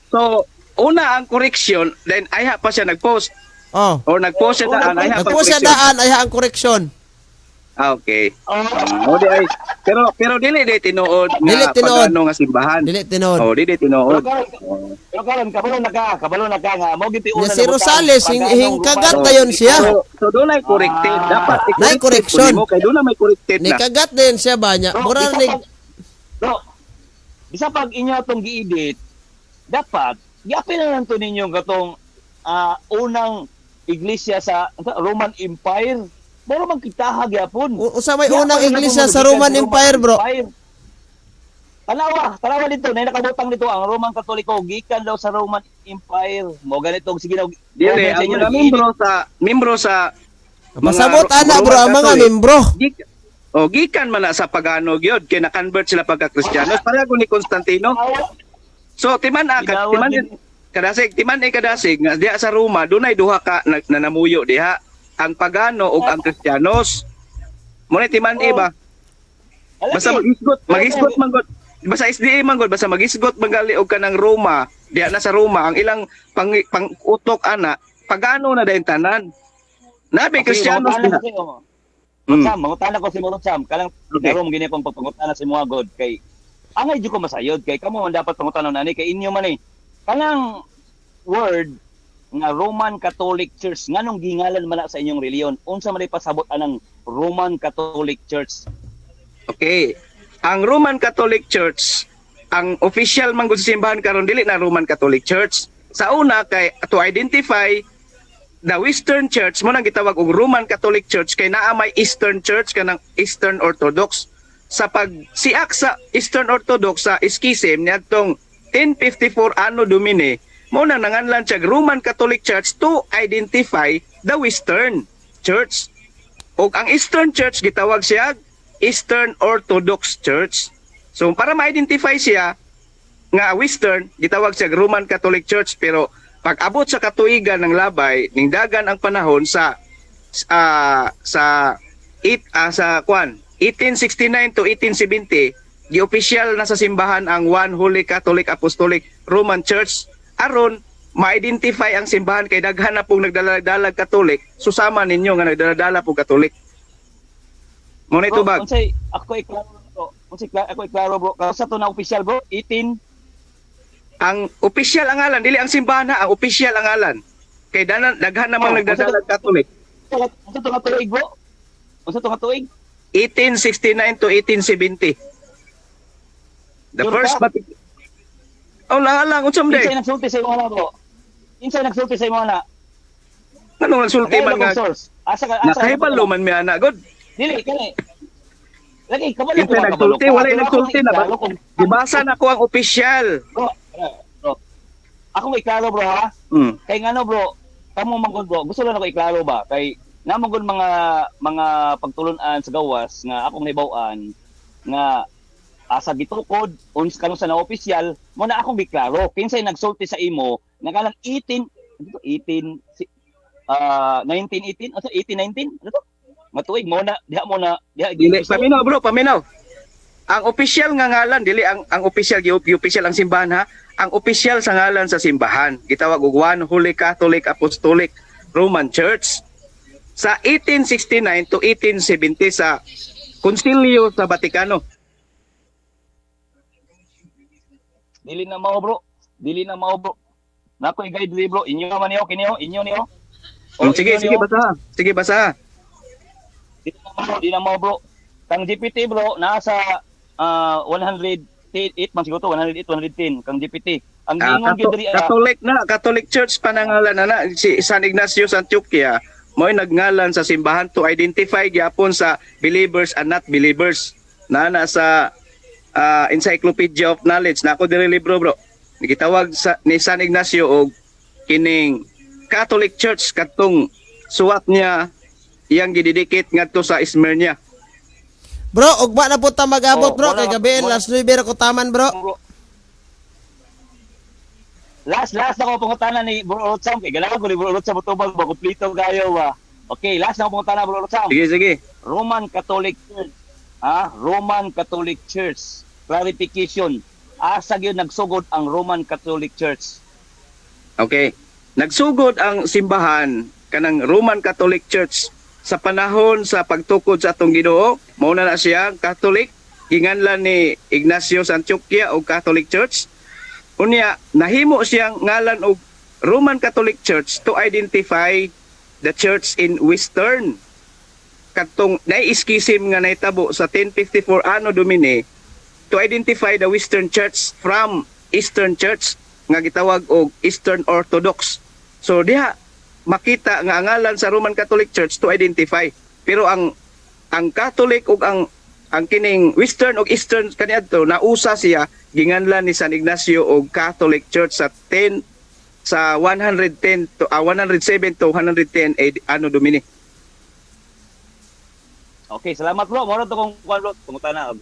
So una ang correction, then ay pa siya nag-post Oh. or nag-post siya daan ay pa Nagpo siya correction. daan ay ang correction. Okay. O di ay pero dili tinuod Dili nga tinuod. pagano nga simbahan. Dili tinuod. Oh, dili tinuod. Pero karon kabalo na ka nga mo gito Nya si Rosales hingkagat na yon siya. So doon ay corrected. Dapat Nay correction. mo kay doon na may corrected Ni na. kagat din siya ba nya. Mura ni Bro, bisa pag inyo itong gi-edit, dapat, yapin na lang to ninyo katong unang iglesia sa Roman Empire. Moro magkitahag yapon. usa may unang iglesia sa Roman Empire bro. Tanawa dito, na nakabutang dito ang Roman Katoliko gikan daw sa Roman Empire. Mo ganito sige daw. Dili ang mga membro sa Pasabot mga ana bro ang Roman mga Catholic. membro. Gikan man na sa pagano gyud kay na-convert sila pagka Kristiyanos para ni Constantino. So timan kadasig nga diha sa Roma dunay duha ka nanamuyo diha ang pagano ug ang Kristiyanos. Mo ni timan ba? Basta magisgot man gud. Basta SDA man gud basta magisgot magali og kanang Roma, diha na sa Roma ang ilang pang-utok ana pagano na dayon tanan. Nabi Kristiyanos na. Sam, mangutana ko si Murot Sam, kalang Okay. karon gini kong pagpangutana si mga god kay angay jud ko masayod kay kamo man dapat pangutanon nani kay inyo man kanang word nga Roman Catholic Church nganong gingalan man na sa inyong reliyon unsa man pasabot anang Roman Catholic Church? Okay. Ang Roman Catholic Church, ang official man gud sa simbahan karon dili na Roman Catholic Church. Sa una kay to identify the Western Church mo nang gitawag og Roman Catholic Church kay naa may Eastern Church kanang Eastern Orthodox. Sa pagsiak sa Eastern Orthodox sa schism niadtong 1054 Anno Domini, mo nang nanganlan siya Roman Catholic Church to identify the Western Church. Og ang Eastern Church gitawag siya Eastern Orthodox Church. So para ma-identify siya nga Western, gitawag siya Roman Catholic Church pero pag abot sa katuigan ng labay, ning dagan ang panahon sa 1869 to 1870, gi-official na sa simbahan ang One Holy Catholic Apostolic Roman Church aron ma-identify ang simbahan kay daghan na pong nagdala-dalag Katolik, susama ninyo nga nagdala-dala pong Katolik. Mo na ito bag. Unsay ako iklaro bro. Unsay ako iklaro bro. Sa to na official bro, 18 Ang official ang ngalan, dili ang simbahan ha, ang official ang ngalan. Kay daghan namang nagdadalag Katolik. Unsa to nga tuig bro? Unsa to nga tuig? 1869 to 1870. The Sure first ka? Oh, lang unsam Insay day. nagsulti sa imong ana bro. Insay nagsulti sa imong ana. Anong nagsulti man nga? Asa ka Nakahibalo man mi ana god. Dili kani. Lagi kabalo Insay nagsulti, wala nagsulti na ba? Gibasa na ko ang official. Bro. Ako may klaro bro ha. Hmm. Kay ngano bro, kamo manggod bro, gusto lang ako iklaro ba kay namanggon mga pagtulunan sa gawas nga akong nahibaw-an nga asa gitukod uns kanung sa na opisyal mo na akong biklaro kinsay nagsulti sa imo nagalang 1918 1918 asa 1819 ano to matuig mo na diha Dili paminaw bro, paminaw. Ang official nga ngalan dili ang official official ang simbahan ha. Ang official sa ngalan sa simbahan gitawag og One Holy Catholic Apostolic Roman Church sa 1869 to 1870 sa Konsilyo sa Vatikano. dili na mao bro nako i-guide dili bro inyo naman niyo kiniyo inyo niyo Sige, basa. Sige, basa. Di na mo bro. Kang GPT bro nasa 108 man siguro 108 110 kang GPT. Ang gingon gyud diri Catholic Church panangalan na si San Ignacio sa Antioquia mo'y nagngalan sa simbahan to identify gyapon sa believers and not believers na sa Encyclopedia of Knowledge na ako diri libro bro. Gitawag ni San Ignacio og kining Catholic Church katong suwat niya iyang gididikit ngadto sa Smyrna. Bro, ugma na po ta mag-abot bro, wala kay gabi wala. last 9 ko taman bro. Last na ko pangutana ni Bro Rotsam kay ganahan ko ni Bro Rotsam tubag ba kompleto gayo ba. Okay, last na ko pangutana Bro Rotsam. Sige. Roman Catholic Church. Roman Catholic Church. Clarification. Asa gyud nagsugod ang Roman Catholic Church? Okay. Nagsugod ang simbahan kanang Roman Catholic Church sa panahon sa pagtukod sa atong Ginoo. Mao na siya Catholic, ginganlan ni Ignacio sa Antioquia og Catholic Church. Unya nahimo siyang ngalan og Roman Catholic Church to identify the church in Western. Katong nai-schism nga nahitabo sa 1054 Anno Domini to identify the Western Church from Eastern Church nga gitawag og Eastern Orthodox. So diha makita nga ang ngalan sa Roman Catholic Church to identify. Pero ang Catholic ug ang kining Western ug Eastern kaniadto nausa siya ginganlan ni San Ignacio og Catholic Church sa 107 to 110 Anno Domini. Okay, salamat bro. Moro to kung kuan bro, pangutana.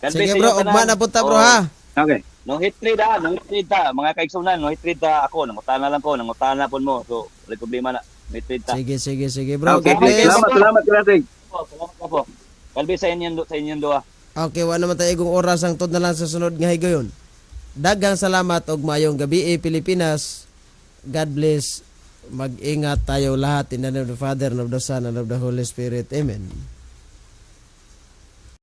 Sige bro, ugma na po ta bro ha. Okay. No hatred ta, mga kaigsunan, no hatred ta ako, nangutana lang ko, nangutana pon mo. So, wala problema na. No hatred ta. Sige bro. Okay, God bless. salamat grabe. Salamat ka po. Kalbi sa inyong duha. Okay, wala naman tayo igong oras ang tod na lang sa sunod nga higayon. Daghang salamat og mayong gabi Pilipinas. God bless. Mag-ingat tayo lahat in the name of the Father, and of the Son, and of the Holy Spirit. Amen.